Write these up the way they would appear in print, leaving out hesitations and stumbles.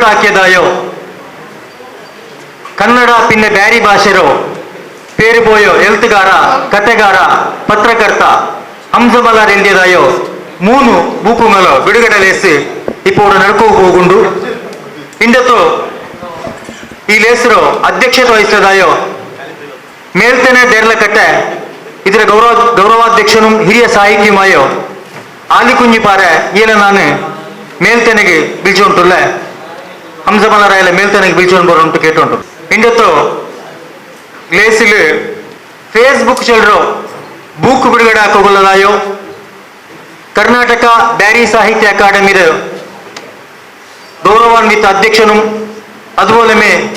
ಹಾಕಿದಾಯೋ ಕನ್ನಡ ಪಿನ್ನೆ ಬ್ಯಾರಿ ಭಾಷೆರೋ ಪೇರುಬೋಯೋ ಎಲ್ತುಗಾರ ಕತೆಗಾರ ಪತ್ರಕರ್ತ ಹಂಸಮಲಾರ್ ಎಂದಿದಾಯೋ ಮೂನು ಬೂಕುಗಳು ಬಿಡುಗಡೆಲೇಸಿ ఇప్పుడు ನಡ್ಕೋಗುಂಡು ಇಂದತ್ತು ಈ ಲೇಸರು ಅಧ್ಯಕ್ಷತೆ ವಹಿಸಿದಾಯೋ ಮೇಲ್ತೇನೆ ದೇರ್ಲಕಟ್ಟೆ ಇದರ ಗೌರವಾಧ್ಯಕ್ಷನು ಹಿರಿಯ ಸಾಹಿತ್ಯಮಾಯೋ ಆಲಿಕುಂಜಿಪಾರೆ ಈಲ ನಾನು ಮೇಲ್ತೇನೆಗೆ ಬೀಳ್ಚೊಂಟುಲ್ಲ ಹಂಸಮಲಾರಾಯಲ ಮೇಲ್ತೇನೆಗೆ ಬೀಳ್ಚೊಂಡು ಬರುಂಟು ಕೇಟುಂಟು ಇಂದತ್ತು ಲೇಸಿಲು ಫೇಸ್ಬುಕ್ ಚೆಲ್ಲರೋ ಬುಕ್ ಬಿಡುಗಡೆ ಹಾಕೋಗೊಳ್ಳದಾಯೋ ಕರ್ನಾಟಕ ಬ್ಯಾರಿ ಸಾಹಿತ್ಯ ಅಕಾಡೆಮಿದ ಗೌರವಾನ್ವಿತ ಅಧ್ಯಕ್ಷನು അതുപോലെ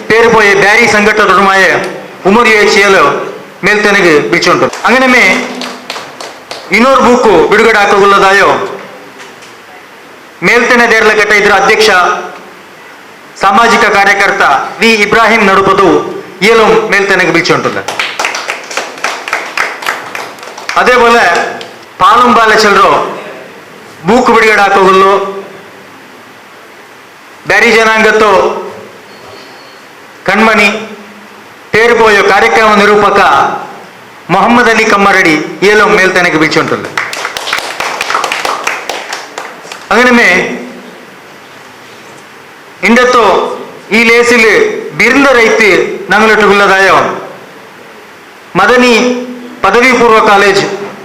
പേര് പോയ ബാരി സംഘടനമായ ഉമറിയെ ചെയ്യലോ മേൽത്തനക്ക് ബീച്ചുണ്ട് അങ്ങനെ ಇನ್ನೂರು ಬುಕ್ ಬಿಡುಗಡೆ ಹಾಕೋಗೊಳ್ಳದಾಯೋ ಮೇಲ್ತನೆ ದೇರ್ಲಕಟ್ಟ ಇದರ ಅಧ್ಯಕ್ಷ ಸಾಮಾಜಿಕ ಕಾರ್ಯಕರ್ತ ವಿ ಇಬ್ರಾಹಿಂ ನಡುಪದು ಏಲಂ ಮೇಲ್ತನೆಗೆ ಬೀಳ್ಚೊಂಟುಲ್ಲ അതേപോലെ പാലും പാലച്ചലോ ബുക്ക് ಬಿಡುಗಡೆ ಹಾಕೋಗೊಳ್ಳು ಬ್ಯಾರಿ ಜನಾಂಗತ್ತೋ ಕಣ್ಮಣಿ ತೇರುಬೋಯೋ ಕಾರ್ಯಕ್ರಮ ನಿರೂಪಕ ಮೊಹಮ್ಮದ್ ಅಲಿ ಕಮ್ಮರಡಿ ಏಲೋ ಮೇಲ್ತನೆಗೆ ಬೀಳ್ಚೊಂಟುಲ್ಲ അങ്ങനെ ಇಂದತ್ತು ಈ ಲೇಸಿಲ್ ಬಿರ್ಲ ರೈತಿ ನಂಗಲಿಟ್ಟುಗುಳ್ಳದಾಯೋ ಮದನಿ ಪದವಿ ಪೂರ್ವ ಕಾಲೇಜ್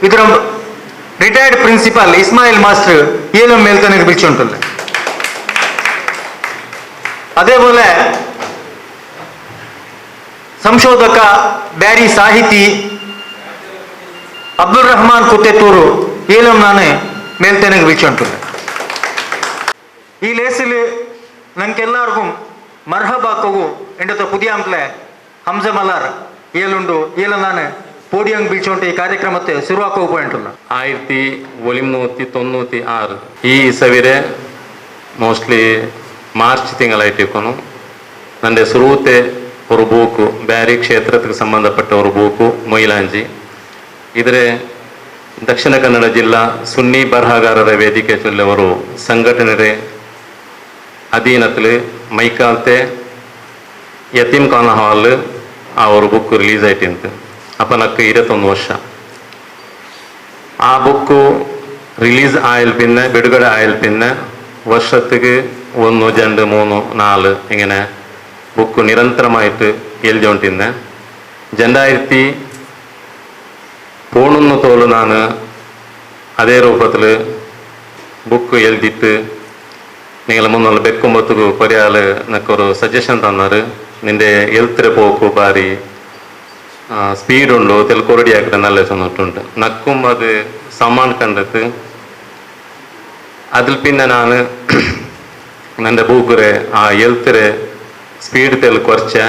ಇದರ ರಿಟೈರ್ಡ್ ಪ್ರಿನ್ಸಿಪಾಲ್ ಇಸ್ಮಾಯಿಲ್ ಮಾಸ್ಟರ್ ಏಲೋ ಮೇಲ್ತನೆಗೆ ಬೀಳ್ಚೊಂಟುಲ್ಲ അതേപോലെ ಸಂಶೋಧಕ ಬ್ಯಾರಿ ಸಾಹಿತಿ ಅಬ್ದುಲ್ ರಹಮಾನ್ ಕುತ್ತೆತ್ತೂರು ಏಲಂ ನಾನು ಮೇಲ್ತನೆಗೆ ಬೀಳ್ಚೊಂಟುಲ್ಲ ಈ ಲೇಸಿಲ್ ನಂಗೆಲ್ಲರಿಗೂ ಮರ್ಹಬಾಕೋಗು ಎಂಡತ ಪುದಿಯ ಅಂಪ್ಲೆ ಹಂಸಮಲಾರ್ ಏಲುಂಡು ಏಲ ನಾನು പോഡിയം ബീച്ചോണ്ട് ഈ കാര്യക്രമത്തെ ശുരുവാക്കുക പോയിട്ടുള്ള 1996 ಈ ಸವಿರೆ ಮೋಸ್ಟ್ಲಿ ಮಾರ್ಚ್ ತಿಂಗಳಾಯ್ತಿಕ್ಕೊನು ನಂದೆ ಶುರುತೆ ஒரு ಬೂಕು ಬ್ಯಾರಿ ಕ್ಷೇತ್ರಕ್ಕೆ ಸಂಬಂಧಪಟ್ಟ ஒரு ಬೂಕು ಮೊಯ್ಲಾಂಜಿ ಇದ್ರೆ ದಕ್ಷಿಣ ಕನ್ನಡ ಜಿಲ್ಲಾ ಸುನ್ನಿ ಬರಹಗಾರರ ವೇದಿಕೆ ಚೊಲ್ಲವರು ಸಂಘಟನೆ ಅಧೀನത്തിൽ ಮೈಕಾಲ್ತೆ ಯತೀಮ್ ಖಾನ ಹಾಲ್ ಆ ஒரு ಬುಕ್ ರಿಲೀಸ್ ಆಯ್ತಿಂತು അപ്പം എനിക്ക് 21 ವರ್ಷ ആ ബുക്ക് റിലീസ് ആയാൽ പിന്നെ ಬಿಡುಗಡೆ ആയാൽ പിന്നെ വർഷത്തേക്ക് 1 2 3 4 ഇങ്ങനെ ബുക്ക് നിരന്തരമായിട്ട് എഴുതിക്കൊണ്ടിരുന്നെ 2013 തോല് ನಾನು ಅದೇ ರೂಪത്തിൽ ബുക്ക് എഴുതിയിട്ട് നിങ്ങൾ മുന്നുള്ള ಬೆಕ್ಕುಂಬತ್ತಿಗೂ ಕೊರಿಯಾಲ್ ನಕ್ಕೊರು ಸಜೆಷನ್ ತన్నారు ನಿಂದೆ ಎಲ್ತಿರ പോക്ക് ಬಾರಿ ಸ್ಪೀಡ್ ಉಂಡು ತೆಲ್ಕೊರಡಿ ಹಾಕಿದ್ರೆ നല്ല ചെന്നിട്ടുണ്ട് നക്കും അത് സമാൻ കണ്ടിട്ട് അതിൽ പിന്നെ ನಾನು എൻ്റെ ബൂക്കറെ ആ എഴുത്തിരെ സ്പീഡ് തെൽ കുറച്ച്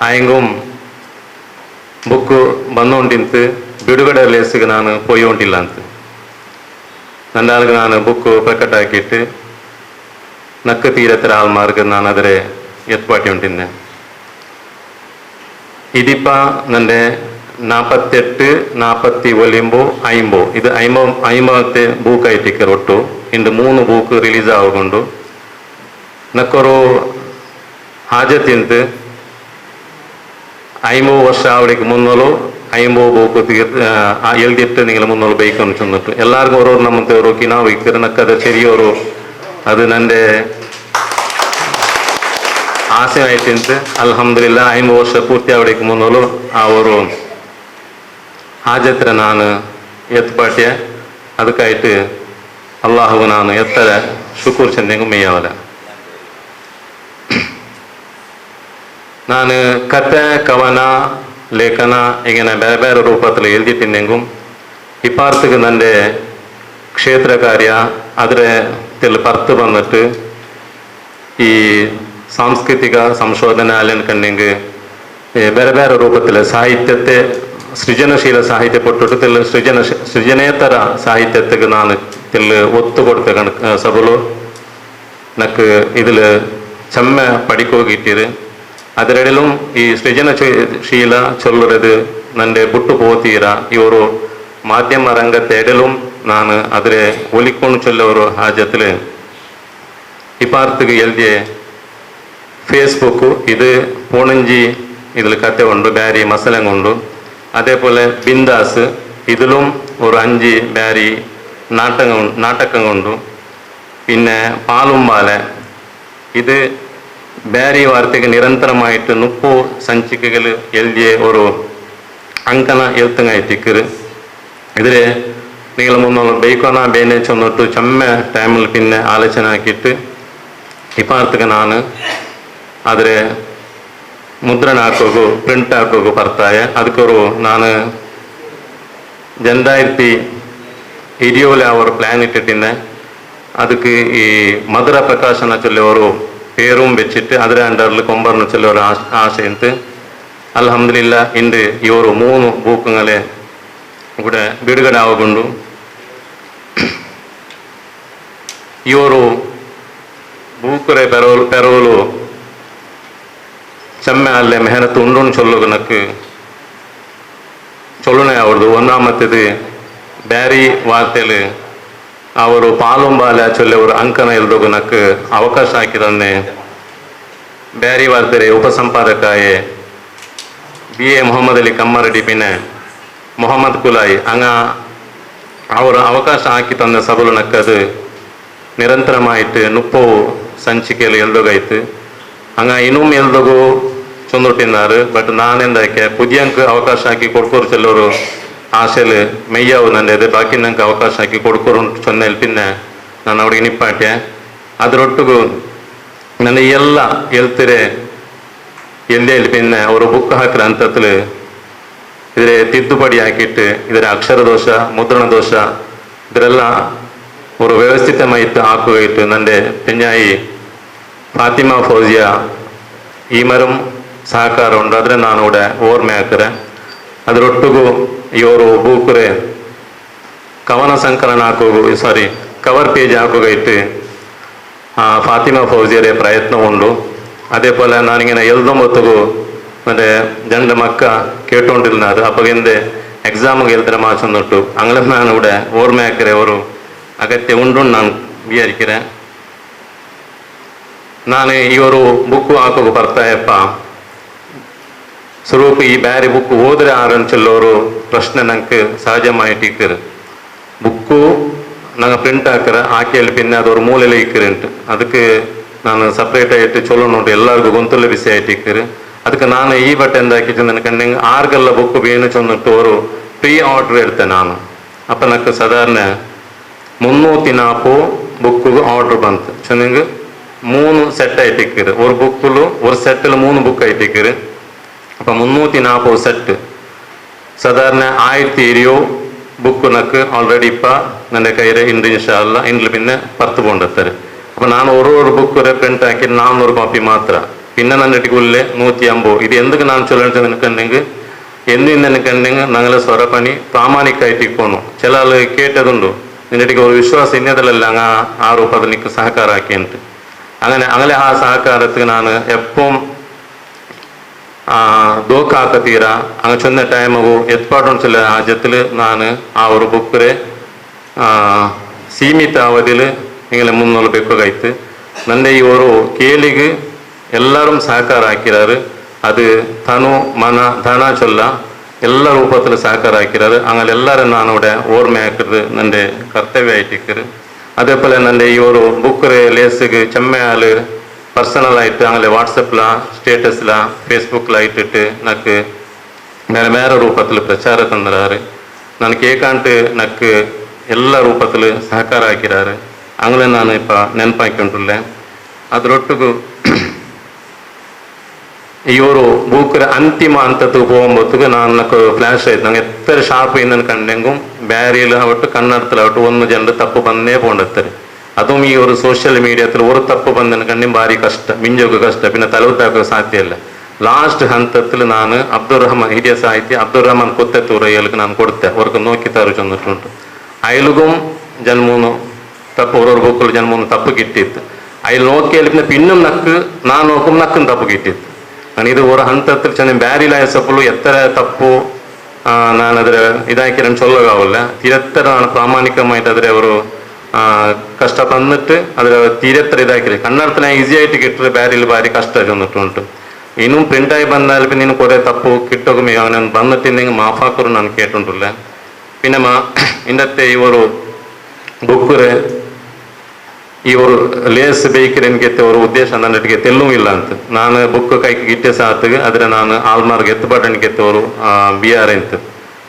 ആയെങ്കും ಬುಕ್ಕು ಬಂದುಕೊಂಡಿಂತು ಬಿಡುಗಡೆ ಲೇಸಿಗೆ ನಾನು ಪೊಯ್ಯೊಂಟಿಲ್ಲ ಅಂತ ನಂದಾಲ್ಗೆ ನಾನು ಬುಕ್ಕು ಪ್ರಕಟ ಹಾಕಿಟ್ಟು ನಕ್ಕ ತೀರತ್ರ ಆಲ್ಮಾರ್ಗ ನಾನು ಅದರ ಎತ್ಪಾಟಿ ಉಂಟಿದ್ದೆ ഇതിപ്പ എൻ്റെ 48 49 50 ഇത് 50 ബൂക്കായിട്ടിക്കർ ಒಟ್ಟು ಇಂದು 3 ಬೂಕ್ ರಿಲೀಸ್ ಆಗೊಂಡು ನಕ್ಕೊರು ಹಾಜತಿಂತು 50 ವರ್ಷ ಅವಳಿಗೆ ಮುನ್ನೋಲು 50 ಬೂಕು ಎಲ್ದಿಟ್ಟು ನಿಂಗೆ ಮುನ್ನೋಲು ಬೈಕೊಂಡು ಚೆന്നിಟ್ಟು ಎಲ್ಲರಿಗೂ ಅವ್ರವ್ರು ನಮ್ಮಂತೆಯವರು ಕಿನಾವು ಇಕ್ಕಿರ ನಕ್ಕದ ಚೆರಿಯವರು ಅದು ನಂದೆ ಆಸೆ ಆಯ್ತಿಂತು ಅಲ್ಹಮ್ದುಲಿಲ್ಲ 50 ವರ್ಷ ಪೂರ್ತಿ ಅವಳಿಗೆ ಮುನ್ನೋಲು ಅವರು ಹಾಜತ್ರ ನಾನು ಎತ್ಪಾಟ್ಯ ಅದಕ್ಕಾಯ್ತು ಅಲ್ಲಾಹು ನಾನು ಎತ್ತರ ಶುಕೂರ್ ಚಂದೆಂಗು ಮೇಯವಲ್ಲ ನಾನು ಕತೆ ಕವನ ಲೇಖನ ಇങ്ങനെ ಬೇರೆ ಬೇರೆ ರೂಪದಲ್ಲಿ ಎಲ್ದಿಟ್ಟಿಂದೆಂಗು ಇಪ್ಪಾರ್ತಿಗೆ ನಂದೆ ಕ್ಷೇತ್ರ ಕಾರ್ಯ ಅದರ ತೆಲ್ ಪರ್ತು ಬಂದಿಟ್ಟು ಈ ಸಾಂಸ್ಕೃತಿಕ ಸಂಶೋಧನೆ ಅಲ್ಲಿನ ಕಣ್ಣಿಂಗೆ ಬೇರೆ ಬೇರೆ ರೂಪത്തിൽ ಸಾಹಿತ್ಯത്തെ ಸೃಜನಶೀಲ ಸಾಹಿತ್ಯ ಕೊಟ್ಟು ತೆಲ್ ಸೃಜನೇತರ ಸಾಹಿತ್ಯಕ್ಕೆ ನಾನು ತೆಲ್ ಒತ್ತು ಕೊಡ್ತೆ ಸಬಲು ನಕ್ಕೆ ഇതിൽ ചെമ്മ പഠിക്കുകയിട്ടിര് ಅದರಲ್ಲಿലും ಈ ಸೃಜನಶೀಲ ಚೊಲ್ಲುறது ನಂದೆ ಬಿಟ್ಟು ಹೋತೀರ ಇವರು ಮಾಧ್ಯಮ ರಂಗത്തെ ಎಡലും ನಾನು ಅದರ ಒಲಿಕೊಂಡು ಚೊಲ್ಲವರು ಹಾಜത്തിൽ ഇപ്പാർത്തുക്ക് എഴുതിയ ഫേസ്ബുക്ക് ഇത് പൂണഞ്ചി ഇതിൽ കഥ കൊണ്ട് ബാരി മസലം കൊണ്ടു അതേപോലെ ബിന്ദാസ് ഇതിലും ഒരു 5 ബാരി നാടകം കൊണ്ടു പിന്നെ പാലുംപാല ഇത് ബാരി വാർത്തയ്ക്ക് നിരന്തരമായിട്ട് 30 ಸಂಚಿಕೆಗಳು എഴുതിയ ഒരു ಅಂಕನ ಎಲ್ತಂಗಾಯ್ತಿಕ್ಕರು ഇതിൽ നിങ്ങൾ മുന്നോട്ട് ബൈക്കോണ ಬೇನೆ ಚೊನ್ನೊಟ್ಟು ಚೆಮ್ಮೆ ಟೈಮಲ್ಲಿ പിന്നെ ಆಲೋಚನೆ ಹಾಕಿಟ್ಟು ಇಪಾರ್ತಕ್ಕೆ ನಾನು ಆದರೆ ಮುದ್ರಣ ಹಾಕೋಗು ಪ್ರಿಂಟ್ ಹಾಕೋಗು ಬರ್ತಾಯ ಅದಕ್ಕೋರು ನಾನು 2020 ಅವರು ಪ್ಲ್ಯಾನ್ ಇಟ್ಟಿಟ್ಟಿದ್ದೆ ಅದಕ್ಕೆ ಈ ಮಧುರ ಪ್ರಕಾಶನ ಚೊಲ್ಲಿ ಅವರು പേരും വെച്ചിട്ട് അതിലെ അണ്ടറിൽ കൊമ്പറിന് ചൊല്ലി ഒരു ആശയത്ത് അൽഹംദുലില്ലാ ഇന്ന് ഈ ഒരു 3 ബുക്കുകളെ ഇവിടെ ಬಿಡುಗಡೆ ಆಗುಂಡು ಈ ഒരു ಬೂಕರೆ ಪೆರೋಲು ಚೆಮ್ಮೆ ಅಲ್ಲೇ ಮೆಹನತ್ ಉಂಡು ಚೊಲ್ಲುಗು ನಕ್ಕು ಚೊಲ್ಲುನೆ ಅವ್ರದ್ದು ಒಂದಾಮತ್ತದು ಬ್ಯಾರಿ ವಾರ್ತೆಲು ಅವರು ಪಾಲುಂಬಾಲ ಚೊಲ್ಲೆ ಅವರು ಅಂಕನ ಎಲ್ದೋಗು ನಕ್ಕು ಅವಕಾಶ ಹಾಕಿದನ್ನೇ ಬ್ಯಾರಿ ವಾರ್ತೆರೆ ಉಪಸಂಪಾದಕಾಯೆ BA ಮೊಹಮ್ಮದ್ ಅಲಿ ಕಮ್ಮರಡಿ ಪಿನೆ ಮೊಹಮ್ಮದ್ ಕುಲಾಯಿ ಅಂಗ ಅವರು ಅವಕಾಶ ಹಾಕಿ ತಂದ ಸಬಲು ನಕ್ಕದು ನಿರಂತರಮಾಯಿತು 30 ಸಂಚಿಕೆಯಲ್ಲಿ ಎಲ್ದೋಗಾಯ್ತು ಹಂಗ ಇನ್ನೂ ಎಲ್ದೋಗು ಚೊಂದೊಟ್ಟಿನಾರು ಬಟ್ ನಾನೆಂದಕ್ಕೆ ಪುದಿಯಂಕ ಅವಕಾಶ ಹಾಕಿ ಕೊಡ್ಕೋರು ಚೆಲ್ಲೋರು ಆಸೆಲು ಮೆಯ್ಯವು ನಂದೆ ಬಾಕಿ ನಂಗೆ ಅವಕಾಶ ಹಾಕಿ ಕೊಡ್ಕೋರು ಚೊನ್ನೆಲ್ಲಿ ಪಿನ್ನೆ ನಾನು ಅವ್ರಿಗೆ ನಿಪ್ಪಾಟೆ ಅದರೊಟ್ಟಿಗೂ ನನ್ನ ಎಲ್ಲ ಎಲ್ತಿರೆ ಎಲ್ಲೇ ಪಿನ್ನೆ ಅವರು ಬುಕ್ ಹಾಕಿರ ಅಂತತ್ಲು ಇದರ ತಿದ್ದುಪಡಿ ಹಾಕಿಟ್ಟು ಇದರ ಅಕ್ಷರ ದೋಷ ಮುದ್ರಣ ದೋಷ ಇದರೆಲ್ಲ ഒരു വ്യവസ്ഥിതമായിട്ട് ആക്കുകയിട്ട് എൻ്റെ പെഞ്ഞായി ഫാത്തിമ ഫൗസിയ ഈമരും സഹಕಾರമുണ്ട് ಆದರೆ ನಾನು ഇവിടെ ಓರ್ಮೆಯಾಕರೆ ಅದರೊಟ್ಟಿಗೂ ಇವರು ಬೂಕರೆ ಕವನ ಸಂಕಲನ ಹಾಕೋಗು ಕವರ್ ಪೇಜ್ ಹಾಕೋಗೈಟ್ಟು ಫಾತಿಮಾ ಫೌಜಿಯರೇ ಪ್ರಯತ್ನ ಉಂಡು അതേപോലെ നാനിങ്ങനെ എഴുതുമ്പോഴത്തേക്കു മറ്റേ 2 മക്ക കേട്ടോണ്ടിരുന്നത് അപ്പകിൻ്റെ എക്സാം എഴുതര മാസം തൊട്ടു അങ്ങനെ ನಾನು ഇവിടെ ഓർമ്മയാക്കರೆ ഒരു ಅಗತ್ಯ ಉಂಡು ನಾನು ವಿಚಾರಿக்கிறேன் ನಾನು ಈ ಒಂದು ಬುಕ್ಕು ಹಾಕೋಕೆ ಬರ್ತಾಯಪ್ಪ ಸ್ವರೂಪ ಈ ಬೇರೆ ಬುಕ್ ಓದ್ರೆ ಆರಂಚಲ್ಲೋರು ಪ್ರಶ್ನೆ ನಂಗೆ ಸಹಜಮಾಯಿಟ್ಟಿಕ್ಕರು ಬುಕ್ಕು ನಂಗೆ ಪ್ರಿಂಟ್ ಹಾಕಿ ಪಿನ್ನೆ ಅದೊರು ಮೂಲೆಯಲ್ಲಿ ಇಕ್ಕರುಂಟು ಅದಕ್ಕೆ ನಾನು ಸಪ್ರೇಟ್ ಆയിട്ട് ಚಲೋ ನೋಡಿ ಎಲ್ಲರಿಗೂ ಗೊಂತುಲ್ಲ ಬಿಸಿ ಆಯಿಟ್ಟಿಕ್ಕರು ಅದಕ್ಕೆ ನಾನು ಈ ಬಟ್ಟೆ ಎಂದ ಹಾಕಿದ್ದು ನನ್ನ ಕಣ್ಣಿಗೆ 6 ಬುಕ್ ಬೇನು ಚೊಂದಿಟ್ಟು ಅವರು ಪ್ರೀ ಆರ್ಡರ್ ಇಡ್ತೆ ನಾನು ಅಪ್ಪ ನಕ್ಕೆ ಸಾಧಾರಣ 340 ಬುಕ್ಕಿಗೆ ಆರ್ಡರ್ ಬಂತು ಚೆನ್ನಂಗೆ 3 ಸೆಟ್ ಆಯ್ತಿಕ್ಕರು ಒಂದು ಬುಕ್ಕಲು ಒಂದು ಸೆಟ್ಟಲ್ಲಿ 3 ಬುಕ್ ಆಯ್ತಿಕ್ಕರು ಅಪ್ಪ 340 ಸೆಟ್ ಸಾಧಾರಣ 1020 ಬುಕ್ ನಕ್ಕೆ ಆಲ್ರೆಡಿ ಇಪ್ಪ ನನ್ನ ಕೈರೆ ಇಂದು ಇನ್ಶಾ ಅಲ್ಲ ಇಂಡ್ಲು ಪಿನ್ನೆ ಪರ್ತು ಕೊಂಡತ್ತಾರೆ ಅಪ್ಪ ನಾನು ஒரு ಬುಕ್ ಪ್ರಿಂಟ್ ಹಾಕಿ 400 ಕಾಪಿ ಮಾತ್ರ പിന്നെ നന്നിട്ടിക്ക് ഉള്ളിലെ 150 ഇത് എന്തൊക്കെ ನಾನು ಚೊಲೋ ನಿನ್ಕಂಡೆಂಗೆ ಎಂದು ನಿನ್ಕಂಡೆಂಗೆ ನಂಗಲ ಸ್ವರಪಣಿ ಪ್ರಾಮಾಣಿಕವಾಗಿ ಇಕ್ಕೋನು ചില ಆಳು ಕೇಟದುಂಡು ನಿನ್ನಟಿಗೆ ഒരു ವಿಶ್ವಾಸ ಇನ್ನದಲ್ಲ അങ്ങ ആ ರೂಪದಲ್ಲಿ ನಿಕ್ಕ ಸಹಕಾರ ಹಾಕಿಂಟು അങ്ങനെ ആ സഹകാരത്തിന് ನಾನು എപ്പം ದೋಖ ಹಾಕತೀರ ಹಂಗೆ ಚಂದ ಟೈಮು ಎತ್ಪಾಟೊಂಡ್ಸಲ್ಲ ಆ ಜೊತೆಲಿ ನಾನು ಆ ஒரு ಬುಕ್ರೆ ಸೀಮಿತ ಅವಧಿಲಿ ಹಿಂಗೆ ಮುನ್ನೋಲ್ಬೇಕಾಯ್ತು ನಂದೆ ಈ ஒரு ಕೇಳಿಗೆ ಎಲ್ಲರೂ ಸಹಕಾರ ಹಾಕಿರಾರು ಅದು ತನು ಮನ ಧನ ಚೊಲ್ಲ ಎಲ್ಲ ರೂಪത്തിൽ ಸಹಕಾರ ಹಾಕಿರಾರು അങ്ങനെ ಎಲ್ಲರೂ ನಾನು ഇവിടെ ഓർമ്മയാക്കുന്നത് എൻ്റെ കർത്തവ്യമായിട്ടിക്കറ് അതേപോലെ എൻ്റെ ഈ ഒരു ബുക്ക് ലേസുക്ക് ചെമ്മയാൾ ಪರ್ಸನಲಾಯಿಟ್ಟು അങ്ങനെ ವಾಟ್ಸಪ್ಲ ಸ್ಟೇಟಸ್ಲ ಫೇಸ್ಬುಕ್ಲ ಇಟ್ಟಿಟ್ಟು ನಕ್ಕು ಬೇರೆ ಬೇರೆ ರೂಪത്തിൽ ಪ್ರಚಾರ ತಂದಿರಾರು ನಾನು ಕೇಕಂಟು ನಕ್ಕು ಎಲ್ಲ ರೂಪത്തിൽ ಸಹಕಾರ ಹಾಕಿರಾರು അങ്ങനെ ನಾನು ಇಪ್ಪ ನೆನಪಾಕಿಕೊಂಡಿಲ್ಲ ಅದರೊಟ್ಟಿಗೂ ಈ ಒಂದು ಬುಕ್ ಅಂತಿಮ ಹಂತಕ್ಕೆ പോകുമ്പോഴത്തേക്ക് నాకు ಫ್ಲಾಶ್ ಆಯ್ತು ನಂಗೆ ಎತ್ತರ ಶಾರ್ಪ್ ಇಂದನು ಕಂಡೆಂಗೂ ಬ್ಯಾರಿಯಲ್ಲಿ ಅವಟ್ಟು ಕನ್ನಡത്തിൽ ಒಂದು ಜನರು ತಪ್ಪು ಬಂದೇ പോകണ്ടತ್ತಾರೆ അതും ഈ ഒരു സോഷ്യൽ മീഡിയത്തിൽ ഒരു തപ്പ് ಬಂದನು കണ്ടും ಭಾರಿ ಕಷ್ಟ ಮಿಂಜೋಗ ಕಷ್ಟ പിന്നെ ತಲುಪಕ್ಕೆ ಸಾಧ್ಯ ಇಲ್ಲ ಲಾಸ್ಟ್ ಹಂತದಲ್ಲಿ ನಾನು ಅಬ್ದುಲ್ ರಹಮಾನ್ ಹಿರಿಯ ಸಾಹಿತಿ ಅಬ್ದುಲ್ ರಹಮಾನ್ ಕೊತ್ತೆತ್ತೂರು ಅಯ್ಯಲ್ಗೆ ನಾನು ಕೊಡ್ತೆ ಅವ್ರಿಗೆ ನೋಕಿ ತಾರು ಚಂದಿಟ್ಟುಂಟು ಅಯ್ಯಲ್ಗೂ ಜನ್ಮೂನು ತಪ್ಪು ഒരു ബുക്കിൽ ജന്മൂന്ന് തപ്പ് കിട്ടിയിട്ട് അയാൾ നോക്കിയാൽ പിന്നും നക്ക് ನಾನು നോക്കും നക്കും തപ്പ് കിട്ടിയിട്ട് ನಾನು ಇದು ഒരു ಹಂತത്തിൽ ಚೆನ್ನ ಬ್ಯಾರಿಲಾಯ ಸಪ್ಪಲು ಎತ್ತರ ತಪ್ಪು ನಾನು ಅದರ ಇದಾಕಿ ನಾನು ಚೊಲ್ಲಗಾವಲ್ಲ ತಿರತ್ತರ ನಾನು ಪ್ರಾಮಾಣಿಕಮಾയിട്ട് ಅದರ ಅವರು ಕಷ್ಟ ತಂದಿಟ್ಟು ಅದರ ತೀರತ್ರ ಇದಾಕಿರಿ ಕನ್ನಡತನ ಈಸಿ ಆയിട്ട് കിട്ടുന്നത് ಬೇರೆ ಬಾರಿ ಕಷ್ಟ ചെന്നിട്ടുണ്ട് ഇന്നും പ്രിന്റായി ಬಂದಾൽ പിന്നെ ನೀನು കുറേ ತಪ್ಪು കിട്ടൊക്കെ അവനൊന്ന് ಬಂದಿಟ್ಟಿಂಗೆ ಮಾಫಾಕರು ನಾನು ಕೇട്ടുಂಟಿಲ್ಲ പിന്നെ ഇന്നത്തെ ಇವರು ಬುಕ್ಕರು ಇವರು ಲೇಸ್ ಬೇಕಿರಿ ಎನ್ಗೆತ್ತೆ ಅವರ ಉದ್ದೇಶ ನನ್ನೊಟ್ಟಿಗೆ ತೆಲ್ಲೂ ಇಲ್ಲ ಅಂತ ನಾನು ಬುಕ್ ಕೈಗೆ ಗಿಟ್ಟೆ ಸಾತಿಗೆ ಆದರೆ ನಾನು ಆಲ್ಮಾರ್ಗ್ ಎತ್ತಬಾಟನ್ಗೆತ್ತವರು ಬಿ ಆರ್ ಅಂತ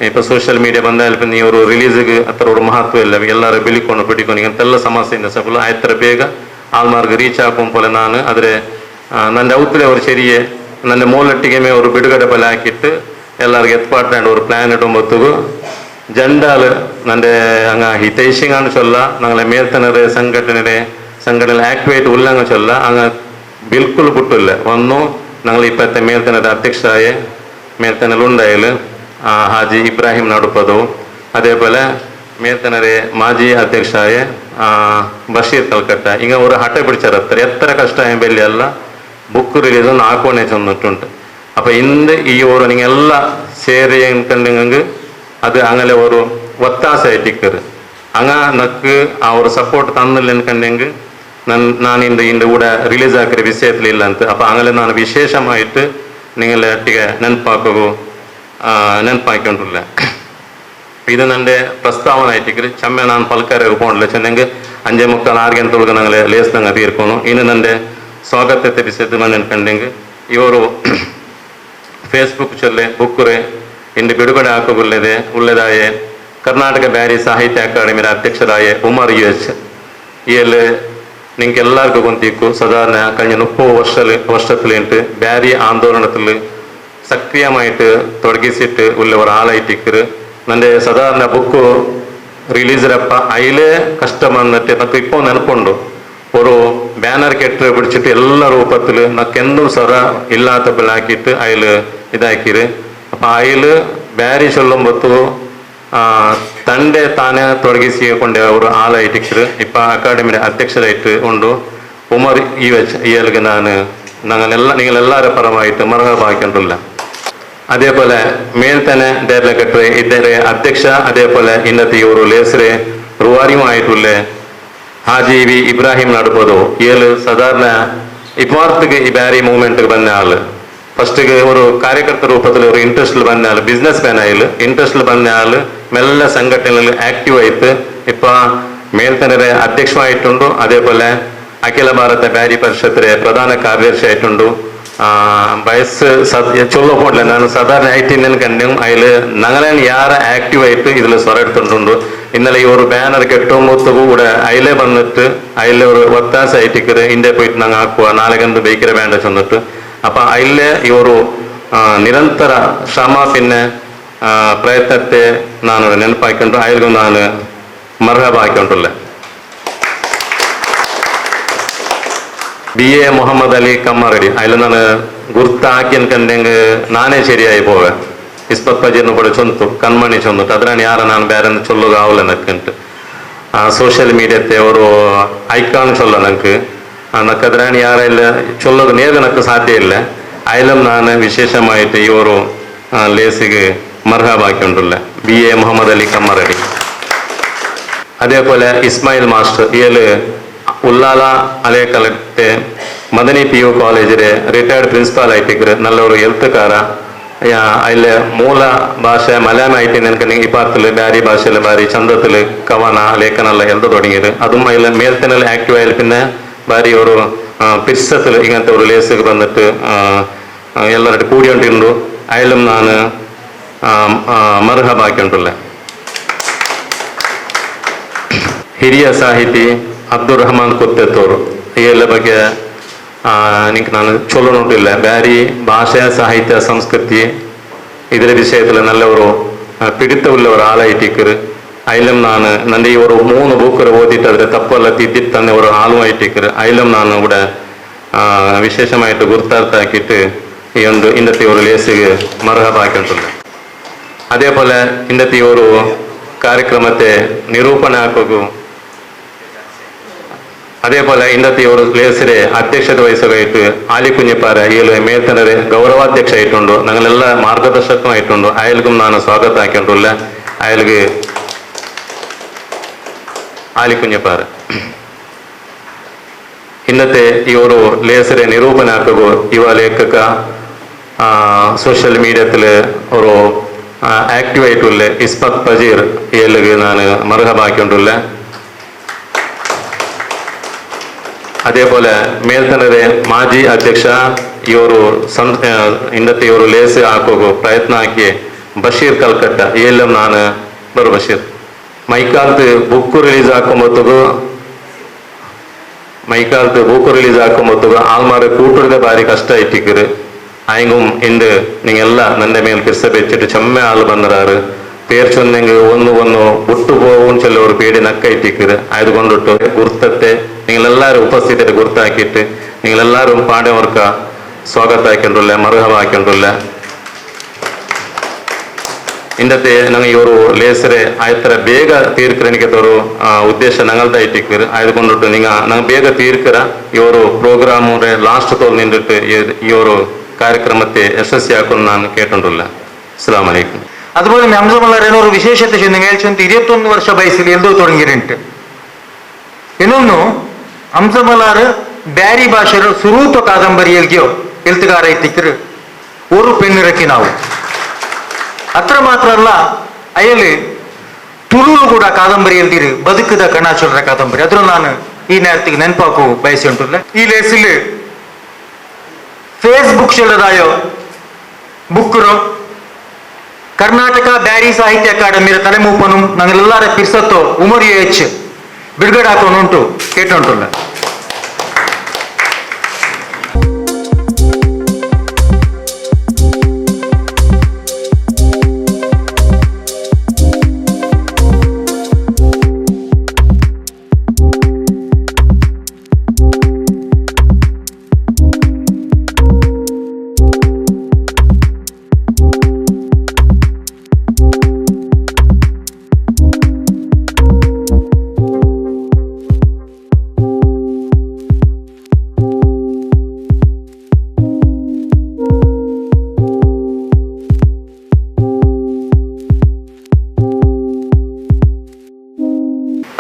ಇಪ್ಪ ಸೋಷಿಯಲ್ ಮೀಡಿಯಾ ಬಂದಾಲ್ പിന്നെ ಇವರು ರಿಲೀಸ್ಗೆ ಅತ್ರ ഒരു ಮಹತ್ವ ಇಲ್ಲ ಎಲ್ಲರೂ ಬಿಳಿಕೊಂಡು ಬಿಡಿಕೊಂಡು ಇಂತೆಲ್ಲ ಸಮಸ್ಯೆಯಿಂದ ಸಫಲ ಆಯ್ತರ ಬೇಗ ಆಲ್ಮಾರ್ಗ್ ರೀಚ್ ಆಗುಂಪೋಲೆ ನಾನು ಆದರೆ ನನ್ನ ಔತ್ಲೆ ಅವರು ശരിയെ ನನ್ನ ಮೂಲಟ್ಟಿಗೆ ಅವರು ಬಿಡುಗಡೆ ಬಲ ಹಾಕಿಟ್ಟು ಎಲ್ಲರಿಗೆ ಎತ್ಪಾಡ್ತಾಂಡು ഒരു പ്ലാൻ ഇടുമ്പൊത്തുಗು ജണ്ടാല് നന്റെ അങ്ങ് ഹിതൈഷിങ്ങാണ് ചൊല്ല ഞങ്ങളെ മേൽത്തനരെ സംഘടന ആക്ടിവേറ്റ് ഉള്ളങ്ങ് ചൊല്ല അങ്ങ് ബിൽക്കുൽ പുട്ടില്ല വന്നു ഞങ്ങൾ ഇപ്പോഴത്തെ മേൽത്തനയുടെ അധ്യക്ഷരായ മേൽത്തനലുണ്ടായാൽ ഹാജി ഇബ്രാഹിം നടുപ്പതു അതേപോലെ മേൽത്തനരെ മാജി അധ്യക്ഷരായ ബഷീർ കൽക്കട്ട ഇങ്ങനെ ഒരു ഹട്ട പിടിച്ചറത്ര എത്ര കഷ്ടമായ വലിയല്ല ബുക്ക് റിലീസ് ഒന്ന് ആക്കുവാനേ ചെന്നിട്ടുണ്ട് അപ്പൊ ഇന്ന് ഈ ഓരോ നിങ്ങെല്ല ഷെയർ ചെയ്യുന്നുണ്ടെങ്കിൽ ಅದು അങ്ങനെ ഒരു ಒತ್ತಾಸೆಯಾയിಟ್ಟಿಕ್ಕರು ಹಂಗ ನಕ್ಕು ಅವ್ರ ಸಪೋರ್ಟ್ ತನ್ನಿಲ್ಲ ಅನ್ಕಂಡೆಂಗೆ ನಾನು ಇಂದ ಕೂಡ ರಿಲೀಸ್ ಹಾಕಿರೋ ವಿಷಯത്തിൽ ಇಲ್ಲ ಅಂತ ಅಪ್ಪ അങ്ങനെ ನಾನು ವಿಶೇಷമായിട്ട് നിങ്ങളെ ഒട്ടിಗೆ ನೆನಪಾಕೊಂಡಿಲ್ಲ ಇದು ನಂದೆ ಪ್ರಸ್ತಾವನೆ ಆಯ್ತಿಕ್ರಿ ಚಮ್ಮೆ ನಾನು ಪಲ್ಕಾರೆ ಹೋಗ್ಕೊಂಡಿಲ್ಲ ಚೆನ್ನಂಗೆ 5:45 ಗಂಟೆಗೆ ನಂಗೆ ಲೇಸ್ದಂಗೆ ತೀರ್ಕೊನು ಇನ್ನು ನಂದೆ ಸ್ವಾಗತ ತಿಳಿಸಿದ್ದು ನಾನು ಅನ್ಕಂಡೆಂಗೆ ಇವರು ಫೇಸ್ಬುಕ್ ಚೊಲ್ಲೆ ಬುಕ್ಕುರೆ ಇಂದು ಬಿಡುಗಡೆ ಹಾಕುಗೊಳ್ಳದೆ ಉಳ್ಳದಾಯ ಕರ್ನಾಟಕ ಬ್ಯಾರಿ ಸಾಹಿತ್ಯ ಅಕಾಡೆಮಿಯ ಅಧ್ಯಕ್ಷರಾಯ ಉಮರ್ ಯುಎಚ್ ಇಯಲ್ಲಿ നിങ്ങൾക്ക് എല്ലാവർക്കും കൊന്തിക്കു സാധാരണ കഴിഞ്ഞ 30 വർഷത്തിലിട്ട് ബാരി ആന്തോളനത്തിൽ സക്രിയമായിട്ട് തുടങ്ങിച്ചിട്ട് ഉള്ള ഒരാളായിട്ടിക്കറ് എൻ്റെ സാധാരണ ബുക്ക് റിലീസിരപ്പ അതിലെ കഷ്ടം വന്നിട്ട് നമുക്ക് ഇപ്പോൾ ನೆನಪುಂಡು ഒരു ಬ್ಯಾನರ್ ಕೆಟ್ಟರೆ ಬಿಡಿಸಿಟ್ಟು ಎಲ್ಲ ರೂಪത്തിൽ ನಕ್ಕೆಂದು ಸ್ವರ ಇಲ್ಲಾತ ಬೆಳಾಕಿಟ್ಟು അതിൽ ഇതാക്കിര് അപ്പം അതിൽ ಬ್ಯಾರಿ ചൊല്ലുമ്പൊത്തു ತಂದೆ ತಾನೇ ತೊಡಗಿಸಿಕೊಂಡ ಅವರು ಆಳಾയിട്ടിക്കറ് ഇപ്പം അക്കാഡമിയുടെ അധ്യക്ഷരായിട്ട് ഉണ്ട് ഉമർ യുഎച്ച് ഇയാൾക്ക് നിങ്ങളെല്ലാവരുടെ പരമായിട്ട് മറഹാബാക്കിയിട്ടുള്ള അതേപോലെ മേൽത്തന്നെ ഡയറക്ടറെ ഇതര അധ്യക്ഷ അതേപോലെ ഇന്നത്തെ ഇವರು ಲೇಸರೆ റുവാരിയുമായിട്ടുള്ള ഹാജി വി ഇബ്രാഹിം നടുപ്പതോ ഇയാള് സാധാരണ ഇപ്പാർത്തിക്ക് ഈ ബാരി മൂവ്മെന്റിಗೆ ಬಂದ ആള് ಫಸ್ಟಿಗೆ ഒരു ಕಾರ್ಯಕರ್ತ ರೂಪത്തിൽ ഒരു ಇಂಟ್ರೆಸ್ಟ್ ಬಂದ ಆಳು ಬಿಸ್ನೆಸ್ ಮ್ಯಾನ್ ಆಯ್ಲು ಇಂಟ್ರೆಸ್ಟ್ ಬಂದ ಆಳು ಮೆಲ್ಲ ಸಂಘಟನೆಯಲ್ಲಿ ಆಕ್ಟಿವ್ ಆಯ್ತು ಇಪ್ಪ ಮೇಲ್ತನರೆ ಅಧ್ಯಕ್ಷವಾയിട്ടുಂಡು അതേപോലെ ಅಖಿಲ ಭಾರತ ಬ್ಯಾರಿ ಪರಿಷತ್ತಿನ ಪ್ರಧಾನ ಕಾರ್ಯದರ್ಶಿ ಆಯ್ತುಂಡು ವಯಸ್ಸು ചൊല്ലപ്പോട്ടില്ല ನಾನು ಸಾಧಾರಣ ಐಟಿನ ಕಂಡು അതിൽ ഞങ്ങളാണ് ಯಾರ ಆಕ್ಟಿವ್ ಆಯ್ತು ഇതിൽ ಸ್ವರ എടുത്തിട്ടുണ്ട് ഇന്നലെ ഈ ഒരു ബാനർ കെട്ടുമ്പോഴത്തേക്ക് കൂടെ അതിലെ വന്നിട്ട് അതിലെ ഒരു ഒത്താശ ആയിട്ടിക്കറ് ഇന്ത്യ പോയിട്ട് ഞങ്ങൾ ആക്കുക നാളെ കണ്ട് ബൈക്കര വേണ്ട ചെന്നിട്ട് അപ്പൊ അതിലെ ഈ ഒരു ನಿರಂತರ ಶ್ರಮ പിന്നെ ಪ್ರಯತ್ನത്തെ ನಾನು ನೆನಪಾಕೊಂಡು അതിലും ನಾನು ಮರ್ಹಬಾಕಿಕೊಂಡಿಲ್ಲ BA മുഹമ്മദ് അലി കമ്മറടി അതിൽ ನಾನು ಗುರ್ತು ಹಾಕಿ ಅನ್ಕಂಡೆಂಗೆ ನಾನೇ ശരിയായി പോവെ ಇಸ್ಪತ್ ಪಜಿಯನ್ನು ಕೂಡ ಚೊಂತು ಕಣ್ಮಣಿ ಚೊಂದು ಅದ್ರಾನ ಯಾರ ನಾನು ಬೇರೆ ಚೊಲ್ಲೋದು ಆವಲ್ಲ ನಕ್ಕಂಟು ಸೋಷಿಯಲ್ ಮೀಡಿಯತ್ತೆ ಅವರು ಐಕಾನ್ ಚೊಲ್ಲ ನಕ್ಕು ನಕ್ಕದ್ರಾನ ಯಾರೆಲ್ಲ ಚೊಲ್ಲೋದು ನೇಗ ನಕ್ಕು ಸಾಧ್ಯ ಇಲ್ಲ അതിലും ನಾನು ವಿಶೇಷമായിട്ട് ಈ ഒരു ಲೇಸಿಗೆ ಮರ್ಹಬಾಕಿಕೊಂಡಿಲ್ಲ BA മുഹമ്മദ് അലി കമ്മറടി അതേപോലെ ഇസ്മായിൽ മാസ്റ്റർ ഇയാള് ഉള്ളാല അലേക്കലത്തെ മദനി PU കോളേജിലെ റിട്ടയർഡ് പ്രിൻസിപ്പാൾ ആയിട്ടിക്കറ് നല്ലൊരു എഴുത്തുകാര അതിലെ ಮೂಲ ಭಾಷೆ ಮಲಯಾളം ಆಯ್ತು ನೆನಕನೆ ಇಪಾರ್ತಿല് ಬ್ಯಾರಿ ಭಾಷೆಯಲ್ಲಿ ಬಾರಿ ಚಂದത്തില് ಕವನ ಲೇಖನ ಎಲ್ಲ ಎಲ್ದು തുടങ്ങിയത് അതും അതിൽ മേൽത്തನಲ್ಲಿ ആക്റ്റീവ് ആയാലും പിന്നെ ಬಾರಿ ഒരു പിരിസത്തില് ഇങ്ങനത്തെ ഒരു ലേസിಗೆ ಬಂದಿട്ട് ಎಲ್ಲರೂ ಕೂಡಿಕೊಂಡಿരുന്നു അതിലും ನಾನು ಮರ್ಹಬಾಕಿಕೊಂಡಿಲ್ಲ ಹಿರಿಯ ಸಾಹಿತಿ ಅಬ್ದುಲ್ ರಹಮಾನ್ ಕುತ್ತೆತ್ತವರು ಈ ಎಲ್ಲ ಬಗ್ಗೆ എനിക്ക് ನಾನು ചൊല്ലണോട്ടില്ല ಬ್ಯಾರಿ ಭಾಷೆ ಸಾಹಿತ್ಯ ಸಂಸ್ಕೃತಿ ಇದರ ವಿಷಯത്തിൽ നല്ല ഒരു പിടുത്തമുള്ള ഒരാളായിട്ടിക്കറ് അതിലും ನಾನು ನನ್ನ ಈ ഒരു 3 ബുക്കുകൾ ഓതിയിട്ട് അതിൽ തപ്പെല്ലാം തിദ്ദിട്ട് തന്നെ ഒരു ആളുമായിട്ടിക്കറ് അതിലും ನಾನು ഇവിടെ വിശേഷമായിട്ട് ಗುರ್ತಾರ್ತಾಕಿಟ್ಟು ಈ ಒಂದು ഇന്നത്തെ ഒരു ಲೇಸಿಗೆ ಮರ್ಹಬಾಕಿಕೊಂಡಿಲ್ಲ അതേപോലെ ഇന്നത്തെ ഒരു ಕಾರ್ಯಕ್ರಮത്തെ ನಿರೂಪಣೆ ಹಾಕೋದು അതേപോലെ ഇന്നത്തെ ഒരു ലേസിലെ അധ്യക്ഷത വഹിച്ചതായിട്ട് ആലി കുഞ്ഞിപ്പാറ ഇയാൾ മേൽത്തനരെ ഗൗരവാധ്യക്ഷ ആയിട്ടുണ്ട് ഞങ്ങളെല്ല മാർഗദർശകമായിട്ടുണ്ട് അയാൾക്കും ನಾನು ಸ್ವಾಗತ ಹಾಕೊಂಡಿಲ್ಲ ಅയാൾക്ക് ಆಲಿಕುಂಜಪಾರ ಇನ್ನತೆ ಇವರು ಲೇಸರೆ ನಿರೂಪಣೆ ಹಾಕಗೋ ಯುವ ಲೇಖಕ ಸೋಷಿಯಲ್ ಮೀಡಿಯಾത്തിൽ ഒരു ആക്റ്റീവ് ആയിട്ടുള്ള ഇസ്മത്ത് പജീർ ഇയലുക ഞാൻ മർഹബാക്കിക്കൊണ്ടുള്ള അതേപോലെ ಮೇಲ್ತನದ ಮಾಜಿ ಅಧ್ಯಕ್ಷ ಇವರು ಇಂದത്തെ ಇವರು ಲೇಸ್ ಹಾಕೋಗೋ ಪ್ರಯತ್ನ ಹಾಕಿ ಬಶೀರ್ ಕಲ್ಕಟ್ಟ ಎಲ್ಲ ನಾನು ಬರು ಬಶೀರ್ ಮೈಕಾಲ್ತ್ ಬುಕ್ ರಿಲೀಸ್ ಹಾಕೊಂಬತ್ತುಗು ಆಲ್ಮಾರು ಕೂಟುಡಿದ ಬಾರಿ ಕಷ್ಟ ಇಟ್ಟಿಕ್ಕರು ಆಯ್ಗೂ ಇಂದು ನೀಂಗೆಲ್ಲ ನನ್ನ ಮೇಲೆ ಪಿರ್ಸ ಬೆಚ್ಚಿಟ್ಟು ಚೆಮ್ಮೆ ಆಳು ಬಂದರಾರು പേർ ചൊന്നെങ്കിൽ ഒന്ന് വിട്ടുപോകും ചിലവർ പേടി നക്ക ഇട്ടിക്കര് ആയതുകൊണ്ടിട്ട് ഗുർത്തത്തെ നിങ്ങളെല്ലാവരും ഉപസ്ഥിതിയുടെ ഗുർത്താക്കിയിട്ട് നിങ്ങളെല്ലാവരും പാടിയവർക്ക് സ്വാഗതമാക്കിയിട്ടുള്ള മറുഹമാക്കിയിട്ടുള്ള ಇಂದತೆ ನಂಗೆ ಇವರು ಲೇಸರೆ ಆಯ್ತರ ಬೇಗ ತೀರ್ಕರನಿಗೆದವರು ಉದ್ದೇಶ ನಂಗಲ್ದ ಇಟ್ಟಿಕ್ಕರು ಆಯ್ದುಕೊಂಡಿಟ್ಟು ನಂಗೆ ಬೇಗ ತೀರ್ಕರ ಇವರು ಪ್ರೋಗ್ರಾಮ್ ಲಾಸ್ಟ್ ತೋಲ್ ನಿಂದಿಟ್ಟು ಇವರು ಕಾರ್ಯಕ್ರಮത്തെ ಯಶಸ್ವಿ ಹಾಕೊಂಡು ನಾನು ಕೇಟೊಂಡಿಲ್ಲ ಅಸ್ಸಲಾಮು ಅಲೈಕುಂ. അതുപോലെ ഹംസമല്ലാർ ഒരു വിശേഷത്തെ ചെന്ന് 21 വർഷ വയസ്സിൽ എന്തോ തുടങ്ങിയിട്ടുണ്ട് ಇನ್ನೊಂದು ಹಂಸಮಲಾರ್ ಬ್ಯಾರಿ ಭಾಷೆಯ ಸುರೂಪ ಕಾದಂಬರಿಯಲ್ಗೆಯೋ ಎಲ್ತುಗಾರ ಇತ್ತಿಕ್ಕರು ഒരു പെണ്ണിറക്കി ನಾವು ಅತ್ರ ಮಾತ್ರ ಅಲ್ಲ ಅಯ್ಯಲ್ಲಿ ತುಳುಲು ಕೂಡ ಕಾದಂಬರಿ ಎಲ್ದಿರು ಬದುಕದ ಕಣಾಚೊಲ್ರ ಕಾದಂಬರಿ ಅದ್ರ ನಾನು ಈ ನೇರತ್ತಿಗೆ ನೆನಪಾಕು ಬಯಸಿ ಉಂಟಲ್ಲ ಈ ಲೇಸಿಲ್ ಫೇಸ್ಬುಕ್ ಚೆಲ್ಲದಾಯೋ ಬುಕ್ಕರು ಕರ್ನಾಟಕ ಬ್ಯಾರಿ ಸಾಹಿತ್ಯ ಅಕಾಡೆಮಿಯ ತಲೆಮೂಪನು ನಂಗೆಲ್ಲರ ಪಿರ್ಸತ್ತೋ ಉಮರ್ ಎಚ್ ಬಿಡುಗಡೆ ಹಾಕೋನುಂಟು ಕೇಟುಂಟುಲ್ಲ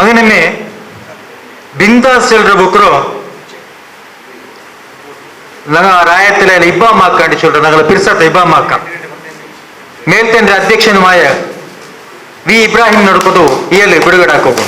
അങ്ങനെ ബിന്ദാസ് ചെല്ലുற ബുക്കറോ ഞങ്ങൾ രായത്തിലെ ഇബാമാക്കാണ്ട് ചൊല്ലുற ഞങ്ങൾ പിർസത്തെ ഇബാമാക്കാം മേൽത്തന്റെ അധ്യക്ഷനുമായ വി ഇബ്രാഹിം നടക്കുന്നു ഇയാള് ಬಿಡುಗಡಾಕೋದು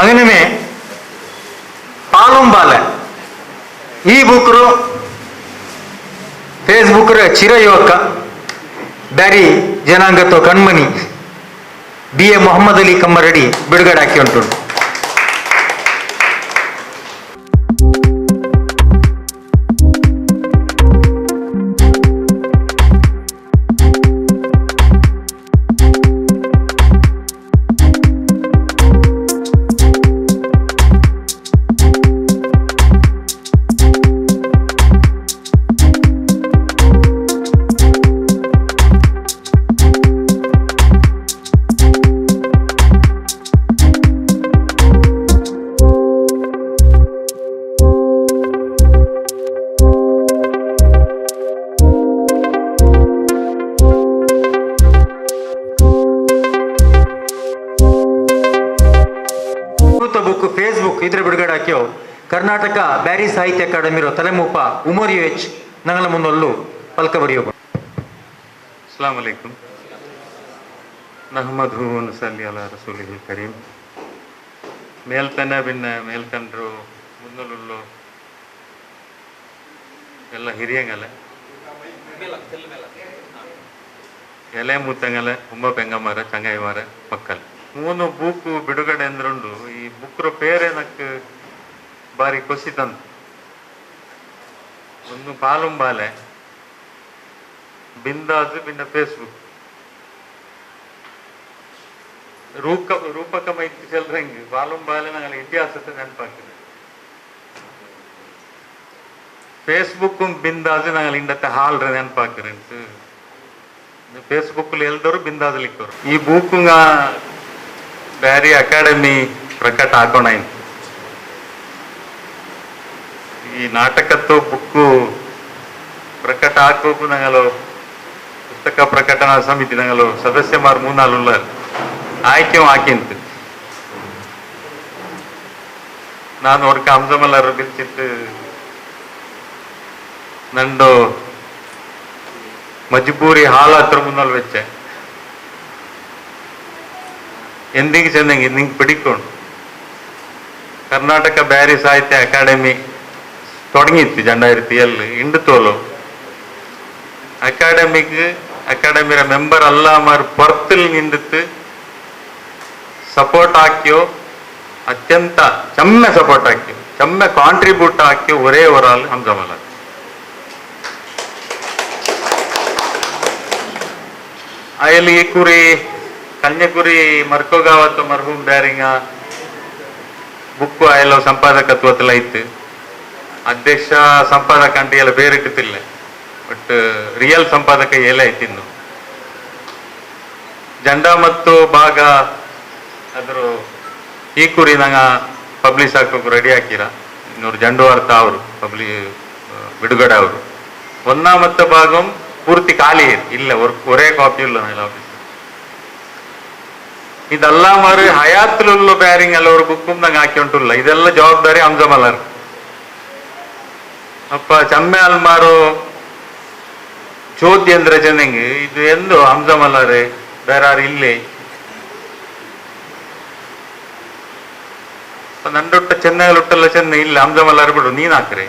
അങ്ങനെ ಪಾಲುಂ ಬಾಲೆ ಈ ಬುಕ್ರು ಫೇಸ್ಬುಕ್ ಚಿರಯುವಕ ಬ್ಯಾರಿ ಜನಾಂಗತ್ತೋ ಕಣ್ಮನಿ BA ಮೊಹಮ್ಮದ್ ಅಲಿ ಕಮ್ಮರಡಿ ಬಿಡುಗಡೆ ಹಾಕಿ ಉಂಟು ಬುಕ್ ಫೇಸ್ಬುಕ್ ಇದ್ರ ಬಿಡುಗಡೆ ಹಾಕ್ಯೋ ಕರ್ನಾಟಕ ಬ್ಯಾರಿ ಸಾಹಿತ್ಯ ಅಕಾಡೆಮಿರೋ ತಲೆಮೂಪ ಉಮರ್ ಎಚ್ ನಂಗಲ ಮುನ್ನೊಲ್ಲು ಪಲ್ಕ ಬರೆಯೋ ಅಸ್ಸಲಾಮು ಅಲೈಕುಂ ನಹ್ಮದುಹು ವ ನಸಲ್ಲಿ ಅಲಾ ರಸೂಲಿಹಿಲ್ ಕರೀಂ ಮೇಲ್ತನ ಭಿನ್ನ ಮೇಲ್ಕಂಡ್ರು ಮುನ್ನೊಲ್ಲು ಎಲ್ಲ ಹಿರಿಯಂಗಲೆ ಎಲೆ ಮುತ್ತಂಗಲೆ ಉಮ್ಮ ಪೆಂಗಮಾರ ಚಂಗಾಯಿಮಾರ ಮಕ್ಕಳು ಮೂನು ಬುಕ್ ಬಿಡುಗಡೆ ಅಂದ್ರುಂಡು ಈ ಬುಕ್ರ ಪೇರೆ ನಕ್ ಬಾರಿ ಖುಷಿ ತಂದು ಒಂದು ಪಾಲುಂಬಾಲೆ ಬಿಂದಾಜ್ ಪಿನ್ನ ಫೇಸ್ಬುಕ್ ರೂಪಕ ಮೈತ್ರಿ ಚೆಲ್ರಂಗೆ ಬಾಲಂ ಬಾಲೆ ನಾಳೆ ಇತಿಹಾಸத்தை ನೆನಪಾக்குது. ಫೇಸ್ಬುಕ್ಕು ಬಿಂದಾಜು ನಾಳೆ ಇಂಡತ್ತೆ ಹಾಲ್ರೆ ನೆನಪಾக்குறேன்ட்டு ಫೇಸ್ಬುಕ್ಲು ಎಲ್ದರು ಬಿಂದಾಜಲಿಕ್ಕರು ಈ ಬೂಕುಂಗ ಬ್ಯಾರಿ ಅಕಾಡೆಮಿ ಪ್ರಕಟ ಹಾಕೋಣಾಯ್ತು. ಈ ನಾಟಕತ್ತು ಬುಕ್ಕು ಪ್ರಕಟ ಹಾಕೋಕು ನಂಗಲು ಪುಸ್ತಕ ಪ್ರಕಟಣಾ ಸಮಿತಿ ನಂಗಲು ಸದಸ್ಯಮಾರು 3-4 ಉಳ್ಳಾರು ಆಯ್ಕೆ ಹಾಕಿಂತು. ನಾನು ಅವ್ರಿಗೆ ಅಂಜಮಲ್ಲರು ಬಿಲ್ಚಿತ್ತು ನಂದು ಮಜ್ಬೂರಿ ಹಾಲ್ ಹತ್ರ ಮುನ್ನಲ್ ವೆಚ್ಚೆ ಎಂದಿಗೆ ಚೆನ್ನಂಗೆ ನಿಂಗೆ പിടിಕೊಂಡು ಕರ್ನಾಟಕ ಬ್ಯಾರಿ ಸಾಹಿತ್ಯ ಅಕಾಡೆಮಿ തുടങ്ങിತ್ತು 2007 ಇಂಡು ತೋಲು ಅಕಾಡೆಮಿರ ಮೆಂಬರ್ ಅಲ್ಲಾಮರ್ ಪೊರ್ತಿಲ್ ನಿಂದಿತ್ತು ಸಪೋರ್ಟ್ ಹಾಕಿಯೋ ಅತ್ಯಂತ ಚೆಮ್ಮೆ ಸಪೋರ್ಟ್ ಹಾಕಿಯೋ ಚೆಮ್ಮೆ ಕಾಂಟ್ರಿಬ್ಯೂಟ್ ಹಾಕಿಯೋ ಒರೇ ಒರಾಲ್ ಹಂಸಮಲ ಅಯಲ್ಲಿ ಈ ಕುರಿ ಕನ್ಯಕುರಿ ಮರ್ಕೋಗಾವತ್ತು ಮರ್ಹೂಮ್ ಬ್ಯಾರಿಂಗ ಬುಕ್ಕು ಆಯಲ್ಲ ಸಂಪಾದಕತ್ವತ್ತಲ್ಲ ಇತ್ತು. ಅಧ್ಯಕ್ಷ ಸಂಪಾದಕ ಅಂಟಿ ಎಲ್ಲ ಬೇರೆ ಇಟ್ಟಿಲ್ಲ, ಬಟ್ ರಿಯಲ್ ಸಂಪಾದಕ ಎಲ್ಲ ಐತಿನ್ನು ಜಂಡ ಮತ್ತು ಭಾಗ ಅದ್ರ ಈ ಕುರಿ ನಂಗ ಪಬ್ಲಿಷ್ ಹಾಕೋಕೆ ರೆಡಿ ಹಾಕಿರ ಇನ್ನೂರು ಜಂಡು ಅರ್ಥ ಅವರು ಬಿಡುಗಡೆ ಅವರು ಒಂದ ಮತ್ತೆ ಭಾಗಂ ಪೂರ್ತಿ ಖಾಲಿ ಇಲ್ಲ ಒರೇ ಕಾಪಿ ಇಲ್ಲ ಆಫೀಸ್ ಇದೆಲ್ಲ ಮಾರು ಹಯಾತ್ಲುಲ್ಲು ಬ್ಯಾರಿಂಗ್ ಎಲ್ಲ ಅವ್ರ ಬುಕ್ಕು ನಂಗೆ ಹಾಕಿ ಉಂಟುಲ್ಲ. ಇದೆಲ್ಲ ಜವಾಬ್ದಾರಿ ಅಂಜಮಲರ್ ಅಪ್ಪ ಚಮ್ಮೆ ಅಲ್ಮಾರು ಚೋದ್ಯಂದ್ರ ಜನಂಗೆ ಇದು ಎಂದು ಹಂಸಮಲ್ಲರೆ ಬೇರಾರು ಇಲ್ಲಿ ನಂಡೊಟ್ಟ ಚೆನ್ನೈಲೊಟ್ಟೆಲ್ಲ ಚೆನ್ನೈ ಇಲ್ಲ ಹಂಸಮಲ್ಲರು ಬಿಡು ನೀನ್ ಹಾಕ್ರೆ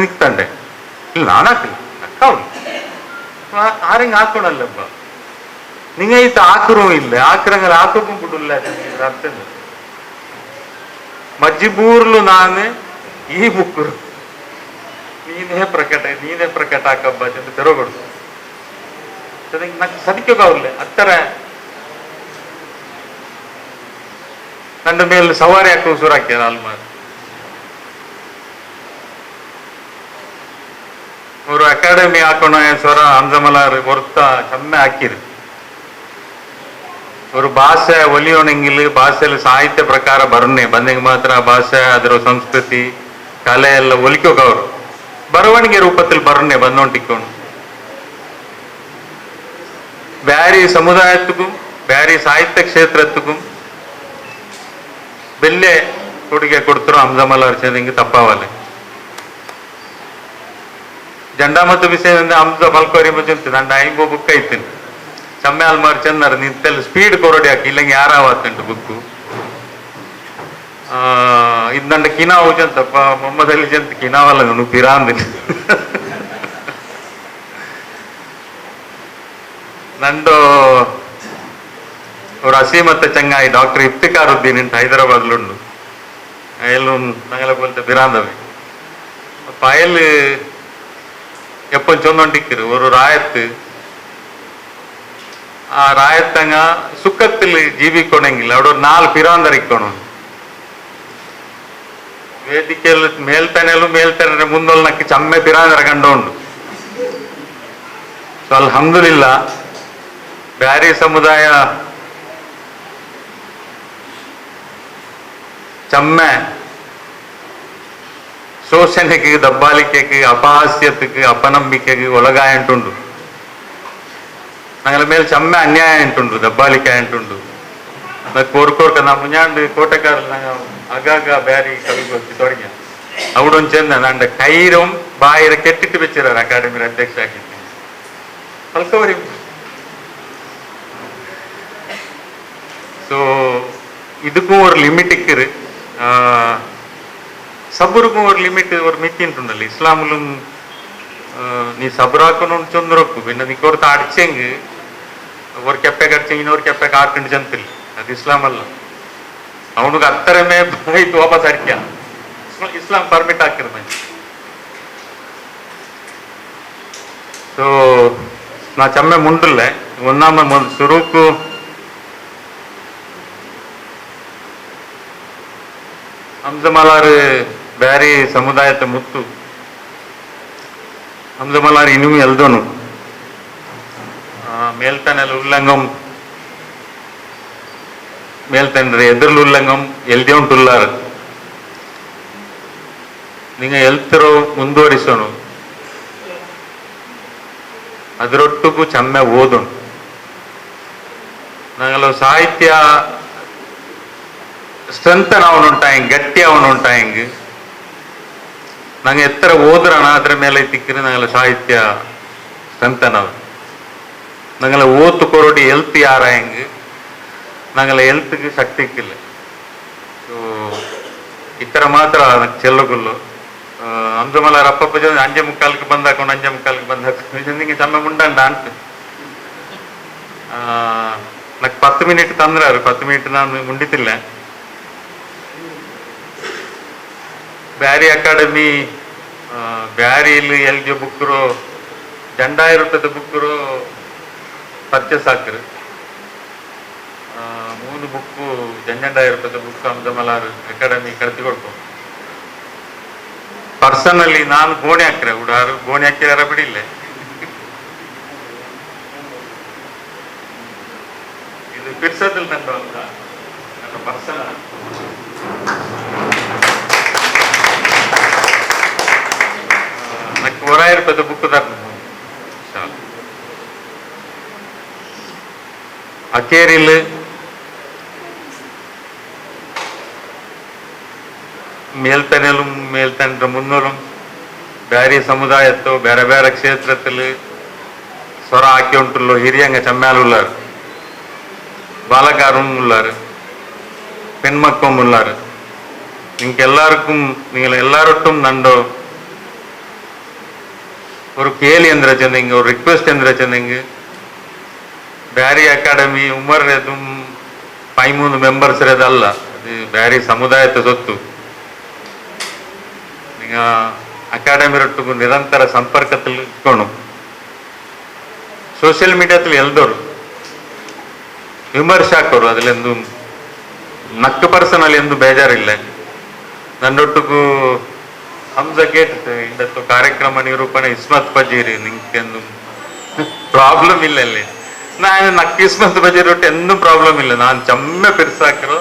ನಿಕ್ತಂಡೆ ಇಲ್ಲ ನಾನು ಹಾಕ್ರಿ ಅಕ್ಕವ್ರು ಆರಿಂಗ್ ಹಾಕೋಣಲ್ಲಪ್ಪ ನಿಂಗೈತ ಹಾಕರೂ ಇಲ್ಲ ಹಾಕ್ರಂಗ ಹಾಕೋಕು ಬಿಡುಲ್ಲ ಅರ್ಥ ಮಜ್ಜಿಬೂರ್ಲು ನಾನು ಈ ಬುಕ್ ನೀನೇ ಪ್ರಕಟ ಹಾಕಬ್ಬ ಅಂತ ತೆರಗೊಡು ಸದಿಕ್ಕೋಗಾವ್ಲೆ ಹತ್ತರ ನಂಡ ಮೇಲೆ ಸವಾರಿ ಹಾಕೋ ಸುರ ಹಾಕ್ಯಾರ ಅಲ್ಮಾರ್ ಅವರು ಅಕಾಡೆಮಿ ಹಾಕೋಣ ಸ್ವರ ಹಂಸಮಲಾರ್ ಹೊರ್ತ ಚಮ್ಮೆ ಹಾಕಿರು ಅವರು ಭಾಷೆ ಒಲಿಯೋಣಂಗಿಲ್ಲ ಭಾಷೆಯಲ್ಲಿ ಸಾಹಿತ್ಯ ಪ್ರಕಾರ ಬಂದಂಗೆ ಮಾತ್ರ ಭಾಷೆ ಅದರ ಸಂಸ್ಕೃತಿ ಕಲೆ ಎಲ್ಲ ಒಲಿಕೋಗವ್ರು ಬರವಣಿಗೆ ರೂಪದಲ್ಲಿ ಬಂದೊಂಟಿಕ್ಕೊಂಡು ಬ್ಯಾರಿ ಸಮುದಾಯಕ್ಕೂ ಬ್ಯಾರಿ ಸಾಹಿತ್ಯ ಕ್ಷೇತ್ರಕ್ಕೂ ಬೆಲ್ಲೆ ಕೊಡುಗೆ ಕೊಡ್ತರು ಹಂಸಮಲಾರ್ ಚೆಂದಂಗೆ ತಪ್ಪಾವಲೆ ಜಂಡ ಮತ್ತು ವಿಷಯದಿಂದ ಹಂಸ ಮಲ್ಕೋರಿ ಮುಂಚೆ ನಂಡ ಐಂಬೋ ಬುಕ್ ಐತೀನಿ ಚಮ್ಮೆ ಅಲ್ಮಾರ್ ಚಂದರ್ ನಿಂತೆಲ್ಲ ಸ್ಪೀಡ್ ಕೊರಡಿ ಹಾಕಿ ಇಲ್ಲಂಗೆ ಯಾರಾವತ್ತುಂಟು ಬುಕ್ಕು ಇದು ನಂಡ ಕಿನಾವು ಜಂತಪ್ಪ ಮೊಹಮ್ಮದ್ ಅಲಿ ಜಂತ ಕಿನಾವಲ್ಲ ನಾನು ಪಿರಾಂದಿನ ನಂಡು ಅವ್ರ ಹಸಿ ಮತ್ತೆ ಚಂಗಾಯಿ ಡಾಕ್ಟರ್ ಇಫ್ತಿಕಾರುದ್ದೀನ್ ಅಂತ ಹೈದರಾಬಾದ್ಲುಂಡು ಅಯಲು ನಂಗೆಲ್ಲ ಬೋಲ್ತೆ ಬಿರಾಂದವೆ ಅಯಲ್ ಎಪ್ಪನ್ ಚೊಂದೊಂಟಿಕ್ಕರು ஒரு ராயத்து ಆ ರಾಯತ್ತಂಗ ಸುಕ್ಕತ್ತಿಲ್ಲಿ ಜೀವಿಕೊಣಂಗಿಲ್ಲ ಅವಡು 4 ಪಿರಾಂದರಿಕ್ಕೊಣ ವೇದಿಕೆಯಲ್ಲಿ ಮೇಲ್ತಾನೆ ಮುಂದೊಲ್ ನಕ್ಕಿ ಚಮ್ಮೆ ಪಿರಾಂದರ ಕಂಡು ಸೊ ಅಲ್ಹಮ್ದುಲಿಲ್ಲಾ ಬ್ಯಾರಿ ಸಮುದಾಯ ಚಮ್ಮೆ ಶೋಷಣೆಗೆ ದಬ್ಬಾಳಿಕೆಗೆ ಅಪಹಾಸ್ಯತೆಗೆ ಅಪನಂಬಿಕೆಗೆ ಒಳಗಾಯಂಟುಂಡು ನಂಗಲ ಮೇಲೆ ಚಮ್ಮೆ ಅನ್ಯಾಯ ಅಂಟುಂಡು ದಬ್ಬಾಳಿಕೆ ಅಂಟುಂಡು ಕೋರ್ಕೋರ್ಕ ನಾ ಮುಂಜಾಂಡು ಕೋಟೆಕಾರ ಆಗಾಗ ಬ್ಯಾರಿ ಕವಿಗೊತ್ತಿ ತೊಡಗಿಯ ಅವಡೊಂದು ಚೆಂದ ನಂಡ ಕೈರಂ ಬಾಯಿರ ಕೆಟ್ಟಿಟ್ಟು ಬೆಚ್ಚಿರಾರ ಅಕಾಡೆಮಿ ಅಧ್ಯಕ್ಷ ಆಗಿದ್ದೀನಿ ಪಲ್ಕವರಿ ಸೊ ಇದಕ್ಕೂ ஒரு லிமிட் இருக்கு சபருக்கும் ஒரு லிமிட் ஒரு மித்தி ఉంటుండాలి ఇస్లాములు నీ సబరాకును చంద్రకు విన్న నీకొరత అడిచెంగి ஒரு ಕೆಪ್ಪೆ ಕಡ್ಚೆಂಗಿ ಇನ್ನೊರು ಕೆಪ್ಪೆ ಕಾಕೊಂಡು ಜಂತಿಲ್ಲ ಅದು ಇಸ್ಲಾಂ ಅಲ್ಲ ಅವನಿಗೆ ಹತ್ತರಮೇ ಇದು ವಾಪಸ್ ಅಡಿಕ್ಯ ಇಸ್ಲಾಂ ಪರ್ಮಿಟ್ ಹಾಕಿರ್ಮ ಸೊ ನಾ ಚಮ್ಮೆ ಮುಂಡಲ್ಲೇ ಒಂದಾಮ ಶುರುಕು ಹಂಸಮಲಾರು ಬ್ಯಾರಿ ಸಮುದಾಯದ ಮುತ್ತು ಹಂಸಮಲಾರು ಇನ್ನೂ ಎಲ್ದೋನು ಮೇಲ್ತಾನೆಲ್ಲ ಉಲ್ಲಂಗಂ ಮೇಲ್ತಂಡ್ರೆ ಎದುರ್ಲು ಉಲ್ಲಂಗಂ ಎಲ್ದೇ ಉಂಟುಲ್ಲಾರು നിങ്ങൾ ಎಲ್ತರೋ ಮುಂದುವರಿಸೋನು ಅದರೊಟ್ಟಿಗೂ ಚೆನ್ನ ಓದೋನು ഞങ്ങൾ സാഹിത്യ സ്ട്രെങ്തൻ അവനുണ്ടായെങ്കിൽ ഗട്ടി അവനുണ്ടായെങ്കിൽ ഞങ്ങൾ എത്ര ഓതുറാണ് അതിರ ಮೇಲೆ ತಿಕ್ಕಿದ್ರೆ ഞങ്ങൾ ಸಾಹಿತ್ಯ ಸ್ಟ್ರೆಂಥನ್ ಅವನು ഞങ്ങൾ ಓತು ಕೊರಡಿ ಹೆಲ್ತ್ ಯಾರಾಯಂಗೆ ഞങ്ങൾ ಹೆಲ್ತ್ಗೆ ಶಕ್ತಿಕ್ಕಿಲ್ಲ ಸೊ ಇತರ ಮಾತ್ರ ಚೆಲ್ಲಗುಲ್ಲು ಅಂಜಮಲಾರ ಅಪ್ಪ ಅಂಜೆ ಮುಕ್ಕಾಲ್ಗೆ ಬಂದಾಕೊಂಡು ಅಂಜೆ ಮುಕ್ಕಾಲ್ಗೆ ಬಂದಾಕೊಂಡು ನಿಂಗೆ ಚಮ್ಮ ಮುಂಡಂಡ ಅಂತ నాకు 10 ಮಿನಿಟ್ ತಂದ್ರಾರು 10 ಮಿನಿಟ್ ನಾನು ಮುಂಡಿತಿಲ್ಲ ಬ್ಯಾರಿ ಅಕಾಡೆಮಿ ಬ್ಯಾರಿಯಲ್ಲಿ ಎಲ್ಗೆ ಬುಕ್ಕರು 2000 ರೂಪಾಯಿದ ಬುಕ್ಕರು ಪರ್ಚೇಸ್ ಹಾಕ್ರು 3 ಬುಕ್ಕು 2000 ರೂಪಾಯಿದ ಬುಕ್ ಅಂಜಮಲಾರು ಅಕಾಡೆಮಿ ಕಡ್ತಿ ಕೊಡ್ಕೊ ಪರ್ಸನಲಿ ನಾನು ಗೋಣಿ ಹಾಕ್ರೆ ಹುಡಾರು ಗೋಣಿ ಹಾಕಿದಾರ ಬಿಡಿಲ್ಲ ಇದು ಬಿರ್ಸದಲ್ಲಿ ನಂದು ಅಂತ ನನ್ನ ಪರ್ಸನಲ್ నాకు 1000 ರೂಪಾಯಿದ ಬುಕ್ ತರ್ನು ಅಕೇರಿಲ್ ಮೇಲ್ತನೆലും ಮೇಲ್ತಂಡ್ರ മുന്നോലും ಬ್ಯಾರಿ ಸಮುದಾಯತ್ತೋ ಬೇರೆ ಬೇರೆ ಕ್ಷೇತ್ರದಲ್ಲಿ ಸ್ವರ ಹಾಕಿ ಉಂಟುಲ್ಲೋ ಹಿರಿಯಂಗ ಚಮ್ಮಾಲುಲ್ಲಾರು ಬಾಲಕಾரும் உள்ளாரு பெண்மக்கும் உள்ளாரு நீங்க எல்லாருக்கும் நீங்கள் எல்லாரொட்டும் நண்டோ ஒரு கேலி எந்திர சொன்னீங்க ஒரு ரிக்வெஸ்ட் எந்திர சொன்னீங்க ಬ್ಯಾರಿ ಅಕಾಡೆಮಿ ಉಮರ್ ಎದುಮ್ 13 ಮೆಂಬರ್ಸ್ ಇರೋದಲ್ಲ ಅದು ಬ್ಯಾರಿ ಸಮುದಾಯದ ಸೊತ್ತು ಈಗ ಅಕಾಡೆಮಿ ರೊಟ್ಟಿಗೂ ನಿರಂತರ ಸಂಪರ್ಕದಲ್ಲಿ ಇಟ್ಕೊಂಡು ಸೋಷಿಯಲ್ ಮೀಡಿಯಾದಲ್ಲಿ ಎಲ್ದೋರು ವಿಮರ್ಶಾಕರು അതിലെന്തു ನಕ್ಕು ಪರ್ಸನಲ್ ಎಂದು ಬೇಜಾರಿಲ್ಲ ನನ್ನೊಟ್ಟಿಗೂ ಹಂಸ ಕೇಟ್ ಇಂದತ್ತು ಕಾರ್ಯಕ್ರಮ ನಿರೂಪಣೆ ಇಸ್ಮತ್ ಪಜೀರಿ ನಿಂಗೆಂದು ಪ್ರಾಬ್ಲಮ್ ಇಲ್ಲ ಅಲ್ಲಿ ನಾನು ನಕ್ಕು ಇಸ್ಮತ್ ಪಜೀರಿ ಒಟ್ಟು ಎಂದೂ ಪ್ರಾಬ್ಲಮ್ ಇಲ್ಲ ನಾನು ಚಮ್ಮೆ ಪಿರ್ಸಾಕಿರೋ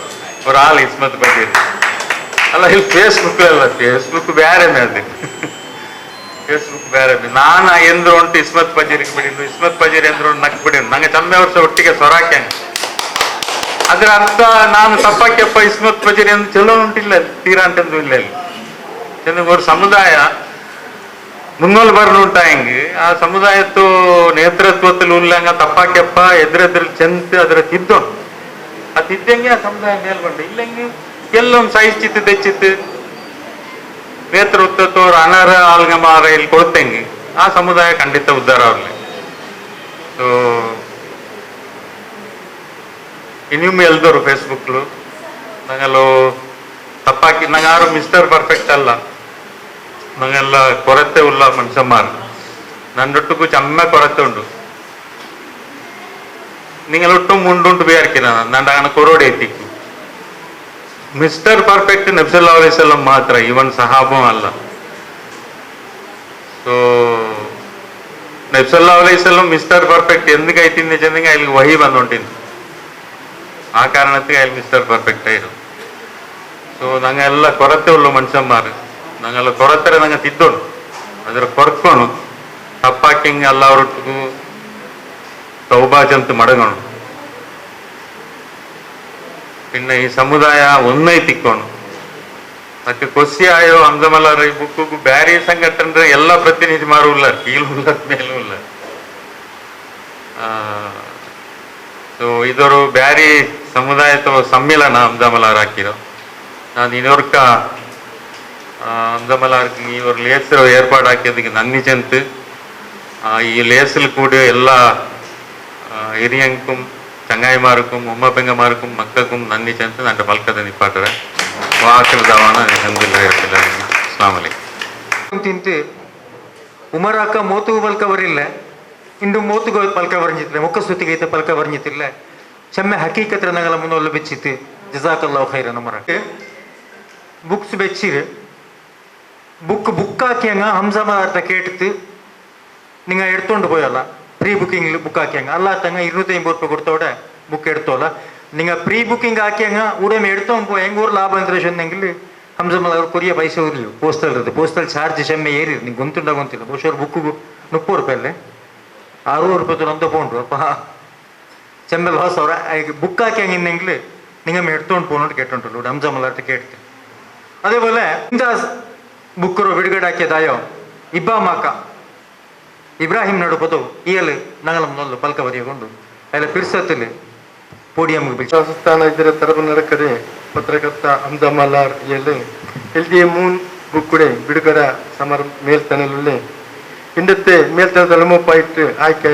ஒரு ஆள் இஸ்மத் பஜீரி ಅಲ್ಲ ಇಲ್ಲಿ ಫೇಸ್ಬುಕ್ ಬೇರೆ ಮೇಲೆ ಫೇಸ್ಬುಕ್ ಬೇರೆ ನಾನು ಎಂದ್ರು ಉಂಟು ಇಸ್ಮತ್ ಪಜೀರಿಗೆ ಬಿಡಿದ್ದು ಇಸ್ಮತ್ ಪಜೀರಿ ಎಂದ್ರು ನಕ್ ಬಿಡಿದ್ದು ನಂಗೆ ಚಮ್ಮೆ ವರ್ಷ ಒಟ್ಟಿಗೆ ಸೊರಾಕ್ಯ ಅದರ ಅರ್ಥ ನಾನು ತಪ್ಪಕ್ಕೆಪ್ಪ ಇಸ್ಮತ್ ಪಜೀರಿ ಎಂದು ಚಲೋ ಉಂಟಿಲ್ಲ ತೀರಾ ಅಂತಂದು ಇಲ್ಲ ಇಲ್ಲಿ ಚೆಂದ ஒரு ಸಮುದಾಯ മുന്നോട്ട് പറഞ്ഞുണ്ടായെങ്കിൽ ആ സമുദായത്തു നേതൃത്വത്തിൽ ഉള്ളಂಗ ತಪ್ಪಾಕ್ಯಪ್ಪ ಎದುರೆದುರು ಚೆಂದ ಅದರ ತಿದ್ದೋಣ ಆ ತಿದ್ದಂಗೆ ಆ ಸಮುದಾಯ ಮೇಲ್ಕೊಂಡೆ ಇಲ್ಲಂಗೆ ಎಲ್ಲೊಂದು ಸಹಿಸಿತ್ತು ತೆಚ್ಚಿತ್ತು ನೇತೃತ್ವದವರು ಅನರ್ಹ ಆಲ್ಗಮಾರ ಇಲ್ಲಿ ಕೊಡ್ತಂಗೆ ಆ ಸಮುದಾಯ ಖಂಡಿತ ಉದ್ಧಾರ ಆಗಲಿ ಸೊ ಇನ್ನೊಮ್ಮೆ ಎಲ್ದೋರು ಫೇಸ್ಬುಕ್ಲು ನಂಗೆಲ್ಲೋ ತಪ್ಪಾಕಿ ನಂಗೆ ಯಾರು ಮಿಸ್ಟರ್ ಪರ್ಫೆಕ್ಟ್ ಅಲ್ಲ ನಂಗೆಲ್ಲ ಕೊರತೆ ಉಳ್ಳ ಮನುಷ್ಯಮಾರು ನನ್ನೊಟ್ಟಿಗೂ ಚಮ್ಮ ಕೊರತೆ ಉಂಟು നിങ്ങളൊട്ടും മുണ്ടുണ്ട് വിചാരിക്കുന്ന നണ്ടാണ് കൊറോടെ എത്തിക്കും മിസ്റ്റർ പെർഫെക്റ്റ് നബ്സല്ലാ അലൈഹിസ്സലാം മാത്രം ഇവൻ സഹാബം അല്ല ಸೊ ನಬ್ಸಲ್ಲಾ ಅಲೈಹಿಸ್ಸಲಾಂ ಮಿಸ್ಟರ್ ಪರ್ಫೆಕ್ಟ್ ಎಂದಕ್ಕೆ ಐತಿಂದ ಚೆಂದಂಗೆ ಅಲ್ಲಿ ವಹಿ ಬಂದುಂಟಿಂದು ಆ ಕಾರಣಕ್ಕೆ ಅಲ್ಲಿ ಮಿಸ್ಟರ್ ಪರ್ಫೆಕ್ಟ್ ಆಯಿರು ಸೊ ನಂಗೆಲ್ಲ ಕೊರತೆ ಉಳ್ಳು ಮನುಷ್ಯಮಾರು ನಂಗೆಲ್ಲ ಕೊರತೆ ನಂಗೆ ತಿದ್ದೋನು ಅದರ ಕೊರ್ಕೋನು ತಪ್ಪಾಕಿಂಗ್ ಎಲ್ಲ ಅವರೊಟ್ಟಿಗೂ ಸೌಭಾಗ್ಯಂತ ಮಡಗೋಣ പിന്നെ ಈ ಸಮುದಾಯ ಒಂದೇ ತಿಕ್ಕೋಣ ಅದಕ್ಕೆ ಕೊಸಿ ಆಯೋ ಅಂಜಮಲಾರ ಈ ಬುಕ್ಕು ಬ್ಯಾರಿ ಸಂಘಟನೆ ಎಲ್ಲ ಪ್ರತಿನಿಧಿ ಮಾರುಲ್ಲ ಕೀಳುಲ್ಲ ಮೇಲೂ ಇಲ್ಲ ಸೊ ಇದೊರು ಬ್ಯಾರಿ ಸಮುದಾಯದ ಸಮ್ಮಿಲನ ಅಂಜಮಲಾರ ಹಾಕಿರೋ ನಾನು ಇನ್ನೊರ್ಕ ಅಂಜಮಲಾರ್ಗೆ ಇವರು ಲೇಸರು ಏರ್ಪಾಡು ಹಾಕಿದ್ದಕ್ಕೆ ನನ್ನಿ ಚೆಂತು ಈ ಲೇಸಲ್ ಕೂಡಿ ಎಲ್ಲ ಹಿರಿಯಂಕುಂ ಚಂಗಾಯಿಮಾರುக்கும் ಉಮ್ಮ பெங்கமாருக்கும் மக்களுக்கும் நன்றி சென்று நான் பல்கதை நிப்பாட்டுறேன் வாக்குதாவான அல்ஹம்துலில்லாஹ் ரப்பில் ஆலமீன் அஸ்ஸலாமு அலைக்கும் ತಿಂತು ಉಮರಾಕ ಮೋತು ಪಲ್ಕ ಬರಿಲ್ಲ ಇಂದು ಮೋತುಗ ಪಲ್ಕ ಬರಂಜಿತ್ತಿಲ್ಲ ಮುಖ ಸುತ್ತಿಗೈತೆ ಪಲ್ಕ ಬರಂಜಿತ್ತಿಲ್ಲ ಚೆಮ್ಮೆ ಹಕೀಕತ್ರ ನಗಲ ಮುನ್ನೊಲ್ಲ ಬೆಚ್ಚಿತ್ತು ಜಜಾಕಲ್ಲಾಹು ಖೈರನ್ ಉಮರಾಕ ബുക്സ് വെച്ചിര് ബുക്കാക്കിയങ്ങ ഹംസമാരുടെ കേട്ടിട്ട് നിങ്ങൾ എടുത്തോണ്ട് പോയല്ല പ്രീ ബുക്കിങ്ങിൽ ബുക്കാക്കിയങ്ങ അല്ലാത്തങ്ങ 250 രൂപ കൊടുത്തോടെ ബുക്ക് എടുത്തോല്ല നിങ്ങൾ പ്രീ ബുക്കിംഗ് ആക്കിയങ്ങ ഉടമ എടുത്തോണ്ട് പോയി എങ്കൂർ ലാഭം എന്താ ചെന്നെങ്കിൽ ಹಂಸಮಲ ಕೊರಿಯ ಪೈಸೆ ಊರ್ಲಿ ಪೋಸ್ಟಲ್ ಇರುತ್ತೆ ಪೋಸ್ಟಲ್ ಚಾರ್ಜ್ ಚೆಮ್ಮೆ ಏರಿರಿ ನಿಂಗೆ ಗೊತ್ತಿಲ್ಲ ಬಹುಶಃ ಬುಕ್ಕು 30 ರೂಪಾಯಿ ಅಲ್ಲೇ 60 ರೂಪಾಯಿ ಒಂದು ಪೌಂಡ್ರು ಅಪ್ಪ ಚೆಮ್ಮಲ್ ಹೊಸ ಅವ್ರ ಬುಕ್ ಹಾಕಿ ಹಂಗಿಂದೆಂಗ್ಲು നിങ്ങൾ എടുത്തോണ്ട് പോകുന്നോട്ട് കേട്ടോണ്ടല്ലോ ഹംസമലാർത്ത് കേട്ടിട്ട് അതേപോലെ ಇಂಥ ಬುಕ್ಕರು ಬಿಡುಗಡಾಕಿಯದಾಯೋ ಇಬ್ಬಾಮಾಕ ಇಬ್ರಾಹಿಂ ನಡುಪದು ಇಯಲು ನಂಗಲ ಮೊದಲು ಪಲ್ಕ ಬರೆಯಕೊಂಡು ಅಲ್ಲ ಪಿರ್ಸತ್ತಲ್ಲಿ ಪೋಡಿಯಂಗೆ ಬಿಚ್ಚ ರಾಜಸ್ಥಾನ ಇದರ ತರಬ ನಡಕಡೆ ಪತ್ರಕರ್ತ ಹಂಸಮಲಾರ್ ಇಯಲು ಎಲ್ದಿಯ 3 ಬುಕ್ಕುಡೆ ಬಿಡುಗಡ ಸಮರ ಮೇಲ್ತನಲುಳ್ಳೆ ಇಂಡತ್ತೆ ಮೇಲ್ತನ ತಲೆಮೋಪಾಯಿಟ್ಟು ಆಯ್ಕೆ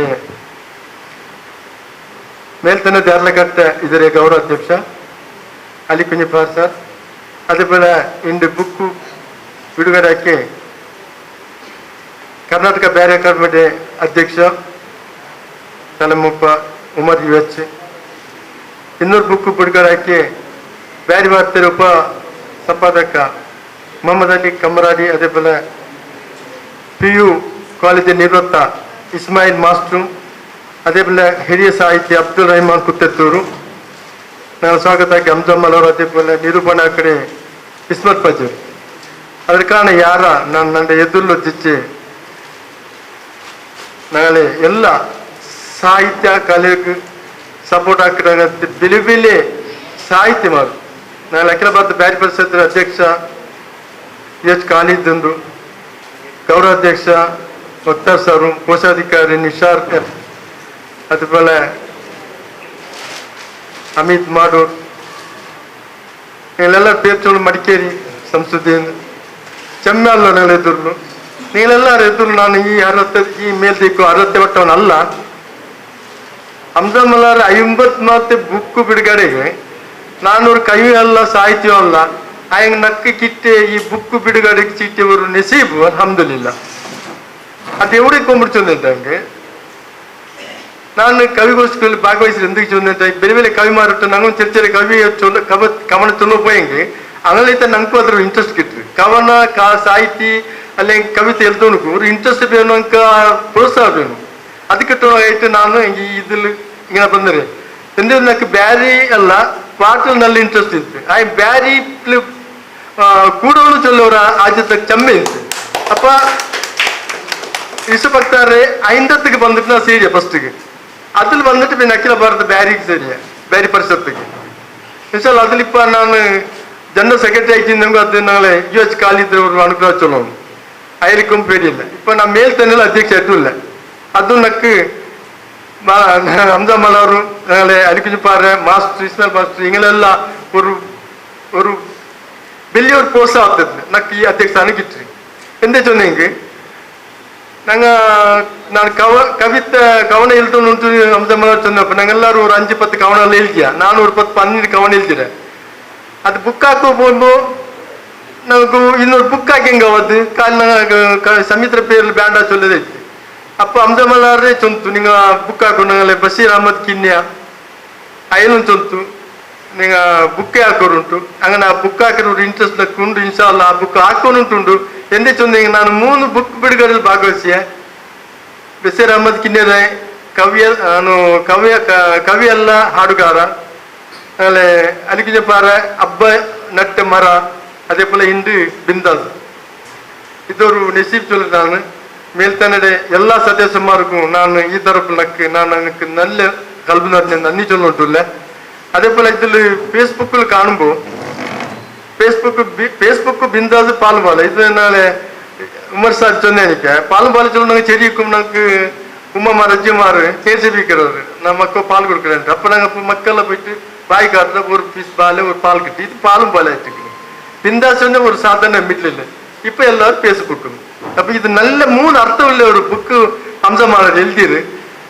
ಮೇಲ್ತನ ದಾರ್ಲಕಟ್ಟ ಇದರ ಗೌರವಾಧ್ಯಕ್ಷ ಅಲಿ ಕುಂಜಪಾರ್ ಸರ್ അതേപോലെ ಇಂದು ಬುಕ್ಕು ಬಿಡುಗಡೆಗೆ ಕರ್ನಾಟಕ ಬ್ಯಾರಿ ಅಕಾಡೆಮಿ ಅಧ್ಯಕ್ಷ ತಲೆಮೊಪ್ಪ ಉಮರ್ ಯುಎಚ್ ಇನ್ನೂರು ಬುಕ್ಕು ಬಿಡುಗಡೆಗೆ ಬ್ಯಾರಿ ವಾರ್ತೆಯ ಉಪ ಸಂಪಾದಕ ಮೊಹಮ್ಮದ್ ಅಲಿ ಕಮರಾಡಿ അതേപോലെ PU ಕಾಲೇಜ್ ನಿವೃತ್ತ ಇಸ್ಮಾಯಿಲ್ ಮಾಸ್ಟ್ರು അതേപോലെ ಹಿರಿಯ ಸಾಹಿತಿ ಅಬ್ದುಲ್ ರಹಮಾನ್ ಕುತ್ತೆತ್ತೂರು ನಾನು ಸ್ವಾಗತ ಆಗಿ ಹಂಸಮಲಾರ್ അതേപോലെ ನಿರೂಪಣಾ ಕಡೆ ಇಸ್ಮತ್ ಪಜೂರ್ ಅದರ ಕಾರಣ ಯಾರ ನಾನು ನನ್ನ ಎದುರು ಚಿಚ್ಚೆ ನಾಳೆ ಎಲ್ಲ ಸಾಹಿತ್ಯ ಕಲೆಗೆ ಸಪೋರ್ಟ್ ಹಾಕಿದಾಗ ಬಿಲಿ ಬಿಲಿ ಸಾಹಿತ್ಯ ಮಾಡು ನಾಳೆ ಅಖಿಲ ಭಾರತ ಬ್ಯಾರಿ ಪರಿಷತ್ ಅಧ್ಯಕ್ಷ ಎಚ್ ಖಾಲಿದ್ ಗೌರವಾಧ್ಯಕ್ಷ ವಕ್ತಾರ್ ಸರ್ ಕೋಶಾಧಿಕಾರಿ ನಿಶಾರ್ ಎಫ್ അതുപോലെ ಅಮಿತ್ ಮಾಡೂರ್ ನೀವೆಲ್ಲ ಪೇರ್ಚೋಳು ಮಡಿಕೇರಿ ಸಂಸದೀನ್ ಚೆಮ್ಮೆಲ್ಲ നിങ്ങൾ ಎದುರು ನೀವೆಲ್ಲರ ಎದುರು ನಾನು ಈ ಮೇಲ್ದಿಕ್ಕು 60 ವಟ್ಟವನಲ್ಲ ಹಂಸಮಲಾರ್ 50 ಬುಕ್ಕು ಬಿಡುಗಡೆಗೆ 400 ಕವಿ ಅಲ್ಲ ಸಾಹಿತ್ಯ ಅಲ್ಲ ಆಯಂಗ್ ನಕ್ಕ ಕಿಟ್ಟೆ ಈ ಬುಕ್ಕು ಬಿಡುಗಡೆಗೆ ಚೀಟಿಯವರು ನಸೀಬು ಅಲ್ಹಮ್ದುಲಿಲ್ಲ ಅದು ಎವಡಿಗೆ ಕೊಂಬಿಡ್ಚೊಂದಂಗೆ ನಾನು ಕವಿಗೋಷ್ಠಿಯಲ್ಲಿ ಭಾಗವಹಿಸಿ ಎಂದಕ್ಕೆ ಚೊಂದಂತ ಬೇರೆ ಬೇರೆ ಕವಿ ಮಾರುಟ್ಟು ನಂಗೊಂದು ಚರ್ಚೆ ಕವಿ ಕವನ ಚೊಲ್ಲ ಹೋಯಂಗೆ അങ്ങനെത്തെ ഞങ്ങൾക്ക് ಅದ್ರ ಇಂಟ್ರೆಸ್ಟ್ ಕಿಟ್ರಿ ಕವನ ಸಾಹಿತಿ ಅല്ലെ ಕವಿತೆ ಎಲ್ದೋನಕ್ಕೂ ഒരു ಇಂಟ್ರೆಸ್ಟ್ ಬೇನು ಅಂಕ ಪ್ರೋತ್ಸಾಹ ಬೇನು ಅದಕ್ಕಿಟ್ಟು ನಾನು ഇതിൽ ഇങ്ങനെ ಬಂದರೆ എന്ത് ನನಗೆ ಬ್ಯಾರಿ ಅಲ್ಲ ಪಾಟಲ್ നല്ല ಇಂಟ್ರೆಸ್ಟ್ ಇತ್ತು ಆ ಬ್ಯಾರಿ ಕೂಡೋಳು ಚೊಲ್ಲೋರ ಆದ್ಯತೆ ಚೆಮ್ಮೆ ಇತ್ತು ಅಪ್ಪ ಇಷ್ಟಪಡ್ತಾರೆ 50ಕ್ಕೆ ಬಂದಿಟ್ಟು ನಾ ಸೇರಿಯ ಫಸ್ಟಿಗೆ ಅದ್ರಲ್ಲಿ ಬಂದಿಟ್ಟು പിന്നെ ಅಖಿಲ ಭಾರತ ಬ್ಯಾರಿಗೆ ಸೇರಿಯ ಬ್ಯಾರಿ ಪರಿಷತ್ತಿಗೆ ಇನ್ಶಾಲ್ಲ ಅದ್ರಲ್ಲಿಪ್ಪ ನಾನು ಜನರಲ್ ಸೆಕ್ರೆಟರಿ ಆಯ್ತಿದ್ದಂಗೂ ಅದು ನಾಳೆ UH ಖಾಲಿದ್ರವರು ಅನುಗ್ರಹ ಚೊಲ್ಲೋನು ಅಯ್ಯಲಿಕ್ಕೂ ಬೇಡಿಯಿಲ್ಲ ಇಪ್ಪ ನಾ ಮೇಲ್ತನೆಲ್ಲ ಅಧ್ಯಕ್ಷ ಇಟ್ಟಿಲ್ಲ ಅದು ನಕ್ಕು ಹಂಸಮಲಾರು ನಾಳೆ ಅಲಿಕುಂಜಪಾರ ಮಾಸ್ಟರ್ ಇಸ್ಮಾಯಿಲ್ ಮಾಸ್ಟರ್ ಹಿಂಗೆಲ್ಲ ஒரு വലിയ ഒരു പ്രോത്സാഹം ಆಗ್ತದೆ ನಕ್ಕು ಈ ಅಧ್ಯಕ್ಷ ಸ್ಥಾನಕ್ಕೆ ಇಟ್ರಿ ಎಂದೇ ಚೊನ್ನೆಂಗೆ ನಾನು ಕವನ ಎಲ್ತುಂಟು ಹಂಸಮಲಾರ್ ಚೊನ್ನಪ್ಪ ನಂಗೆಲ್ಲರೂ ஒரு 5-10 ಕವನ ಎಲ್ತಿಯ ನಾನು ஒரு 10-12 ಕವನ ಎಲ್ತಿರ ಅದು ಬುಕ್ ಹಾಕೋ പോകുമ്പോ നമുക്ക് ಇನ್ನೊಂದು ಬುಕ್ ಹಾಕಿಂಗವದು ಸಮಿತ್ರ പേരിൽ ಬೇಡ ചൊല്ലതೈತಿ അപ്പൊ ഹംസമലാറെ ചൊന്തു നിങ്ങൾ ബുക്ക് ಹಾಕೊಂಡು നിങ്ങളെ ಬಶೀರ್ ಅಹಮದ್ ಕಿನ್ಯ ಅಯ್ಯನು ಚೊಂತು നിങ്ങൾ ബുക്ക് ಹಾಕೋರುಂಟು അങ്ങനെ ಆ ಬುಕ್ ಹಾಕಿರೋ ಇಂಟ್ರೆಸ್ಟ್ ನಕ್ಕೊಂಡು ಇನ್ಶಾಲ್ಲ ಆ ಬುಕ್ ಹಾಕೋನುಂಟುಂಡು ಎಂದೇ ಚೊಂದ ನಾನು 3 ಬುಕ್ ಬಿಡುಗಡೆಯಲ್ಲಿ ಭಾಗವಹಿಸಿಯ ಬಶೀರ್ ಅಹಮದ್ ಕಿನ್ಯರ ಕವಿ ಅಲ್ಲ ಹಾಡುಗಾರ ಆಮೇಲೆ ಅಲಿಕುಂಜಪಾರ ಹಬ್ಬ ನಟ್ಟ ಮರ അതേപോലെ ಹಿಂಡು ಬಿಂದಾಸ್ ಇದವರು ನಸೀಬ್ ಚೊಲ್ಲ ನಾನು ಮೇಲ್ತನಡೆ ಎಲ್ಲ ಸದಸ್ಯಮಾರ್ಗೂ ನಾನು ಈ ತರಪು ನಾನು ನನಗೆ നല്ല കൽബ് നിറഞ്ഞ നന്ദി ചൊല്ലുണ്ടില്ല അതേപോലെ ഇതിൽ ഫേസ്ബുക്കിൽ കാണുമ്പോൾ ഫേസ്ബുക്ക് ബിന്ദാസ് പാലുപാല ഇത് നാളെ ഉമർ സാർ ചൊന്നെ എനിക്ക് പാലുപാല ചൊല്ലുന്ന ചെരിക്കും നമുക്ക് ഉമ്മമാർ അജ്ജിമാർ கேசிபிக்கிறவர் நம்ம மக்கள் பால் கொடுக்குறேன் அப்போ நாங்கள் மக்களில் போயிட்டு பாய் காட்டில் ஒரு பீஸ் பால் ஒரு பால் கட்டி இது பாலும் பால் ஆயிட்டுருக்கு பிந்தாஸ் வந்து ஒரு சாதாரண வீட்டில் இல்லை இப்போ எல்லாரும் ஃபேஸ்புக்கு அப்போ இது நல்ல 3 அர்த்தம் உள்ள ஒரு புக்கு ஹம்சமலார் எழுதிரு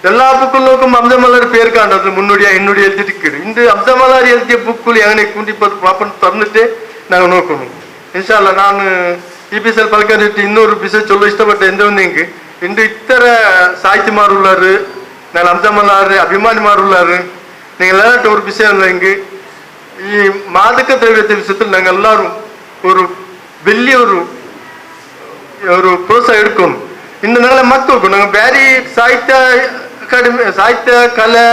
எல்லா புக்குகளுக்கும் ஹம்சமலார் பேர் காண்டது முன்னோடியா என்னுடைய எழுதிட்டு இந்த ஹம்சமலார் எழுதிய புக்குలు எങ്ങനെ கூண்டி பாப்பன்னு திறந்துட்டு நாங்கள் ನೋಡ್ಕೊಂಡು ಇನ್ಶಾಲ್ಲ ನಾನು ಈ ಬಿಸಲ್ ಪಲ್ಕರಿಟ್ಟು ಇನ್ನೂರು ಬಿಸಲ್ ಚೊಲ್ಲೋ ಇಷ್ಟಪಟ್ಟ ಎಂದೊಂದು ಇಂದು ಇತರ ಸಾಹಿತ್ಯಮಾರುಳ್ಳಾರು ನಾನು ಹಂಸಮಲಾರ್ ಅಭಿಮಾನಿಮಾರುಳ್ಳಾರು நீங்க எல்லாரும் ஒரு விஷயம் இல்லைங்க ಈ ಮಾದಕ ದ್ರವ್ಯದ ವಿಷಯದಲ್ಲಿ ನಾವೆಲ್ಲರೂ ഒരു വലിയൊരു പ്രോത്സാഹം എടുക്കും. ഇന്ന് ഞങ്ങളെ മക്കൾക്കും ഞങ്ങൾ ಬೇರೆ ಸಾಹಿತ್ಯ ಅಕಾಡೆಮಿ ಸಾಹಿತ್ಯ ಕಲೆ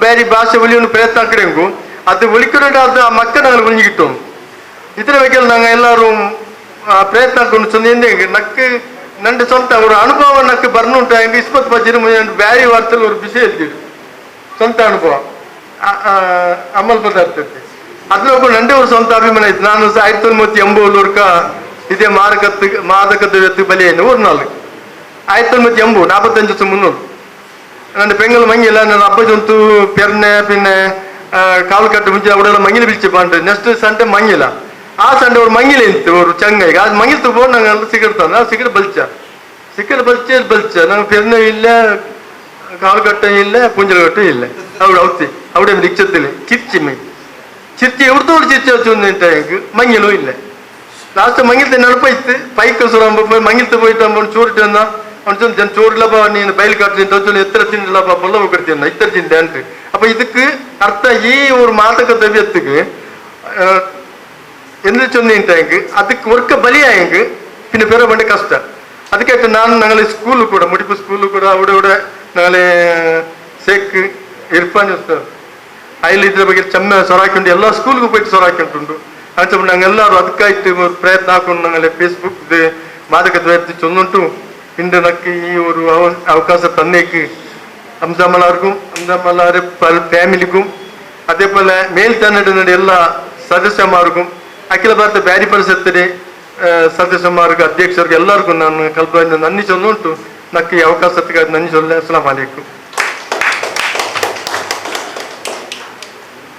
ಬೇರೆ ಭಾಷೆ ಒಲಿಯನ್ನು ಪ್ರಯತ್ನ ಹಾಕಿಡೆಂಗು ಅದು ಒಲಿಕೊಂಡು ಅದು ಆ ಮಕ್ಕ ഞങ്ങൾ ഒളിഞ്ഞു കിട്ടും. ಇದರ ಬಗ್ಗೆ ഞങ്ങൾ ಎಲ್ಲರೂ ಪ್ರಯತ್ನ ಹಾಕೊಂಡು ಚಂದ ನಕ್ಕೆ ನಂದು ಸ್ವಂತ ಅವರು ಅನುಭವ ನಕ್ಕೆ ಬರ್ನುಂಟು ಹೆಂಗೆ ಇಸ್ಪತ್ ಬಜ್ಜಿನ ಬ್ಯಾರಿ ವಾರ್ತೆಲ್ಲ ಒಂದು ಬಿಸಿ ಎಲ್ದಿಡು ಸ್ವಂತ ಅನುಭವ ಅಮಲ್ ಪದಾರ್ಥಕ್ಕೆ ಅದ್ರ ಒಬ್ಬ ನಂದೇ ಒಂದು ಸ್ವಂತ ಅಭಿಮಾನ ಇತ್ತು. ನಾನು 1980 ಇದೇ ಮಾದಕ ದ್ರವ್ಯಕ್ಕೆ ಬಲಿಯನ್ನು 1980 45 ವರ್ಷ ಮುನ್ನೂರು ನನ್ನ ಪೆಂಗಲ್ ಮಂಗಿಲ್ಲ ನನ್ನ ಅಪ್ಪ ಜೊಂತು ಪೆರ್ನೆ ಪಿನ್ನೆ ಕಾಲು ಕಟ್ಟು ಮುಂಚೆ ಅವಡೆಲ್ಲ ಮಂಗಿಲ ಬಿಚ್ಚಿ ಬಂದು ನೆಕ್ಸ್ಟ್ ಸಂಡೆ ಮಂಗಿಲ್ಲ ಆ ಸಂಡೆ ಅವ್ರು ಮಂಗಿಲ ಇಂತು ಅವರು ಚಂಗ ಈಗ ಅದು ಮಂಗಿಲ್ ತಗೊಂಡು ನಂಗೆ ಸಿಗರ್ತ ನಾವು ಸಿಗರ್ ಬಲ್ಚ ನಂಗೆ ಪೆರ್ನೆ ಇಲ್ಲ ಕಾಲು ಕಟ್ಟ ಇಲ್ಲ ಪುಂಜಲ ಕಟ್ಟು ಇಲ್ಲ ಅವಳು ಔತಿ അവിടെ ഇച്ചത്തില് ചിരിച്ച് എവിടുത്തോട് ചിരിച്ചു വെച്ചു മങ്ങിലും ഇല്ല. ലാസ്റ്റ് മങ്ങിലത്തെ നടുപ്പൈത്ത് പൈക്ക് സുറാകുമ്പോ മങ്ങിലത്തെ പോയിട്ട് അവൻ ചോറിട്ട് വന്നാ അവൻ ഞാൻ ചോറില്ലപ്പാ ನೀನು ಬಯಲು ಕಾಟ್ತೀನಿ ಎತ್ತರ ತಿಂಡಿಲ್ಲಪ್ಪ ಬಲ್ಲವ ಕಟ್ತೀನಿ ಇತ್ತರ ತಿಂದೆ ಅಂತ. ಅಪ್ಪ ಇದಕ್ಕೆ ಅರ್ಥ ಈ ஒரு ಮಾದಕ ದ್ರವ್ಯத்துக்கு ಎಂದು ಚೊನ್ನಿಂಟಾಯಂಗೆ ಅದಕ್ಕೆ ಒರ್ಕ ಬಲಿಯಾಯಂಗೆ പിന്നെ ಬೇರೆ ಬಂಡೆ ಕಷ್ಟ. ಅದಕ್ಕೆ ನಾನು ഞങ്ങളെ ಸ್ಕೂಲು ಕೂಡ ಮುಡಿಪು ಸ್ಕೂಲು ಕೂಡ അവിടെ ഞങ്ങളെ ಸೇಕ್ ಇರ್ಫಾನ್ അതിൽ ഇതിന്റെ ಬಗ್ಗೆ ಚೆಮ್ಮೆ ಸೊರಾಕೊಂಡು ಎಲ್ಲ ಸ್ಕೂಲ್ಗೂ പോയിട്ട് ಸೊರಾಕೊಂಡುಂಟು ಅಂಚ ഞങ്ങളെല്ലാവരും ಅದಕ್ಕಾಯ್ತು ಪ್ರಯತ್ನ ಹಾಕೊಂಡು ഞങ്ങളെ ಫೇಸ್ಬುಕ್ ಮಾದಕ ದ್ರವ್ಯத்தை ಚೊನ್ನುಂಟು ಇಂದು ನಕ್ಕೆ ಈ ഒരു ಅವಕಾಶ തന്നേക്ക് ഹംസമലാർക്കും ഹംസമലാരെ ഫാമിലിക്കും അതേപോലെ മേൽത്തന്നിടുന്ന എല്ലാ സദസ്യന്മാർക്കും അഖില ಭಾರತ ಬ್ಯಾರಿ ಪರಿಷತ್ತಿನ ಸದಸ್ಯന്മാർക്ക് ಅಧ್ಯಕ್ಷರಿಗೆ ಎಲ್ಲರಿಗೂ ನಾನು ಕಲ್ಪನೆ ನನ್ನಿ ಚೊನ್ನುಂಟು ನಕ್ಕೆ ಈ ಅವಕಾಶಕ್ಕೆ ನನ್ನಿ ಚೊಲ್ಲೆ ಅಸ್ಸಲಾಂ ಅಲೈಕುಂ.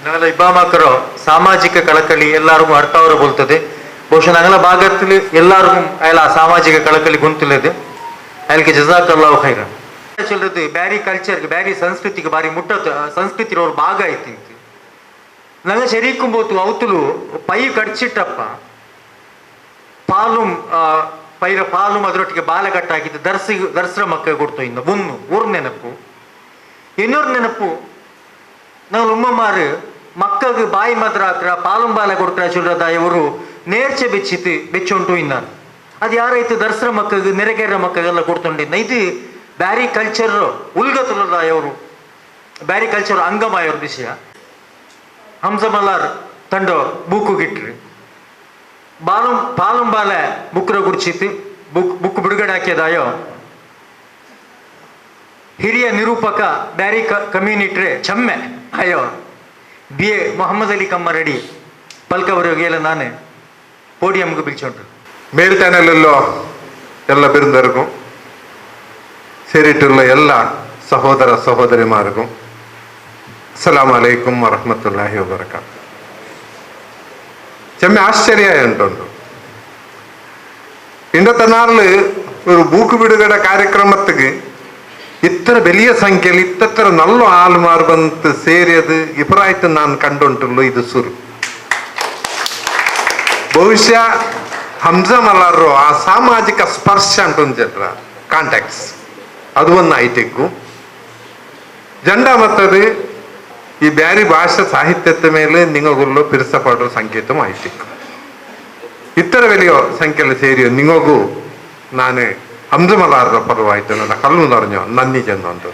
ഞങ്ങളെ ഇബാമാക്കറോ സാമാജിക കളക്കളി എല്ലാവർക്കും അർത്ഥവരെ പോലത്തത് ಬಹುಶಃ ഞങ്ങളെ ഭാഗത്തിൽ എല്ലാവർക്കും അയാൾ ആ സാമാജിക കളക്കളി ഗുಂತುള്ളത് ಅಯಾಲ್ಗೆ ಜಜಾಕಲ್ಲಾಹು ಖೈರನ್. ಚೊಲ್ಲದು ಬ್ಯಾರಿ ಕಲ್ಚರ್ಗೆ ಬ್ಯಾರಿ ಸಂಸ್ಕೃತಿಗೆ ಬಾರಿ ಮುಟ್ಟತ್ತು ಸಂಸ್ಕೃತಿ ಅವ್ರ ಭಾಗ ಐತಿ ನಂಗೆ ಶರೀಕುಂಬೋತು ಅವತುಲು ಪೈ ಕಡ್ಚಿಟ್ಟಪ್ಪ ಪಾಲುಂ ಪೈರ ಪಾಲುಂ ಅದರೊಟ್ಟಿಗೆ ಬಾಲಗಟ್ಟ ಹಾಕಿದ್ದು ದರ್ಸ್ರ ಮಕ್ಕ ಕೊಡ್ತು ಇನ್ನು ಒಂದು ಊರ್ ನೆನಪು ಇನ್ನೊರು ನೆನಪು ನಾವು ಉಮ್ಮಮಾರು ಮಕ್ಕಗೆ ಬಾಯಿ ಮಾತ್ರ ಹಾಕ್ರ ಪಾಲುಂ ಬಾಲ ಕೊಡ್ಕ್ರ ಚೊಲ್ಲದ ಇವರು ನೇರ್ಚೆ ಬೆಚ್ಚುಂಟು ಇನ್ನಾರು ಅದು ಯಾರೈತು ದರ್ಸ್ರ ಮಕ್ಕಗೆ ನೆರೆಗೆರ ಮಕ್ಕಗೆಲ್ಲ ಕೊಡ್ತೊಂಡಿದ್ದ ಇದು ಬ್ಯಾರಿ ಕಲ್ಚರ್ ಉಲ್ಗತುಲದ ಇವರು ಬ್ಯಾರಿ ಕಲ್ಚರ್ ಅಂಗಮಾಯವ್ರ ವಿಷಯ. ಹಂಸಮಲಾರ್ ತಂಡ ಬುಕ್ಕು ಗಿಟ್ರಿ ಪಾಲುಂ ಬಾಲ ಬುಕ್ರ ಗುರ್ಚಿತ್ತು ಬುಕ್ ಬಿಡುಗಡೆ ಹಾಕಿದಾಯೋ ಹಿರಿಯ ನಿರೂಪಕ ಬ್ಯಾರಿ ಕಮ್ಯುನಿಟ್ರೆ ಚೆಮ್ಮೆ ಅಯ್ಯೋ BA ಮೊಹಮ್ಮದ್ ಅಲಿ ಕಮ್ಮರಡಿ ಪಲ್ಕವರಿಗೆಲ್ಲ ನಾನು ಪೋಡಿಯಂಗೆ ಬಿಲ್ಚೊಂಡ್ರು. ಮೇಲ್ತಾನೆಲ್ಲೋ ಎಲ್ಲ ಬಿರುದರಿಗೂ ಸೇರಿಟ್ಟುള്ള ಎಲ್ಲ ಸಹೋದರ ಸಹೋದರಿಮಾರಿಗೂ ಅಸ್ಸಲಾಮು ಅಲೈಕುಂ ವರಹ್ಮത്തുള്ളാഹി വബറകാതുഹു. ചെമ്മ ആശ്ചര്യമായിട്ടുണ്ട് ഇന്നത്തെ നാളില് ഒരു ബുക്ക് ಬಿಡುಗಡೆ ಕಾರ್ಯಕ್ರಮಕ್ಕೆ ഇത്ര വലിയ സംഖ്യയിൽ ഇത്ര നല്ല ആൾമാർ വന്ന് ಸೇರಿയത് ഇപ്രായത്ത് ನಾನು ಕಂಡುಂಟುള്ളൂ ಇದು ಸುರು. ಬಹುಶಃ ಹಂಸಮಲಾರು ಆ ಸಾಮಾಜಿಕ ಸ್ಪರ್ಶ ಅಂಟುಂಜರ ಕಾಂಟ್ಯಾಕ್ಟ್ಸ್ ಅದು ಒಂದು ಐಟಿಕ್ಕು രണ്ടാമത്തത് ഈ ಬ್ಯಾರಿ ಭಾಷಾ ಸಾಹಿತ್ಯದ ಮೇಲೆ ನಿಮಗುಳ್ಳು ಪಿರಿಸಪಡುವ ಸಂಕೇತ ಐಟಿಕ್ಕು ಇತರ വലിയ ಸಂಖ್ಯೆಯಲ್ಲಿ ಸೇರಿ ನಿಮಗೂ ನಾನು ಹಂಸಮಲಾರ ಪರವಾಯ್ತು ನನ್ನ ಕಲ್ಲು ನಿറഞ്ഞോ നന്ദി ചെന്നുണ്ട്.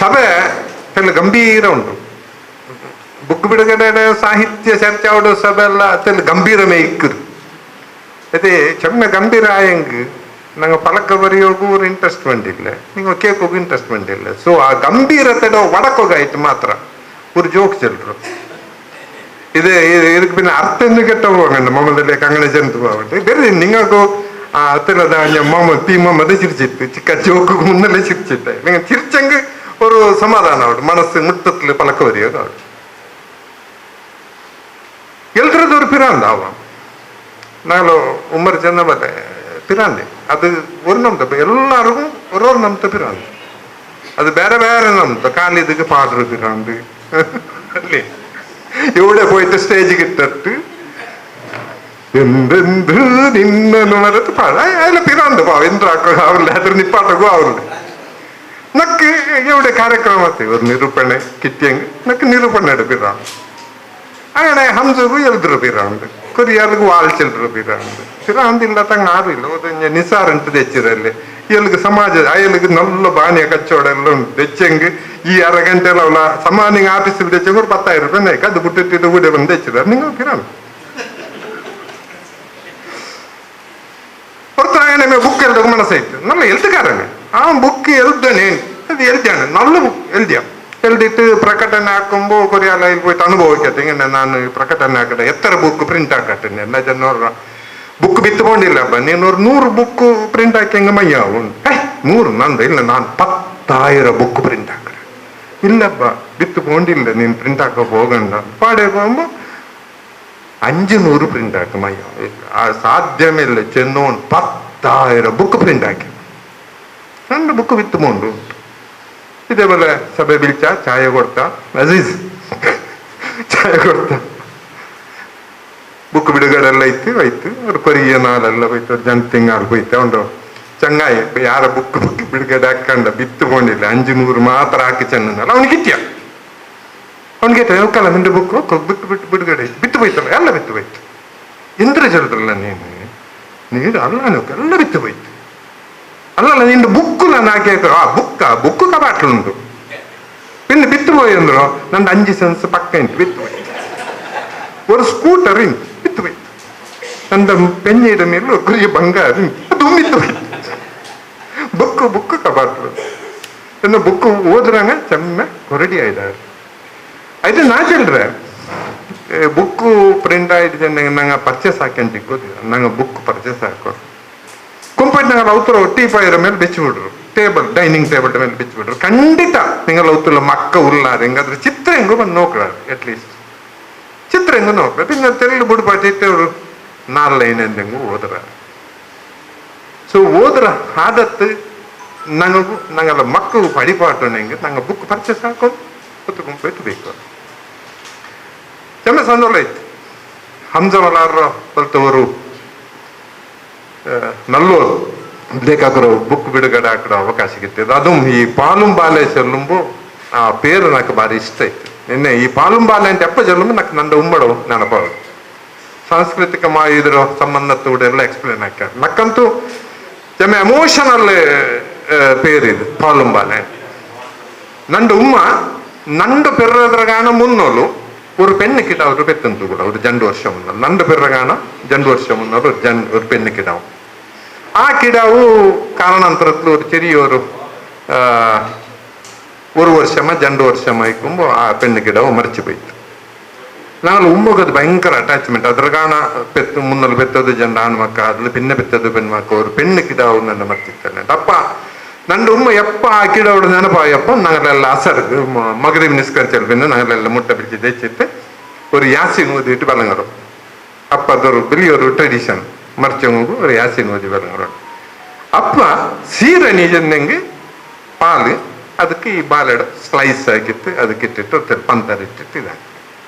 ಸಭೆ ಎಲ್ಲ ಗಂಭೀರ ಉಂಟು ಬುಕ್ ಬಿಡುಗಡೆ ಸಾಹಿತ್ಯ ಚರ್ಚೆ ಸಭೆ ಎಲ್ಲ ಅತ್ತೆಲ್ಲ ಗಂಭೀರಮೇ ಇಕ್ಕರು ಅದೇ ಚೆಮ್ಮೆ ಗಂಭೀರ ಆಯಂಗ್ ನಂಗೆ ಪಲಕ ಬರೆಯೋಗೂ ಇಂಟ್ರೆಸ್ಟ್ ಬಂದಿಲ್ಲ ನಿಂಗೆ ಕೇಕೋಗೂ ಇಂಟ್ರೆಸ್ಟ್ ಬಂದಿಲ್ಲ. ಸೊ ಆ ಗಂಭೀರತೆ ಒಡಕೋಗಾಯ್ತು ಮಾತ್ರ ஒரு ಜೋಕ್ ಚೆಲ್ರು ಇದು ಇದಕ್ಕೆ പിന്നെ ಅರ್ಥನ್ನು ಕೆಟ್ಟ ಹೋಗಂಡ ಮೊಮ್ಮದಲ್ಲಿ ಕಂಗಣ ಜಂತು ಹೋಗ್ಬಿಟ್ಟು ಬೇರೆ ನಿಂಗೂ ಆ ಅತ್ತರದ ಮೊಮ್ಮ ಪಿ ಮೊಮ್ಮದ ಚಿರ್ಚಿತ್ತು ಚಿಕ್ಕ ಜೋಕು ಮುನ್ನಲ್ಲೇ ಚಿರ್ಚಿಟ್ಟೆ ನಿಂಗೆ ಚಿರ್ಚಂಗೆ ഒരു സമാധാനം അവിടെ മനസ്സ് മുട്ടത്തിൽ പലക്ക വരിക ಎಲ್ರದ್ದು ഒരു പിരാന്താവാം നാളെ ഉമ്മർ ചെന്ന പോലെ പിരാന്ത് അത് ഒരു നമ്പത്തെ എല്ലാവർക്കും ഓരോ നമ്പത്തെ പിരാന്ത് അത് ಬೇರೆ ಬೇರೆ ನಮ್ದು ಕಾಲಿದಕ್ಕೆ ಪಾಡ್ರ പിരാന്ത് അല്ലേ ഇവിടെ പോയിട്ട് സ്റ്റേജ് കിട്ടിട്ട് എന്തെന്ത് നിന്നു വരത്ത് പാട അതിലെ പിരാന്ത് പാവം എന്താക്കുക ആവില്ല അത്ര നിപ്പാട്ടക്കും ആവില്ല ನಕ್ಕೆ ಎವಡೆ ಕಾರ್ಯಕ್ರಮತೆ ಒಂದು ನಿರೂಪಣೆ ಕಿಟ್ಟಿಯಂಗೆ ನಕ್ಕೆ ನಿರೂಪಣೆ ಬಿರಾಂದು അങ്ങനെ ಹಂಸಗೂ ಎಲ್ದ್ರು ಬಿರಾಂದು ಕೊರಿಯಾಲ್ಗೆ ವಾಲ್ ಚಿಲ್ಡ್ರು ಪಿರಾಂದಿಲ್ಲ ತಂಗ ಆರಿಲ್ಲ ಒಂದು ನಿಸಾರ್ ಉಂಟು ತೆಚ್ಚಿರಲ್ಲಿ ಎಲ್ಗೆ ಸಮಾಜ ಅಯಲ್ಗೆ ನಲ್ಲ ಬಾಣಿಯ ಕಚ್ಚೋಡ ಎಲ್ಲ ಉಂಟು ತೆಚ್ಚಂಗೆ ಈ ಅರ ಗಂಟೆಲ್ಲ ಅವಳ ಸಮಾನಿಗೆ ಆಫೀಸಿಗೆ ತೆಚ್ಚಂಗೆ ಒಂದು 10,000 ರೂಪಾಯಿ ನಾಯ್ಕ ಅದು ಬಿಟ್ಟಿದ್ದು ಊಡೆ ಬಂದು ತೆಚ್ಚಿದಾರೆ ನೀವು ಪಿರಾನ್ ಹೊರತಾಗನೆ ಬುಕ್ ಎಲ್ದಾಗ ಮನಸ್ಸಾಯ್ತು ನಲ್ಲ ಎಲ್ದಗಾರನೆ ಆ ಬುಕ್ ಎಲ್ದನೆ ಅದು ಎಲ್ದ್ಯಾನೆ ನಲ್ಲ ಬುಕ್ ಎಲ್ದ್ಯ ಎಲ್ದಿಟ್ಟು ಪ್ರಕಟಣೆ ಹಾಕೊಂಬೋ ಕೊರಿಯಾಲ ಇಲ್ಲಿ ಹೋಯ್ತು ಅನುಭವಕ್ಕೆ ಹಿಂಗೆ ನಾನು ಪ್ರಕಟಣೆ ಹಾಕಡೆ ಎತ್ತರ ಬುಕ್ ಪ್ರಿಂಟ್ ಹಾಕಟ್ಟೆ ಎಲ್ಲ ಜನರ ಬುಕ್ ಬಿತ್ತುಕೊಂಡಿಲ್ಲಪ್ಪ ನೀನು 100 ಬುಕ್ ಪ್ರಿಂಟ್ ಹಾಕಿ ಹಂಗೆ ಮಯ್ಯ ಉಂಟು 100 ನಂದು ಇಲ್ಲ ನಾನು 10,000 ಬುಕ್ ಪ್ರಿಂಟ್ ಹಾಕ್ರೆ ಇಲ್ಲಪ್ಪ ಬಿತ್ತುಕೊಂಡಿಲ್ಲ ನೀನು ಪ್ರಿಂಟ್ ಹಾಕೋಕೆ ಹೋಗಂಡ ಪಾಡೆ ಹೋಗಂಬ 500 ಪ್ರಿಂಟ್ ಹಾಕಿ ಮಯ್ಯ ಸಾಧ್ಯವೇ ಇಲ್ಲ ಚೆನ್ನೋನ್ 10,000 ಬುಕ್ ಪ್ರಿಂಟ್ ಹಾಕಿ ನನ್ನ ಬುಕ್ ಬಿತ್ತುಕೊಂಡು ಇದೇപോലെ ಸಭೆ ಬಿಲ್ಚ ಚಾಯ ಕೊಡ್ತಾ ಅಜೀಜ್ ಚಾಯ ಕೊಡ್ತಾ ಬುಕ್ ಬಿಡುಗಡೆ ಎಲ್ಲ ಹೋಯ್ತು ಅವ್ರು ಕೊರಿಯ ನಾಳೆಲ್ಲ ಹೋಯ್ತು ಜನತಿಂಗಾಲ್ ಹೋಯ್ತು ಅವನು ಚಂಗಾಯಿ ಯಾರ ಬುಕ್ ಬಿಡುಗಡೆ ಹಾಕೊಂಡ ಬಿತ್ತುಕೊಂಡಿಲ್ಲ 500 ಮಾತ್ರ ಹಾಕಿ ಚೆನ್ನಲ್ಲ ಅವನಿಗೆ ಇತ್ಯ ಅವನಿಗೆ ಹೋಗಲ್ಲ ನಿಂದು ಬುಕ್ ಬಿಟ್ಟು ಬಿಡುಗಡೆ ಬಿತ್ತು ಹೋಯ್ತಲ್ಲ ಎಲ್ಲ ಬಿತ್ತು ಹೋಯ್ತು ಎಂದ್ರ ಜಲ್ರಲ್ಲ ನೀನು ಅಲ್ಲ ಎಲ್ಲ ಬಿತ್ತು ಹೋಯ್ತು ಅಲ್ಲಲ್ಲ ನಿಂದು ಬುಕ್ಕು ನಾನು ಹಾಕಿ ಬುಕ್ಕು ಕಬಾಟ್ಲುಂಟು പിന്നെ ಬಿತ್ತುപോയി ಅಂದ್ರು ನಂದು 5 ಸೆನ್ಸ್ ಪಕ್ಕ ಇಂಟು ಬಿತ್ತುപോയി ഒരു സ്കൂട്ടർ ಬಿತ್ತುപോയി ನಂದು ಪೆನ್ನಿಡ ಮೇಲೆ ಕುರಿಯ ಬಂಗಾರ ಅದು ಬಿತ್ತುപോയി ಬುಕ್ಕು ಕಬಾಟ್ಲು ಇನ್ನು ಬುಕ್ಕು ಓದ್ರಂಗ ಚೆಮ್ಮ ಕೊರಡಿ ಆಯ್ದಾರೆ ಆಯ್ತು ನಾ ಚೆಲ್ರೆ ಬುಕ್ಕು ಪ್ರಿಂಟ್ ಆಯ್ತು ನಂಗೆ ಪರ್ಚೇಸ್ ಹಾಕ್ಯಂತಿಕ್ಕೋದಿಲ್ಲ ನಂಗೆ ಬುಕ್ ಪರ್ಚೇಸ್ ಹಾಕೋ ಕುಂಪಟ್ಟು ನಂಗೆ ಅವತರ ಟೀಪಾಯಿರ ಮೇಲೆ ಬೆಚ್ಚಿಬಿಡ್ರು ಟೇಬಲ್ ಡೈನಿಂಗ್ ಟೇಬಲ್ ಮೇಲೆ ಬೆಚ್ಚಿಬಿಡ್ರು ಖಂಡಿತ നിങ്ങൾ ಅವತ್ತಲ್ಲ ಮಕ್ಕ ಉಲ್ಲಾರ ಹೆಂಗಾದ್ರೆ ಚಿತ್ರ ಹೆಂಗೋ ಬಂದು ನೋಕ್ರಾರು ಅಟ್ಲೀಸ್ಟ್ ಚಿತ್ರ ಹೆಂಗೋ ನೋಕ್ರ പിന്നെ ತೆರಳು ಬಿಡ್ಪಾಟಿಟ್ಟು ಅವರು 4 ಲೈನ್ ಎಂದಂಗೂ ಓದ್ರ ಸೊ ಓದ್ರ ಆದತ್ತು ನಂಗೆಲ್ಲ ಮಕ್ಕಳು ಪಡಿಪಾಟು ಹೆಂಗೆ ನಂಗೆ ಬುಕ್ ಪರ್ಚೇಸ್ ಹಾಕೋದು ಹೊತ್ತು ಗುಂಪು ಬೇಕು ಚೆನ್ನ ಸಂದೋಲ ಇತ್ತು ಹಂಸಮಲಾರ ಬಲ್ತವರು ನಲ್ಲೂರು ಬೇಕಾಕರು ಬುಕ್ ಬಿಡುಗಡೆ ಹಾಕೋ ಅವಕಾಶ ಸಿಕ್ಕಿತ್ತು ಅದು ಈ ಪಾಲುಂಬಾಲೆ ಚೆಲ್ಲುಂಬು ಆ ಪೇರು నాకు ಭಾರಿ ಇಷ್ಟ ಇತ್ತು ನಿನ್ನೆ ಈ ಪಾಲುಂಬಾಲೆ ಅಂತ ಎಪ್ಪ ಚೆಲ್ಲುಂಬು నాకు ನಂದು ಉಮ್ಮಡು ನೆನಪಾವು ಸಾಂಸ್ಕೃತಿಕ ಇದ್ರ ಸಂಬಂಧತ್ತೂಡ ಎಲ್ಲ ಎಕ್ಸ್ಪ್ಲೇನ್ ಹಾಕ ನಕ್ಕಂತೂ ಚೆಮ್ಮ ಎಮೋಷನಲ್ പേരിത് പാലുംപാലെ ನಂದು ಉಮ್ಮ ನಂದು ಪೆರ್ರದ್ರಗಾನ ಮುನ್ನೋಲು ഒരു പെണ്ണിക്കിടാവും ഒരു പെത്തെന്തു കൂടെ ഒരു 2 വർഷം മുന്നോൾ ನಂದು ಪೆರ್ರಗಾನ 2 വർഷം മുന്നോൾ ഒരു പെണ്ണിക്കിടാവും ആ കിടാവു കാരണാന്തരത്തിൽ ഒരു ചെറിയൊരു 1 വർഷമോ 2 വർഷമായിക്കുമ്പോൾ ആ പെണ്ണിക്കിടാവ് മരിച്ചു പോയിട്ട് ഞങ്ങൾ ഉമ്മക്ക് അത് ഭയങ്കര അറ്റാച്ച്മെന്റ് അദ്രകാണ മുന്നോൾ പെത്തത് ആൺമക്ക അതിൽ പിന്നെ പെത്തത് പെൺമക്ക ഒരു പെണ്ണിക്കിടാവും തന്നെ മരിച്ചിട്ടുണ്ട് അപ്പ ನಂದು ಉಮ್ಮ ಎಪ್ಪ ಆ ಕಿಡೋಡು ನೆನಪಾಯಪ್ಪ ನಾಗಲೆಲ್ಲ ಅಸರ್ದು ಮಗರಿಬ್ ನಿಸ್ಕರಿಸಲು ಬಿಂದು ನಾಗಲೆಲ್ಲ ಮುಟ್ಟೆ ಬಿಡಿಸಿ ತೆಚ್ಚಿತ್ತು ஒரு யாசின் ஊதிட்டு விளங்குறோம் அப்போ அது ஒரு பெரிய ஒரு ட்ரெடிஷன் மறைச்சவங்க ஒரு யாசின் ஊதி விளங்குறோம் அப்போ சீரணி ಚೆಂದಂಗೆ ಪಾಲು ಅದಕ್ಕೆ ಈ ಬಾಲೆಡ ಸ್ಲೈಸ್ ಆಗಿತ್ತು ಅದಕ್ಕೆ ಇಟ್ಟಿಟ್ಟು ಪಂತರಿಟ್ಟಿಟ್ಟು ಇದಾಗಿ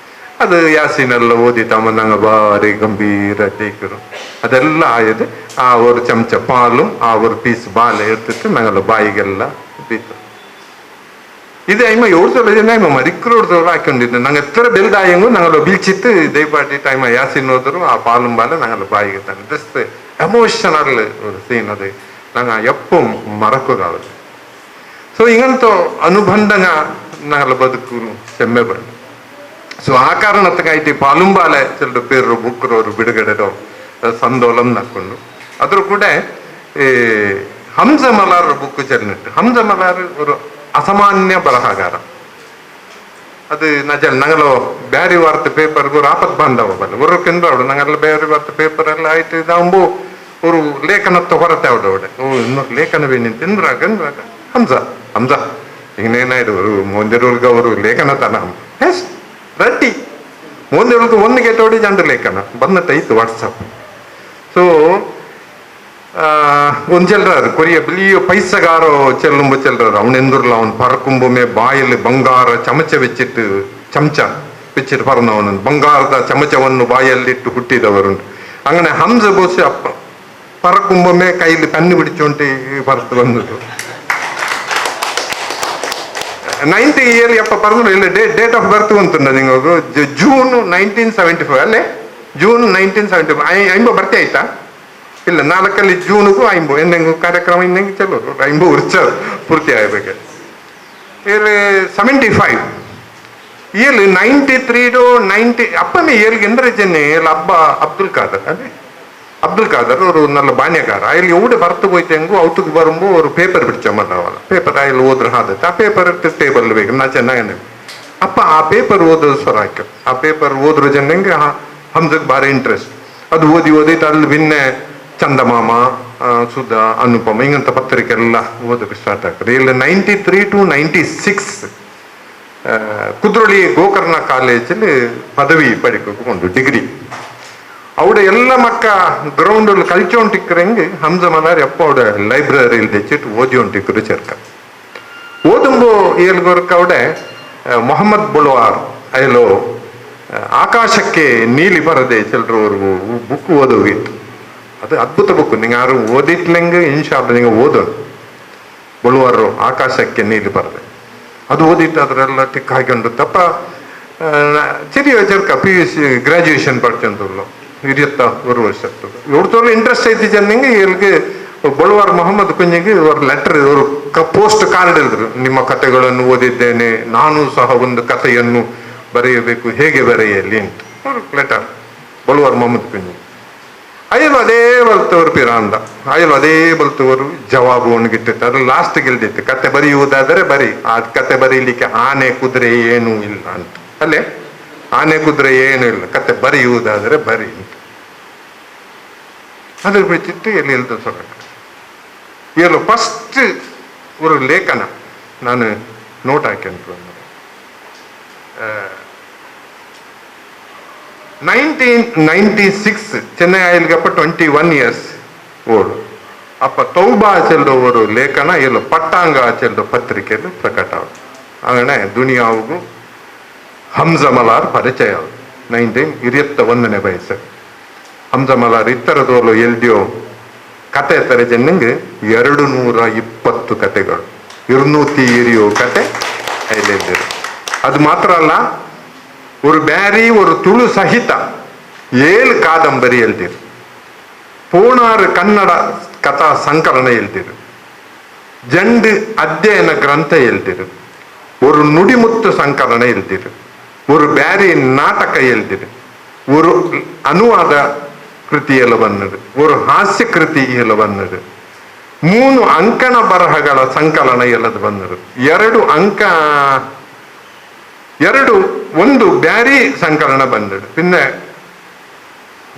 ಅದು ಯಾಸಿನೆಲ್ಲ ಓದಿ ತಮ್ಮಂದಂಗ ಭಾರಿ ಗಂಭೀರ ಟೇಕರು ಅದೆಲ್ಲ ಆಯದು ಆ ಒಂದು ಚಮಚ ಪಾಲು ಆ ಒಂದು ಪೀಸ್ ಬಾಲೆ ಇರ್ತಿತ್ತು ನಂಗೆಲ್ಲ ಬಾಯಿಗೆಲ್ಲ ಬೀತು ഇത് അയിമ 7 ಜನ ಅയിಮ ಮರಿಕ್ರೋಡ್ದವ್ರು ಹಾಕೊಂಡಿದ್ದು ನಂಗೆ ಎತ್ತರ ಬೆಲ್ದಾಯಂಗು ನಂಗೆಲ್ಲ ಬೀಳ್ಚಿತ್ತು ದಯಪಾಟಿ ಟೈಮ ಯಾಸಿನ್ ಹೋದ್ರು ಆ ಪಾಲು ಬಾಲೆ ನಂಗೆಲ್ಲ ಬಾಯಿಗೆ ತಾನೆ ಜಸ್ಟ್ ಎಮೋಷನಲ್ ಒಂದು ಸೀನ್ ಅದು ನಂಗೆ ಎಪ್ಪು ಮರಕೋದಾವದು ಸೊ ಹಿಂಗಂತೂ ಅನುಬಂಧಂಗ ನಂಗೆಲ್ಲ ಬದುಕು ಹೆಮ್ಮೆ ಬಂದು ಸೊ ಆ ಕಾರಣಕ್ಕಾಯ್ತು ಪಾಲುಂಬಾಲೆ ಚೆಲ್ಲು ಪೇರು ಬುಕ್ರವರು ಬಿಡುಗಡೆದೋ ಸಂದೋಲನ್ ಹಾಕೊಂಡು ಅದ್ರ ಕೂಡ ಈ ಹಂಸಮಲಾರ್ ಬುಕ್ ಚೆಲ್ಲಿಟ್ಟು ಹಂಸಮಲಾರ್ ഒരു ಅಸಾಮಾನ್ಯ ಬರಹಗಾರ ಅದು ನಜಲ್ ನಂಗಲು ಬ್ಯಾರಿ ವಾರ್ತೆ ಪೇಪರ್ಗೂ ರಾಪತ್ ಬಾಂಧವ ಬಲ್ಲ ஒரு ಕೆಂದ್ರವಡು ನಂಗೆಲ್ಲ ಬ್ಯಾರಿ ವಾರ್ತೆ ಪೇಪರ್ ಎಲ್ಲ ಆಯ್ತು ಇದಾಂಬು ஒரு ಲೇಖನತ್ವ ಹೊರತೆ ಅವಡವಡೆ ಇನ್ನೊಂದು ಲೇಖನವೇ ನಿಂತು ತಿಂದ್ರಾಗ ಹಂಸ ಇನ್ನೇನಾಯ್ತು ಅವರು ಮುಂದಿರೋರ್ಗ ಅವರು ಲೇಖನ ತನ ಎಸ್ ರಟ್ಟಿ ಮುಂದಿರೋರ್ಗ ಒಂದು ಗೆಟ್ಟೋಡಿ ಜಂಡು ಲೇಖನ ಬಂದಟ್ಟೈತು ವಾಟ್ಸಪ್ ಸೊ ಒಂದು ಚೆಲ್ರಾರು ಕೊರಿಯ ಬಿಳಿಯ ಪೈಸಗಾರೋ ಚೆಲ್ಲುಂಬ ಚೆಲ್ರಾರು ಅವನೆಂದುರ್ಲ ಅವನು ಪರಕುಂಬೊಮ್ಮೆ ಬಾಯಲ್ಲಿ ಬಂಗಾರ ಚಮಚ വെച്ചിട്ട് പറഞ്ഞവನು ಬಂಗಾರದ ಚಮಚವನ್ನು ಬಾಯಲ್ಲಿಟ್ಟು ಹುಟ್ಟಿದವರುಂಟು അങ്ങനെ ಹಂಸ ಬೋಸಿ ಅಪ್ಪ പറക്കുമ്പൊമ്മേ കയ്യിൽ കണ്ണ് പിടിച്ചോണ്ട് പറത്ത് വന്നത് 90 ഇയർ അപ്പൊ പറഞ്ഞു ഇല്ല ഡേറ്റ് ഓഫ് ബർത്ത് വന്നിട്ടുണ്ട് നിങ്ങൾക്ക് ജൂൺ 1975 അല്ലേ ಜೂನ್ 1975 ಐಂಬ ಬರ್ತಿ ಆಯ್ತಾ ಇಲ್ಲ 4 ಜೂನ್ಗೂ ಐಂಬು ಎಂದೆಂಗು ಕಾರ್ಯಕ್ರಮ ಇನ್ನೆಂಗೆ ಚಲೋರು ಐಂಬು ವರ್ಷ ಪೂರ್ತಿ ಆಗಬೇಕು ಇಲ್ಲಿ 75 ಇಲ್ಲಿ 93 to 90 ಅಪ್ಪನೇ ಏಳಿಗೆ ಎಂದ್ರೆ ಚೆನ್ನೆ ಇಲ್ಲಿ ಹಬ್ಬ ಅಬ್ದುಲ್ ಖಾದರ್ ಅವರು ನಲ್ಲ ಬಾಣ್ಯಗಾರ ಇಲ್ಲಿ ಊಟ ಬರ್ತು ಹೋಯ್ತೆಂಗು ಅವತ್ತಿಗೆ ಬರುಂಬು ಅವರು ಪೇಪರ್ ಬಿಡ್ಚ ಮಲ್ಲವಲ್ಲ ಪೇಪರ್ ಇಲ್ಲಿ ಓದ್ರ ಹಾದತ್ತೆ ಆ ಪೇಪರ್ ಟೇಬಲ್ ಬೇಕು ನಾ ಚೆನ್ನಾಗಿ ಅಪ್ಪ ಆ ಪೇಪರ್ ಓದೋದು ಸ್ವರ ಹಾಕ್ಯ ಆ ಪೇಪರ್ ಓದ್ರ ಜನಂಗೆ ಹಮ್ಸಕ್ಕೆ ಭಾರಿ ಇಂಟ್ರೆಸ್ಟ್ ಅದು ಓದಿಟ್ಟು ಅಲ್ಲಿ ಭಿನ್ನೆ ಚಂದಮಾಮ ಸುಧಾ ಅನುಪಮ ಹಿಂಗಂತ ಪತ್ರಿಕೆ ಎಲ್ಲ ಓದಕ್ಕೆ ಸ್ಟಾರ್ಟ್ ಆಗ್ತದೆ ಇಲ್ಲಿ 93 to 96 ಕುದ್ರೋಳಿ ಗೋಕರ್ಣ ಕಾಲೇಜಲ್ಲಿ ಪದವಿ ಪಡಿಕೊಂಡು ಡಿಗ್ರಿ ಅವಡ ಎಲ್ಲ ಮಕ್ಕ ಗ್ರೌಂಡ್ ಕಲ್ಚೋಂಟಿಕ್ಕರಂಗೆ ಹಂಸ ಮಲಾರಿ ಅಪ್ಪ ಅವಡ ಲೈಬ್ರರಿಲಿ ತೆಚ್ಚಿಟ್ಟು ಓದಿಯೋಂಟಿಕ್ಕರು ಚರ್ಕ ಓದುಂಬೋ ಏಳ್ಗೊರ್ಕ ಅವಡೆ ಮೊಹಮ್ಮದ್ ಬುಲ್ವಾರ್ ಅಯ್ಯಲೋ ಆಕಾಶಕ್ಕೆ ನೀಲಿ ಬರದೆ ಚಿಲ್ರವ್ರಿಗೂ ಬುಕ್ ಓದೋಗಿತ್ತು ಅದು ಅದ್ಭುತ ಬುಕ್ ನಿಂಗೆ ಯಾರು ಓದಿಟ್ಲಂಗೆ ಇನ್ಶಾಲ್ಲ ನಿಂಗೆ ಓದೋದು ಬುಲ್ವಾರು ಆಕಾಶಕ್ಕೆ ನೀಲಿ ಬರದೆ ಅದು ಓದಿಟ್ಟು ಅದರೆಲ್ಲ ಟಿಕ್ ಹಾಕೊಂಡು ತಪ್ಪ ചെറിയ ചെറുക്ക PUC ಗ್ರಾಜುಯೇಷನ್ ಪಡ್ಚಂತುಳ್ಳು 21 ವರ್ಷ ಇವ್ರದ್ದು ಇಂಟ್ರೆಸ್ಟ್ ಐತಿ ಚೆನ್ನಂಗೆ ಇಲ್ಲಿಗೆ ಬಳುವಾರ್ ಮೊಹಮ್ಮದ್ ಕುಂಜಿಗೆ ಅವ್ರ ಲೆಟರ್ ಅವರು ಪೋಸ್ಟ್ ಕಾರ್ಡ್ ಹೇಳಿದ್ರು ನಿಮ್ಮ ಕಥೆಗಳನ್ನು ಓದಿದ್ದೇನೆ ನಾನು ಸಹ ಒಂದು ಕಥೆಯನ್ನು ಬರೆಯಬೇಕು ಹೇಗೆ ಬರೆಯಲಿ ಅಂತ ಅವ್ರ ಲೆಟರ್ ಬಳುವಾರ್ ಮೊಹಮ್ಮದ್ ಕುಂಜಿ ಅಯ್ಯಲು ಅದೇ ಬಲ್ತವರು ಪಿರಾಂದ ಅಯ್ಯಲು ಅದೇ ಬಲ್ತವರು ಜವಾಬು ಅವನಿಗಿಟ್ಟಿತ್ತು ಅದ್ರ ಲಾಸ್ಟ್ ಗೆಲ್ದಿತ್ತು ಕತೆ ಬರೆಯುವುದಾದರೆ ಬರಿ ಆ ಕತೆ ಬರೀಲಿಕ್ಕೆ ಆನೆ ಕುದುರೆ ಏನೂ ಇಲ್ಲ ಅಂತ ಅಲ್ಲೇ ಆನೆ ಕುದುರೆ ಏನೂ ಇಲ್ಲ ಕತೆ ಬರೆಯುವುದಾದರೆ ಬರಿ ಅಂತ ಅದ್ರ ಬಿಟ್ಟಿತ್ತು ಎಲ್ಲಿ ಇಲ್ದ ಸೊರ ಇವರು ಫಸ್ಟ್ ஒரு ಲೇಖನ ನಾನು ನೋಟ್ ಹಾಕ್ಯಂತು 1996 ಚೆನ್ನೈ ಆಯಿಲ್ಗಪ್ಪ 21 years ಓಲ್ಡ್ ಅಪ್ಪ ತೌಬಾ ಚೆಲ್ದ ಅವರು ಲೇಖನ ಎಲ್ಲ ಪಟ್ಟಾಂಗ ಚೆಲ್ದ ಪತ್ರಿಕೆಯಲ್ಲಿ ಪ್ರಕಟ അങ്ങനെ ದುನಿಯಾವಿಗೂ ಹಂಸ ಮಲಾರ್ ಪರಿಚಯ 1921ನೇ ವಯಸ್ಸು ಹಂಸ ಮಲಾರ್ ಇತ್ತರದೋಲು ಎಲ್ದಿಯೋ ಕತೆ ತರ ಜನಂಗೆ 220 ಕತೆಗಳು 220 ಕತೆ ಎಲ್ಲಿದ್ದರು ಅದು ಮಾತ್ರ ಅಲ್ಲ ஒரு பேரி ஒரு துளு சகித 7 ಕಾದಂಬರಿ எழுதிரு 16 ಕನ್ನಡ ಕಥಾ ಸಂಕಲನ எழுதிரு 2 ಅಧ್ಯಯನ ಗ್ರಂಥ எழுதிரு ஒரு ನುಡಿಮುತ್ತು ಸಂಕಲನ எழுதிரு ஒரு பேரி ನಾಟಕ எழுதிரு ஒரு ಅನುವಾದ ಕೃತಿಯೆಲ್ಲ ಬಂದದು ஒரு ಹಾಸ್ಯ ಕೃತಿ ಎಲ್ಲ ಬಂದದು 3 ಅಂಕಣ ಬರಹಗಳ ಸಂಕಲನ ಎಲ್ಲದು ಬಂದದು 1 ಬ್ಯಾರಿ ಸಂಕಲನ ಬಂದದ್ದು ಪಿನ್ನೆ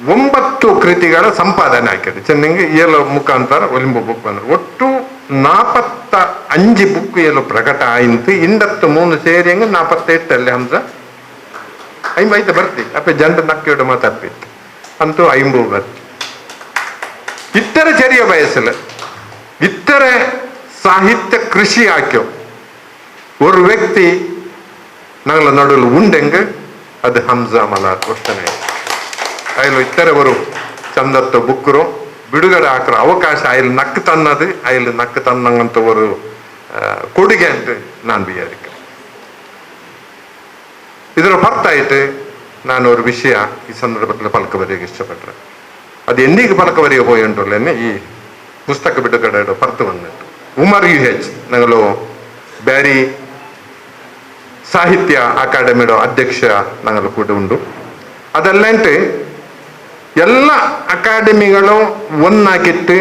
9 ಕೃತಿಗಳ ಸಂಪಾದನೆ ಹಾಕಿದೆ ಚೆನ್ನಂಗೆ ಏಳು ಮುಖಾಂತರ ಒಲಿಂಬ ಬುಕ್ ಬಂದರು ಒಟ್ಟು 45 ಬುಕ್ ಏಳು ಪ್ರಕಟ ಆಯ್ತು 3 ಸೇರಿಯಂಗೆ 48 ಹಂಸ 55 ಬರ್ತಿ ಅಪ್ಪ ಜಂಡ ನಕ್ಕಿಯೋಡು ಮಾತಾಡ್ಬಿತ್ತು ಅಂತೂ 50 ಬರ್ತಿ ಇತ್ತರ ಚೆರಿಯ ಬಯಸಲ್ಲ ಇತ್ತರ ಸಾಹಿತ್ಯ ಕೃಷಿ ಹಾಕ್ಯೋ ஒரு ವ್ಯಕ್ತಿ ನಂಗಳ ನಡುಲು ಉಂಡೆಂಗೆ ಅದು ಹಂಸ ಮಲಾರ್ ಕೊಡ್ತಾನೆ ಅಯ್ಯಲು ಇತ್ತರವರು ಚಂದತ್ತ ಬುಕ್ಕರು ಬಿಡುಗಡೆ ಹಾಕ್ರ ಅವಕಾಶ ಅಯ್ಯಲು ನಕ್ಕು ತನ್ನದು ಅಯ್ಯಲು ನಕ್ಕು ತನ್ನಂಗಂತವರು ಕೊಡುಗೆ ಅಂತ ನಾನು ಬಿಯಾರಿಕೆ ಇದರ ಹೊರತಾಯಿತು ನಾನು ஒரு ವಿಷಯ ಈ ಸಂದರ್ಭದಲ್ಲಿ ಪಲಕ ಬರೆಯೋಕೆ ಇಷ್ಟಪಟ್ರೆ ಅದು ಎಂದಿಗೆ ಪಲಕ ಬರೆಯ ಹೋಯುಂಟಲ್ಲೇನೆ ಈ ಪುಸ್ತಕ ಬಿಡುಗಡೆ ಪರ್ತು ಬಂದಿಟ್ಟು ಉಮರ್ UH ನಂಗಲು ಬ್ಯಾರಿ ಸಾಹಿತ್ಯ ಅಕಾಡೆಮಿಯ ಅಧ್ಯಕ್ಷ ನಂಗಲು ಕೂಡ ಉಂಟು ಅದಲ್ಲಂಟು ಎಲ್ಲ ಅಕಾಡೆಮಿಗಳು ಒನ್ನಾಗಿಟ್ಟು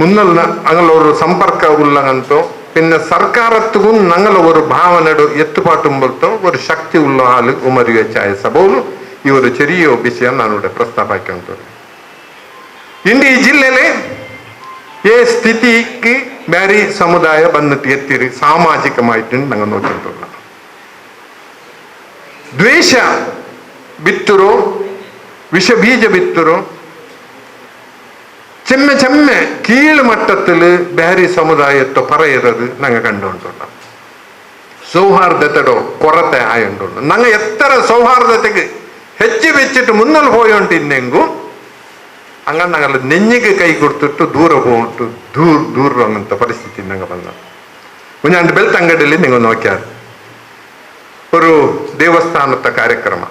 ಮುನ್ನಲ್ಲ ಅಂಗಲವರು ಸಂಪರ್ಕ ಉಳ್ಳಂಗಂತೋ പിന്നെ സർക്കാരത്തും ഞങ്ങൾ ഒരു ഭാവനയുടെ എത്തുപാട്ടുമ്പോഴത്തോ ഒരു ശക്തി ഉള്ള ആള് ഉമർ UH സഭയിലും ഈ ഒരു ചെറിയ വിഷയം ഞാനിവിടെ പ്രസ്താവിക്കുന്നത് ಇಂದು ಈ ಜಿಲ್ಲೆಯಲ್ಲಿ ಈ ಸ್ಥಿತಿಗೆ ಬ್ಯಾರಿ ಸಮುದಾಯ ಬಂದಿಟ್ಟು ಎತ್ತಿರಿ ಸಾಮಾಜಿಕಮಾയിട്ട് ನಂಗೆ ನೋಡ್ಕೊಂತಿಲ್ಲ ದ್ವೇಷ ಬಿತ್ತರು ವಿಷ ಬೀಜ ಬಿತ್ತರು ചെമ്മെ കീഴ് മട്ടത്തില് ಬ್ಯಾರಿ ಸಮುದಾಯತ್ತು ಪರ ಇರೋದು ನಂಗೆ ಕಂಡುಂಟುಲ್ಲ ಸೌಹಾರ್ದತೆಡೋ ಕೊರತೆ ಆಯುಂಟುಂಟು ನಂಗೆ ಎತ್ತರ ಸೌಹಾರ್ದತೆಗೆ ಹೆಚ್ಚು ಬೆಚ್ಚಿಟ್ಟು ಮುನ್ನಲ್ ಹೋಯುಂಟಿನ್ನೆಂಗು ಹಂಗ ನಂಗಲ್ಲ ನೆഞ്ഞിಗೆ ಕೈ ಕೊಡ್ತಿಟ್ಟು ದೂರ ಹೋಗ್ಬಿಟ್ಟು ದೂರ ಅನ್ನಂತ ಪರಿಸ್ಥಿತಿ ನಂಗೆ ಬಂದ ಮುಂಜಾನೆ ಬೆಳ್ತಂಗಡಿಯಲ್ಲಿ ನೀವು ನೋಕ್ಯಾರ ഒരു ದೇವಸ್ಥಾನದ ಕಾರ್ಯಕ್ರಮ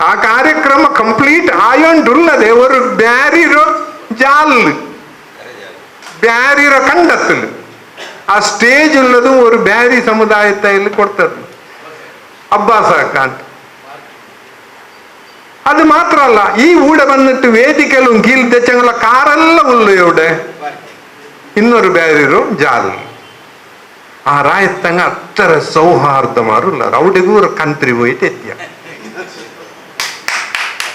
ആ കാര്യക്രമ കംപ്ലീറ്റ് ആയോണ്ടുള്ളത് ഒരു ബാരിയറോ ജാലില് ബാരിയറോ കണ്ടെത്തല് ആ സ്റ്റേജ് ഉള്ളതും ഒരു ബാരി സമുദായത്തിൽ കൊടുത്തത് അബ്ബാസാക്കാൻ. അത് മാത്രല്ല ഈ ഊടെ വന്നിട്ട് വേദിക്കലും കീഴ് തെച്ചങ്ങളെ കാറെല്ലാം ഉള്ളു ഇവിടെ ಇನ್ನೊರು ಬ್ಯಾರಿರು ಜಾಲ್ ಆ ರಾಯತ್ತಂಗ ಅತ್ತರ ಸೌಹಾರ್ದಮಾರುಲ್ಲ ಅವಡಿಗೂ ഒരു ಕಂತ್ರಿ പോയിട്ട് എത്തിയ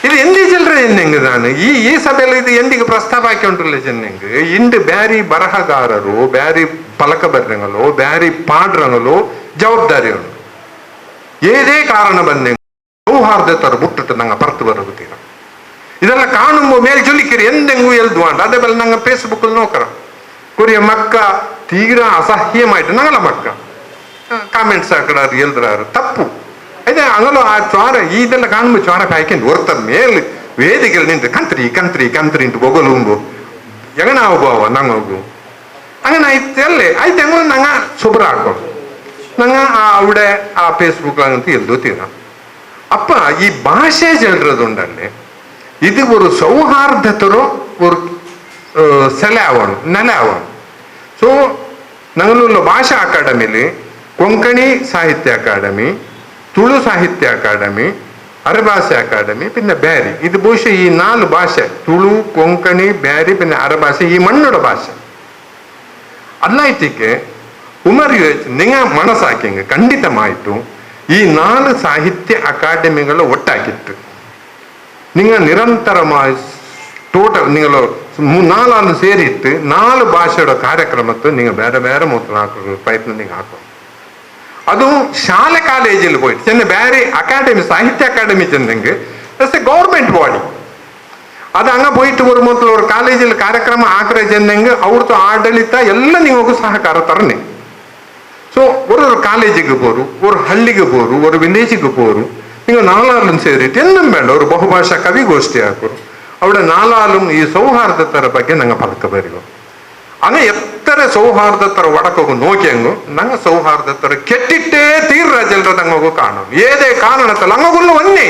ഇത് എന്തി ചില്ലറ ചെന്നെങ്ക് ನಾನು ಈ ಸಭೆಯಲ್ಲಿ ಇದು ಎಂದಿಗೆ ಪ್ರಸ್ತಾಪ ಹಾಕಿಕೊಂಡಿಲ್ಲ ಚೆನ್ನೆಂಗ್ ಇಂಡು ಬ್ಯಾರಿ ಬರಹಗಾರರು ಬ್ಯಾರಿ ಪಲಕ ಬರ್ರಂಗಲು ಬ್ಯಾರಿ ಪಾಡ್ರಂಗಲು ಜವಾಬ್ದಾರಿ ಉಂಟು ಏದೇ ಕಾರಣ ಬಂದೆ ಸೌಹಾರ್ದತರ ಬಿಟ್ಟಿಟ್ಟು ನಂಗೆ ಪರ್ತು ಬರೋಗುತ್ತೀರ ಇದೆಲ್ಲ ಕಾಣುമ്പോൾ ಮೇಲೆ ಚೊಲಿಕಿರಿ ಎಂದೆಂಗೂ ಎಲ್ದು ಅಂಡ ಅದೇ ಬೆಲ್ಲ ನಂಗೆ ಫೇಸ್ಬುಕ್ ನೋಕರ ಕೊರಿಯ ಮಕ್ಕ ತೀರಾ ಅಸಹ್ಯಮಾಯ್ತು ನಂಗಲ ಮಕ್ಕ ಕಾಮೆಂಟ್ಸ್ ಹಾಕಡಾರು ಎಲ್ದ್ರಾರು ತಪ್ಪು ಅದೇ ಅಂಗಲು ಆ ಚ್ವಾರ ಇದೆಲ್ಲ ಕಾಣುമ്പോൾ ಚ್ವಾರ ಕಾಯ್ಕೊಂಡು ಹೊರ್ತ ಮೇಲೆ ವೇದಿಕೆ ನಿಂತು ಕಂತ್ರಿ ಕಂತ್ರಿ ಕಂತ್ರಿ ಇಂಟು ಬೊಗಲುಂಬು ಎಂಗನ ಹೋಗುವ ನಂಗೋಗು അങ്ങനെ ആയിട്ടല്ലേ ആയിട്ട് ഞങ്ങൾ ഞങ്ങൾ ശുഭ്രാക്കും ഞങ്ങൾ അവിടെ ആ ഫേസ്ബുക്കിൽ അങ്ങനത്തെ എഴുതു തീരാം അപ്പ ഈ ഭാഷ ചെല്ലുന്നതുണ്ടല്ലേ ഇത് ഒരു സൗഹാർദ്ദത്തരോ ഒരു സെലാവണം ನೆಲವണം ಸೊ ഞങ്ങളുള്ള ഭാഷ അക്കാഡമിയിൽ കൊങ്കണി സാഹിത്യ അക്കാഡമി തുളു സാഹിത്യ അക്കാഡമി അറഭാഷ അക്കാഡമി പിന്നെ ಬ್ಯಾರಿ ಇದು ಬಹುಶಃ ಈ 4 ಭಾಷೆ ತುಳು ಕೊಂಕಣಿ ಬ್ಯಾರಿ പിന്നെ ಅರಭಾಷೆ ಈ ಮಣ್ಣುಡ ಭಾಷೆ അല്ലായിട്ടേക്ക് ഉമർ നിങ്ങൾ മനസ്സാക്കിയെങ്കിൽ ಖಂಡಿತമായിട്ടും ഈ 4 സാഹിത്യ അക്കാഡമികൾ ഒട്ടാക്കിയിട്ട് നിങ്ങൾ നിരന്തരമായി ടോട്ടൽ നിങ്ങൾ 4 ആൾ ಸೇರಿಟ್ಟು 4 ಭಾಷೆയുടെ ಕಾರ್ಯಕ್ರಮಕ್ಕೆ നിങ്ങൾ ಬೇರೆ ಬೇರೆ ಮೂತ್ರ ಪ್ರಯತ್ನ നിങ്ങൾ ಹಾಕೋ ಅದು ಶಾಲೆ ಕಾಲೇಜಿൽ പോയിട്ട് ചെന്ന് ಬೇರೆ ಅಕಾಡೆಮಿ ಸಾಹಿತ್ಯ ಅಕಾಡೆಮಿ ಚೆಂದಂಗೆ ಎ ಗೌರ್ಮೆಂಟ್ ಬಾಡಿ ಅದು ಹಂಗ போயிட்டு ஒரு ಮೊದಲು ஒரு ಕಾಲೇಜಿൽ ಕಾರ್ಯಕ್ರಮ ಹಾಕ್ರೆ ಚೆಂದಂಗೆ ಅವ್ರದ್ದು ಆಡಳಿತ ಎಲ್ಲ ನಿಮಗೂ ಸಹಕಾರ ತರನೆ ಸೊ ஒரு ಕಾಲೇಜಿಗೆ போರು ஒரு ಹಳ್ಳಿಗೆ போರು ஒரு ವಿಲೇಜಿಗೆ போರು നിങ്ങൾ 4 ആളും ಸೇರಿಟ್ಟು എന്നും വേണ്ട ഒരു ಬಹುಭಾಷಾ ಕವಿಗೋಷ್ಠಿ ಹಾಕೋರು അവിടെ 4 ആളും ഈ സൗഹാർദ്ദತರ ಬಗ್ಗೆ ನಂಗೆ ಪದಕ ಬರಿಗೋ അങ്ങനെ എത്ര സൗഹാർദ്ദತರ ಒಡಕೋಗು നോക്കിയಂಗು ನಂಗೆ ಸೌಹಾರ್ದತರ ಕೆಟ್ಟಿಟ್ಟೇ ತೀರ್ರ ಜನರ ನಂಗೋಗು ಕಾಣು ಏದೇ ಕಾರಣತ್ತಲ್ಲ ಹಂಗೋಗುಲ್ಲ ಒನ್ನೆ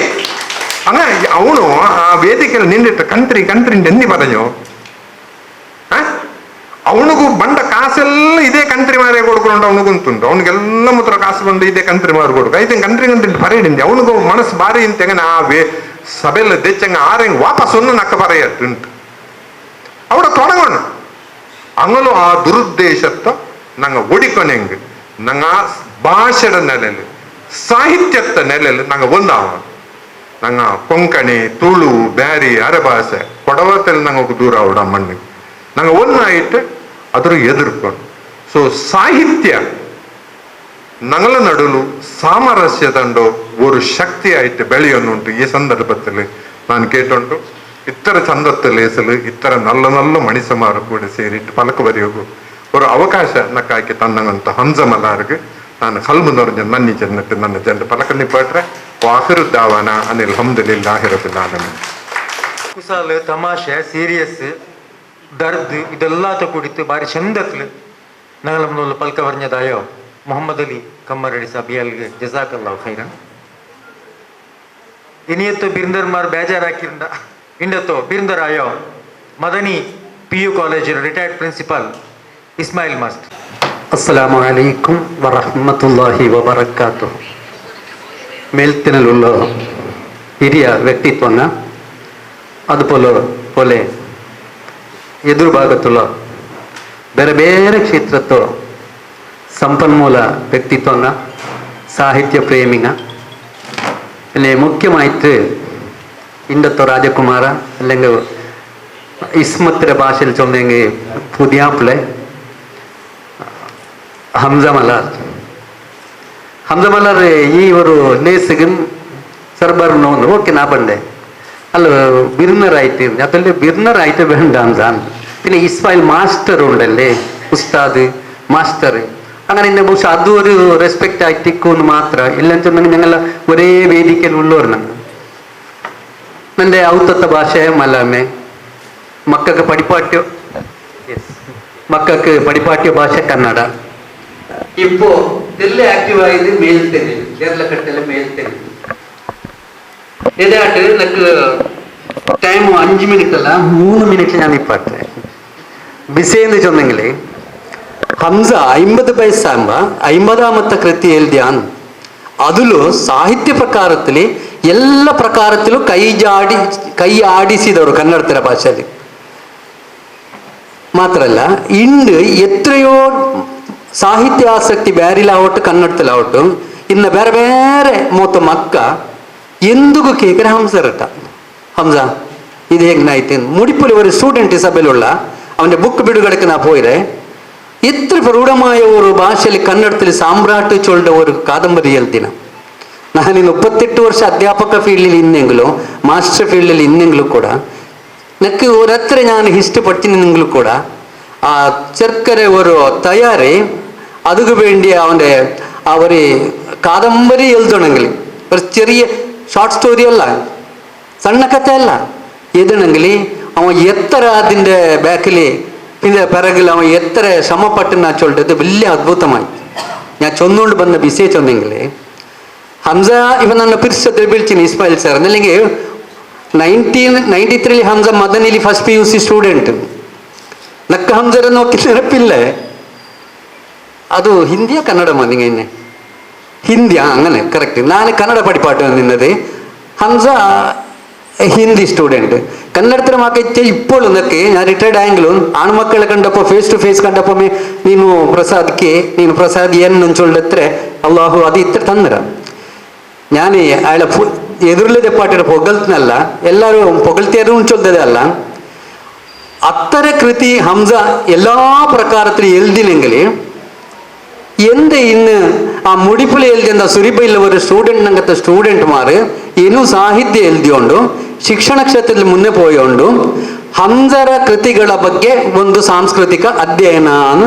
ಹಂಗ ಅವನು ಆ ವೇದಿಕೆಯಲ್ಲಿ ನಿಂದಿಟ್ಟು ಕಂತ್ರಿ ಕಂತ್ರಿ ಎನ್ನಿ പറഞ്ഞോ ಅವನಿಗೂ ಬಂಡ ಕಾಸೆಲ್ಲ ಇದೇ ಕಂತ್ರಿ ಮಾರೇ ಕೊಡ್ಕೊಂಡು ಅವನಿಗೂ ಉಂಟುಂಟು ಅವನಿಗೆಲ್ಲ ಮಾತ್ರ ಕಾಸು ಬಂದು ಇದೇ ಕಂತ್ರಿ ಮಾರು ಕೊಡ್ಕು ಐತೆ ಕಂತ್ರಿ ಕಂತ್ರಿ ಪರೇಡಿಂದೆ ಅವನಿಗೂ ಮನಸ್ಸು ಬಾರಿ ಇಂತೆಂಗ ಆ ಸಭೆಲ್ಲ ದೆಚ್ಚಂಗ ಆರೆಂಗ್ ವಾಪಸ್ ಒಂದು ನಕ್ಕ പറയട്ടുಂಟು അവിടെ തുടങ്ങണം അങ്ങനോ ആ ദുരുദ്ദേശത്തെ ഞങ്ങൾ ഒടിക്കൊനെങ്ക് ഞങ്ങൾ ആ ഭാഷയുടെ നിലയിൽ സാഹിത്യത്തെ നിലയിൽ ഞങ്ങൾ ഒന്നാവണം ഞങ്ങൾ കൊങ്കണി തുളു ಬ್ಯಾರಿ ಅರಭಾಷೆ ಕೊಡವತ್ತಲ್ಲಿ ഞങ്ങൾക്ക് ದೂರ ಅವಡ ಮಣ್ಣು ഞങ്ങൾ ഒന്നായിട്ട് അതൊരു എതിർക്കണം ಸೊ സാഹിത്യ ഞങ്ങളുടെ നടുവിൽ സാമരസ്യതണ്ടോ ഒരു ശക്തിയായിട്ട് ಬೆಳೆಯೋನುಂಟು ಈ ಸಂದರ್ಭದಲ್ಲಿ ನಾನು ಕೇಟುಂಟು ಇತರ ಚಂದತ್ತ ಲೇಸಲು ಇತರ ನಲ್ಲ ನಲ್ಲ ಮಣಿಸಮಾರು ಕೂಡ ಸೇರಿಟ್ಟು ಪಲಕ ಬರೆಯೋಗು ഒരു ಅವಕಾಶ ನಕ್ಕಾಕಿ ತನ್ನಂತ ಹಂಸಮಲಾರ್ಗೆ ನಾನು ಕಲ್ಮುನವ್ರ ನನ್ನಿ ಚೆನ್ನಟ್ಟು ನನ್ನ ಜನರು ಪಲಕಲ್ಲಿ ಪಟ್ರೆ ವಾಹಿರುದ್ದಾವನ ಅನಿಲ್ ಹಮ್ದುಲಿಲ್ಲಾಹಿ ರಬ್ಬಿಲ್ ಆಲಮೀನ್ ಕುಸಾಲ್ ತಮಾಷೆ ಸೀರಿಯಸ್ ದರ್ದ್ ಇದೆಲ್ಲತ ಕುಡಿತು ಬಾರಿ ಚಂದತ್ಲು ನಗಲಮ್ನೊಲ್ಲ ಪಲ್ಕ ವರ್ഞ്ഞದಾಯೋ ಮೊಹಮ್ಮದ್ ಅಲಿ ಕಮ್ಮರಡಿ ಸಬಿಯಲ್ಗೆ ಜಜಾಕಲ್ಲಾಹು ಖೈರನ್ ಇನಿಯತ್ತು ಬಿರ್ಂದರ್ಮಾರ್ ಬೇಜಾರಾಕಿರಂದ ಇಂಡತ್ತೋ ಬಿರ್ಂದರ್ ಆಯೋ Madani PU college retired principal Ismail master അസ്സലാമു അലൈക്കും വറഹ്മത്തുള്ളാഹി വബറകാതുഹു മേൽത്തിനുള്ള ಹಿರಿಯ ವ್ಯಕ್ತಿತ್ವನ അതുപോലെ ಎದುರುಭಾಗത്തുള്ള ಬೇರೆ ಬೇರೆ ಕ್ಷೇತ್ರದ್ದು ಸಂಪನ್ಮೂಲ ವ್ಯಕ್ತಿತ್ವನ സാഹിത്യ പ്രേമിങ്ങ അല്ലെ മുഖ്യമായിട്ട് ഇന്നത്തെ രാജകുമാര അല്ലെങ്കിൽ ഇസ്മത്തിൻ്റെ ഭാഷയിൽ ചൊന്നെങ്കിൽ പുതിയാപ്പിളെ ಹಂಸಮಲಾರ್ ಈ ಒಂದು ಲೇಸಿಗೆ ಸರ್ಬರ್ನು ಓಕೆ ನಾ ಬಂದೆ ಅಲ್ಲ ಬಿರ್ನರ್ ಆಯ್ತು ಅದರಲ್ಲಿ ಬಿರ್ನರ್ ಆಯ್ತು ಬೇಡ ಅಂಜಾನ್ പിന്നെ ഇസ്മായിൽ മാസ്റ്റർ ഉണ്ടല്ലേ ഉസ്താദ് മാസ്റ്റർ അങ്ങനെ തന്നെ ಬಹುಶಃ ಅದು ഒരു റെസ്പെക്റ്റ് ആയിട്ടിക്കൂന്ന് മാത്ര എല്ലാം ചെന്നെങ്കിൽ ഞങ്ങൾ ഒരേ വേദിക്കൽ ഉള്ളവർ ഞങ്ങൾ എൻ്റെ ഔത്തത്തെ ഭാഷ മലയാളമേ മക്കൾക്ക് പഠിപ്പാട്യ ഭാഷ ಕನ್ನಡ ഇപ്പോ ഇതിൽ ആക്റ്റീവ് ആയത് മേൽത്തെലുങ്ക് കേരളക്കട്ടയിലെ മേൽത്തെലുങ്ക് ഇതായിട്ട് എനിക്ക് ടൈം 5 മിനിറ്റ് അല്ല 3 മിനിറ്റ് ഞാൻ ഇപ്പാട്ടെ ബിസേന്ന് ചൊന്നെങ്കിൽ ഹംസ 50 ವಯಸ್ಸಾಂಬ 50ാമത്തെ ಕೃತಿ ಎಲ್ದ್ಯಾನ್ അതിലു ಸಾಹಿತ್ಯ ಪ್ರಕಾರದಲ್ಲಿ ಎಲ್ಲ ಪ್ರಕಾರത്തിലും ಕೈ ಆಡಿಸಿದವರು ಕನ್ನಡದ ಭಾಷೆಯಲ್ಲಿ മാത്രമല്ല ಇಂದು ಎത്രയോ ಸಾಹಿತ್ಯ ಆಸಕ್ತಿ ಬೇರಿಲಾವಟ್ಟು ಕನ್ನಡത്തിലാവಟ್ಟು ಇನ್ನು ಬೇರೆ ಬೇರೆ ಮೂತ ಮಕ್ಕ ಎಂದಿಗೂ ಕೇಕರೆ ഹംസരട്ട ഹംസ ഇത് എങ്ങനായിട്ട് മുടിപ്പുലി ഒരു സ്റ്റുഡൻറ്റ് സഭയിലുള്ള അവൻ്റെ ബുക്ക് ಬಿಡುಗಡೆಗೆ ನಾ പോയിരെ എത്ര പ്രൗഢമായ ഒരു ഭാഷയിൽ കന്നഡത്തിൽ സാമ്രാട്ട് ചൊല്ലുന്ന ഒരു കാದಂಬರಿ ಎಲ್ದಿನ ನಾನಿನ್ನು 38 ವರ್ಷ ಅಧ್ಯಾಪಕ ಫೀಲ್ಡಿൽ ಇನ್ನೆങ്കിലും ಮಾಸ್ಟರ್ ಫೀಲ್ಡಿൽ ಇನ್ನೆങ്കിലും ಕೂಡ ನನಗೆ ഒരത്ര ഞാൻ ഇഷ്ടപ്പെട്ടിനെങ്കിലും ಕೂಡ ആ ചെറുക്കരെ ഒരു തയ്യാറി അതിനു വേണ്ടി അവൻ്റെ ഒരു കാದಂಬರಿ എഴുതണമെങ്കിൽ ഒരു ചെറിയ ഷോർട്ട് സ്റ്റോറി അല്ല സಣ್ಣ ಕಥೆ ಅಲ್ಲ എഴുതണമെങ്കിൽ അവൻ എത്ര അതിൻ്റെ ബാക്കിൽ പിന്നെ പിറകിൽ അവൻ എത്ര ശ്രമപ്പെട്ട് ഞാൻ ചൊല്ലിട്ട് വലിയ അത്ഭുതമായി ഞാൻ ചൊന്നുകൊണ്ട് ಬಂದ വിഷയ ചൊന്നെങ്കിൽ ഹംസ ഇവൻ ನನ್ನ ಪಿರ್ಸത്തിൽ വിളിച്ചിന് ഇസ്മായിൽ സാർ അല്ലെങ്കിൽ 1993 ഹംസ മദനിലി ഫസ്റ്റ് PUC സ്റ്റുഡൻറ്റ് നക്ക ഹംസരെ നോക്കി ನೆನಪಿല്ലേ ಅದು ಹಿಂದಿಯ ಕನ್ನಡ ನಿಂಗೆ ಹಿಂದಿ അങ്ങനെ ಕರೆಕ್ಟ್ ನಾನು ಕನ್ನಡ പഠിപ്പാട്ട് നിന്നത് ഹംസ ഹിന്ദി സ്റ്റുഡൻറ്റ് കന്നഡത്തിൽ മാക്കೈತೆ ഇപ്പോൾ എന്നൊക്കെ ഞാൻ ರಿಟೈರ್ಡ್ ಆയെങ്കിലും ಆಣ್ಮಕ್ಕಳ ಕಂಡപ്പോൾ ಫೇಸ್ ಟು ಫೇಸ್ ಕಂಡപ്പോൾ ನೀನು ಪ್ರಸಾದ್ ಏನು ಚೊಲ್ಲತ್ರ ಅಲ್ಲಾಹು ಅದು ಇತ್ರ ತಂದ್ರ ഞാൻ അയാളെ എതിരുള്ള പാട്ടിയുടെ പൊകൽത്തിനല്ല എല്ലാവരും പൊകൽത്തിയതും ചൊല്ലതല്ല അത്തര കൃതി ഹംസ എല്ലാ പ്രകാരത്തിലും എഴുതിനെങ്കിൽ എന്ത് ഇന്ന് ആ മുടിപ്പുല എഴുതിയ സുരിബയിലെ ഒരു സ്റ്റുഡൻറ്റ് അങ്ങനത്തെ സ്റ്റുഡൻറ്റുമാർ ಇನ್ನೂ ಸಾಹಿತ್ಯ ಎಲ್ದಿಯೋಂಡು ಶಿಕ್ಷಣ ಕ್ಷೇತ್ರದಲ್ಲಿ ಮುನ್ನೆ പോയോണ്ടും ಹಂಸರ ಕೃತಿಗಳ ಬಗ್ಗೆ ಒಂದು ಸಾಂಸ್ಕೃತಿಕ ಅಧ್ಯಯನ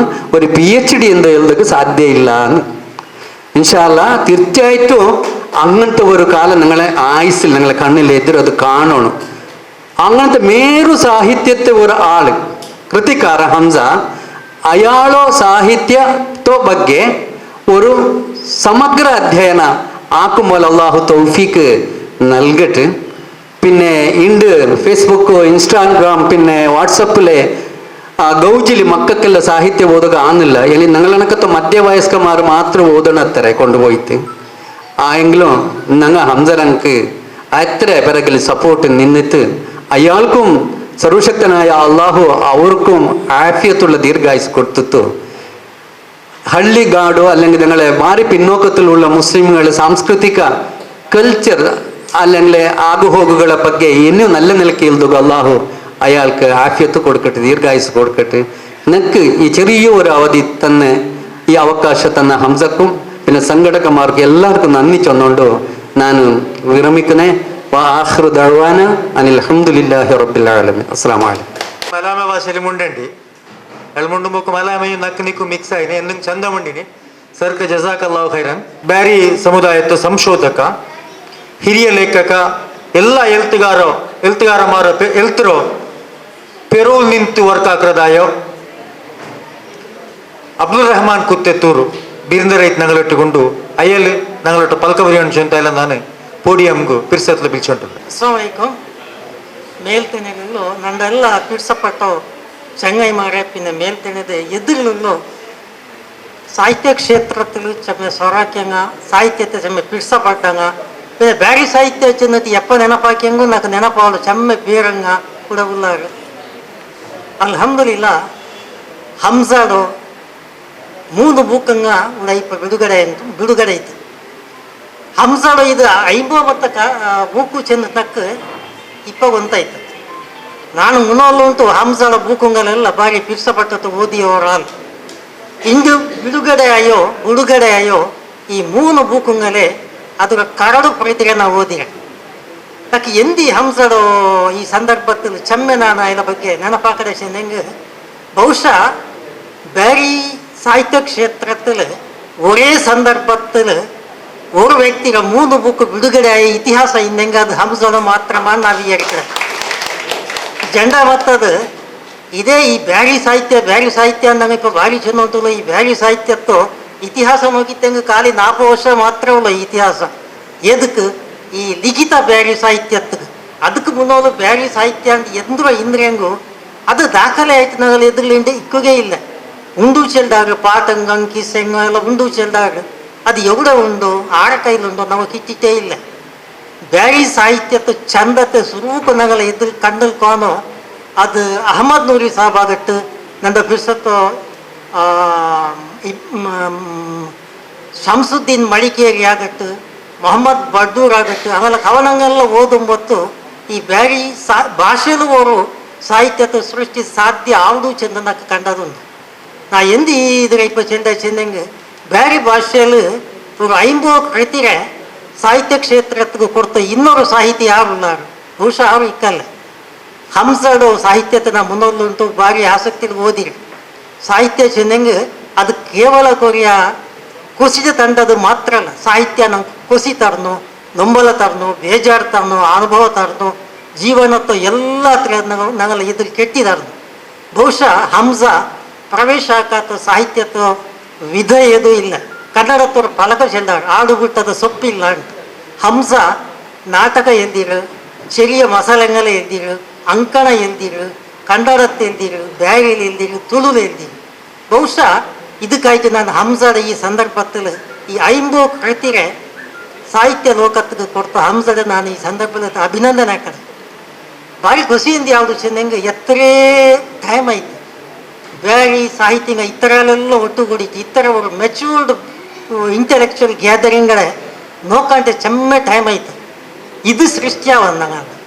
ഒരു PhD ಎಂದು ಹೇಳೋದಕ್ಕೆ ಸಾಧ್ಯ ಇಲ್ಲ ഇൻഷാല്ലാ തീർച്ചയായിട്ടും അങ്ങനത്തെ ഒരു കാലം നിങ്ങളെ ആയുസ്സിൽ നിങ്ങളെ കണ്ണിൽ എതിരും അത് കാണണം അങ്ങനത്തെ മേരു സാഹിത്യത്തെ ഒരു ആള് കൃതിക്കാര ഹംസ അയാളോ സാഹിത്യത്തെ ಬಗ್ಗೆ ഒരു സമഗ്ര അധ്യയന ആക്കുമ്പോൾ അള്ളാഹു തൗഫീക്ക് നൽകട്ട് പിന്നെ ഉണ്ട് ഫേസ്ബുക്ക് ഇൻസ്റ്റാഗ്രാം പിന്നെ വാട്സപ്പിലെ ഗൗജിಲಿ ಮಕ್ಕಕ್ಕೆಲ್ಲ ಸಾಹಿತ್ಯ ಓದೋಕೆ ಆನಿಲ್ಲ ಎಲ್ಲಿ ഞങ്ങളെനക്കത്തെ മധ്യവയസ്കന്മാർ മാത്രം ഓതണത്തരെ കൊണ്ടുപോയിട്ട് ആയെങ്കിലും ഞങ്ങൾ ഹംസരങ്ങൾക്ക് അത്ര പിറകിൽ സപ്പോർട്ട് നിന്നിട്ട് അയാൾക്കും സർവശക്തനായ അള്ളാഹു അവർക്കും ആഫിയത്തുള്ള ദീർഘായുസ് കൊടുത്തിട്ടു ಹಳ್ಳಿಗಾಡು അല്ലെങ്കിൽ ഞങ്ങളെ ഭാരി പിന്നോക്കത്തിലുള്ള മുസ്ലിമുകൾ സാംസ്കൃതിക കൾച്ചർ അല്ലെങ്കിൽ ആകുഹോകുകളെ ಬಗ್ಗೆ ಇನ್ನೂ നല്ല നിലയ്ക്ക് എഴുതുക അള്ളാഹു അയാൾക്ക് ആഫിയത്ത് കൊടുക്കട്ടെ ദീർഘായുസ് കൊടുക്കട്ടെ എനിക്ക് ഈ ചെറിയ ഒരു അവധി തന്നെ ഈ അവകാശം തന്ന ഹംസക്കും പിന്നെ സംഘടകന്മാർക്ക് എല്ലാവർക്കും നന്ദി ചൊന്നുകൊണ്ട് ഞാൻ വിരമിക്കുന്നേ ആഖിറു ദഅ്വാന അനിൽ ഹംദുലില്ലാഹി റബ്ബിൽ ആലമീൻ അസ്സലാമു അലൈക്കും മലയാള ഭാഷയിൽ ಮುಂಡಂಡಿ ಎಳ್ಮುಂಡುಂಬುಕು ಮಲಾಮಯ್ಯ ನಕ್ಕು ನಿಕ್ಕು ಮಿಕ್ಸ್ ಆಯ್ನೆ ಎಂದು ಚಂದ ಮುಂಡಿನಿ ಸರ್ಕ ಜಜಾಕಲ್ಲಾಹು ಖೈರನ್ ಬ್ಯಾರಿ ಸಮುದಾಯದ ಸಂಶೋಧಕ ಹಿರಿಯ ಲೇಖಕ ಎಲ್ಲ ಎಲ್ತುಗಾರಮಾರ ಎಲ್ತರೋ ಪೆರೋಲ್ ನಿಂತು ವರ್ಕ್ ಆಕ್ರದಾಯೋ ಅಬ್ದುಲ್ റഹ്മാൻ കുത്തെത്തൂರು ബിരുദരൈത്ത് ഞങ്ങളിട്ടുകൊണ്ട് അയാൾ ഞങ്ങളിട്ട് പൽക്കവരി അണിച്ചു എല്ലാം ನಾನು പോഡിಯಂಗೂ ಪಿರ್ಸತ್ಲು ಬಿಲ್ಚೊಂಟು അസ്സലാമലൈക്കും മേൽത്തനകളിലോ നണ്ടെല്ല പിടിച്ചപ്പെട്ടോ ചങ്ങായിമാരെ പിന്നെ മേൽത്തനത് എതിരിലോ സാഹിത്യ ക്ഷേത്രത്തിൽ ചെമ്മ സ്വറാക്കിയങ്ങ സാഹിത്യത്തെ ചെമ്മ പിടിച്ചപ്പെട്ടങ്ങ പിന്നെ ಬೇರೆ ಸಾಹಿತ್ಯ ಚೆನ್ನತಿ ಎಪ್ಪ ನೆನಪಾಕಿಯಂಗೂ నాకు ನೆನಪಾವಲು ಚೆಮ್ಮೆ ಬೇರಂಗ ಕೂಡ ಉಳ್ಳಾರು ಅಲ್ಹಮ್ದುಲಿಲ್ಲಾ ಹಂಸಾಡು 3 ಬುಕ್ಕಂಗ ಉಡ ಇಪ್ಪ ಬಿಡುಗಡೆ ಐತಿ ಹಂಸಾಡು ಇದು 50 ಬುಕ್ಕು ಚೆಂದ ತಕ್ಕ ಇಪ್ಪ ಒಂತಾಯ್ತು ನಾನು ಮುನ್ನೋಲು ಉಂಟು ಹಂಸಾಡ ಬುಕ್ಕುಗಳೆಲ್ಲ ಬಾರಿ ಪಿರ್ಸಪಟ್ಟದ್ದು ಓದಿಯವರಾಲ್ ಇಂದು ಬಿಡುಗಡೆಯಾಯೋ ಈ 3 ಬುಕ್ಕುಗಳೇ ಅದರ ಕರಡು ಪ್ರತಿಗೆ ನಾವು ಓದಿರ ಯಾಕೆ ಎಂದಿ ಹಂಸಡು ಈ ಸಂದರ್ಭದಲ್ಲಿ ಚೆಮ್ಮೆ ನಾನು ಇದರ ಬಗ್ಗೆ ನೆನಪಾಕಡೆ ಚೆಂದಂಗೆ ಬಹುಶಃ ಬೇರೆ ಸಾಹಿತ್ಯ ಕ್ಷೇತ್ರത്തിൽ ഒരേ സന്ദർഭത്തിൽ ഒരു വ്യക്തിയുടെ 3 ബുക്ക് ಬಿಡುಗಡೆಯಾയ ಇತಿಹಾಸ ಇಂದೆಂಗೆ ಅದು ಹಂಸಡು ಮಾತ್ರമാണ് ನಾವು ವಿಚಾರಿಸಿದ್ರೆ ಜೆಂಡ ಮತ್ತದು ಇದೇ ಈ ಬ್ಯಾರಿ ಸಾಹಿತ್ಯ ಅಂದಂಗೆ ಇಪ್ಪ ಭಾರಿ ಚೆನ್ನೋಂತಲ್ಲ ಈ ಬ್ಯಾರಿ ಸಾಹಿತ್ಯತ್ತು ಇತಿಹಾಸ ನೋಗಿತ್ತಂಗೆ ಖಾಲಿ 4 ವರ್ಷ ಮಾತ್ರ ಉಳ್ಳ ಇತಿಹಾಸ ಎದಕ್ಕೆ ಈ ಲಿಖಿತ ಬ್ಯಾರಿ ಸಾಹಿತ್ಯಕ್ಕೆ ಅದಕ್ಕೆ ಮುನ್ನೋದು ಬ್ಯಾರಿ ಸಾಹಿತ್ಯ ಅಂತ ಎಂದ್ರ ಇಂದ್ರಿಯಂಗು ಅದು ದಾಖಲೆ ಆಯ್ತು ನಾಗಲ್ಲಿ ಎದುರುಲಿಂದ ಇಕ್ಕುಗೇ ಇಲ್ಲ. ಉಂಡು ಚೆಲ್ದಾಗ ಪಾಟಂಗ ಕಿಸೆಂಗ ಎಲ್ಲ ಉಂಡು ಚೆಲ್ದಾಗ ಅದು ಎವಡ ಉಂಡು ಆರ ಕೈಲುಂಡು ನಾವು ಕಿಟ್ಟಿಟ್ಟೇ ಇಲ್ಲ. ಬ್ಯಾರಿ ಸಾಹಿತ್ಯದ ಚಂದತೆ ಸ್ವರೂಪ ನಗಲ ಎದುರು ಕಂಡಲ್ ಕಾಣೋ ಅದು ಅಹಮದ್ ನೂರಿ ಸಾಬ್ ಆಗಟ್ಟು ನಂದ ಬಿರ್ಸತ್ತು ಶಂಸುದ್ದೀನ್ ಮಳಿಕೇರಿ ಆಗಟ್ಟು ಮೊಹಮ್ಮದ್ ಬಡ್ಡೂರ್ ಆಗಟ್ಟು ಆಮೇಲೆ ಕವನಂಗೆಲ್ಲ ಓದುಂಬತ್ತು ಈ ಬ್ಯಾರಿ ಭಾಷೆಲು ಅವರು ಸಾಹಿತ್ಯದ ಸೃಷ್ಟಿ ಸಾಧ್ಯ ಆವುದು ಚೆಂದನಕ್ಕೆ ಕಂಡದುಂಟು. ನಾ ಎಂದಿ ಇದ್ರೆ ಇಪ್ಪ ಚೆಂದಂಗೆ ಬ್ಯಾರಿ ಭಾಷೆಯಲ್ಲಿ ಇವರು 50 ಕೃತಿಗೆ ಸಾಹಿತ್ಯ ಕ್ಷೇತ್ರಕ್ಕೆ ಕೊಡ್ತ ಇನ್ನೊರು ಸಾಹಿತಿ ಯಾರುಲ್ಲಾರು ಬಹುಶಃ ಅವರು ಇಕ್ಕಲ್ಲ. ಹಂಸಡು ಸಾಹಿತ್ಯದ ನಾ ಮುನ್ನೋದ್ಲುಂಟು ಭಾರಿ ಆಸಕ್ತಿಗೆ ಓದಿರಿ ಸಾಹಿತ್ಯ ಚೆಂದಂಗೆ ಅದು ಕೇವಲ ಕೊರಿಯ ಕುಸಿದ ತಂಡದು ಮಾತ್ರ ಅಲ್ಲ, ಸಾಹಿತ್ಯ ನಂಗೆ ಕುಸಿ ತರನು, ನೊಂಬಲ ತರನು, ಬೇಜಾರು ತರನು, ಅನುಭವ ತರನು, ಜೀವನತ್ತು ಎಲ್ಲ ನಂಗೆಲ್ಲ ಇದ್ರ ಕೆಟ್ಟಿದಾರ್ನು. ಬಹುಶಃ ಹಂಸ ಪ್ರವೇಶ ಆಕಾತ ಸಾಹಿತ್ಯದ ವಿಧ ಏದೂ ಇಲ್ಲ. ಕನ್ನಡತ್ತವ್ರು ಫಲಕ ಚೆಲ್ಲಾರ ಆಡು ಬಿಟ್ಟದ ಸೊಪ್ಪಿಲ್ಲ ಅಂತ. ಹಂಸ ನಾಟಕ ಎಂದಿರು, ಚೆರಿಯ ಮಸಾಲೆಂಗಲ ಎಂದಿರು, ಅಂಕಣ ಎಂದಿರು, ಕನ್ನಡತ್ತೆ ಎಂದಿರು, ಬ್ಯಾರಿಲ್ ಎಂದಿರು, ತುಳುಲು ಎಂದಿರು. ಬಹುಶಃ ಇದಕ್ಕಾಯ್ತು ನಾನು ಹಂಸದ ಈ ಸಂದರ್ಭದಲ್ಲಿ ಈ 50 ಕೃತಿಗೆ ಸಾಹಿತ್ಯ ಲೋಕತ್ತಿಗೆ ಕೊಡ್ತ ಹಂಸದ ನಾನು ಈ ಸಂದರ್ಭದಲ್ಲಿ ಅಭಿನಂದನೆ ಹಾಕದೆ ಭಾರಿ ಖುಷಿಯಿಂದ ಯಾವುದು ಚೆಂದಂಗೆ ಎತ್ತರೇ ಟೈಮ್ ಆಯ್ತು. ಬ್ಯಾರಿ ಸಾಹಿತ್ಯಂಗ ಇತರಲೆಲ್ಲ ಒಟ್ಟುಗೂಡಿತು. ಇತರ ಅವರು ಮೆಚೂರ್ಡ್ ಇಂಟೆಲೆಕ್ಚುವಲ್ ಗ್ಯಾದರಿಂಗ್ಗಳೇ ನೋಕಂటే ಚೆಮ್ಮೆ ಟೈಮ್ ಆಯ್ತು. ಇದು ಸೃಷ್ಟಿಯಾವ ನಂಗೆ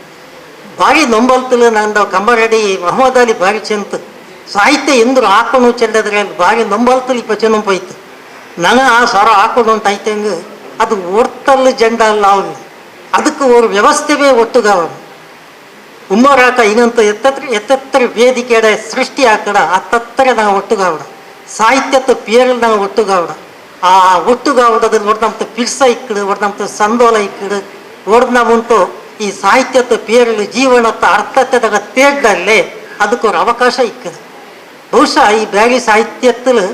ಭಾರಿ ನೊಂಬಲ್ತಲು ನಂದು ಕಂಬರಡಿ ಮೊಹಮ್ಮದ್ ಅಲಿ ಭಾರಿ ಚೆಂತು ಸಾಹಿತ್ಯ ಎಂದ್ರು ಹಾಕೊಂಡು ಚೆಲ್ಲದ್ರೆ ಭಾರಿ ನೊಂಬಲ್ತಲು ಇಪ್ಪ ಚೆನ್ನಂಪೋಯ್ತು. ನಂಗೆ ಆ ಸ್ವರ ಹಾಕೊಂಡು ಉಂಟಾಯ್ತಂಗೆ ಅದು ಒರ್ತಲ್ಲಿ ಜೆಂಡ ಅಲ್ಲ ಅವನು, ಅದಕ್ಕೆ ஒரு ವ್ಯವಸ್ಥೆವೇ ಒಟ್ಟುಗಾವನು. ಉಮ್ಮರಾಕ ಇನ್ನಂತ ಎತ್ತರ ವೇದಿಕೆಯ ಸೃಷ್ಟಿ ಆಕಡ ಅತ್ತತ್ತರ ನಾವು ಒಟ್ಟುಗಾವಡ ಸಾಹಿತ್ಯದ ಪೇರಲ್ಲಿ ನಾವು ಒಟ್ಟುಗಾವಡ. ಆ ಒಟ್ಟುಗಾವಡದಲ್ಲಿ ಒಡ್ದಂತ ಪಿರ್ಸ ಇಕ್ಕಡು, ಒಡ್ದಂತ ಸಂದೋಲ ಇಕ್ಕಡು, ಒಡ್ನವಂತೂ ಈ ಸಾಹಿತ್ಯದ ಪೇರಲ್ಲಿ ಜೀವನದ ಅರ್ಥತೆದಾಗ ತೇಗ್ಡಲ್ಲೇ ಅದಕ್ಕೊಂದು ಅವಕಾಶ ಇಕ್ಕದು. ಬಹುಶಃ ಈ ಬ್ಯಾರಿ ಸಾಹಿತ್ಯದಲ್ಲಿ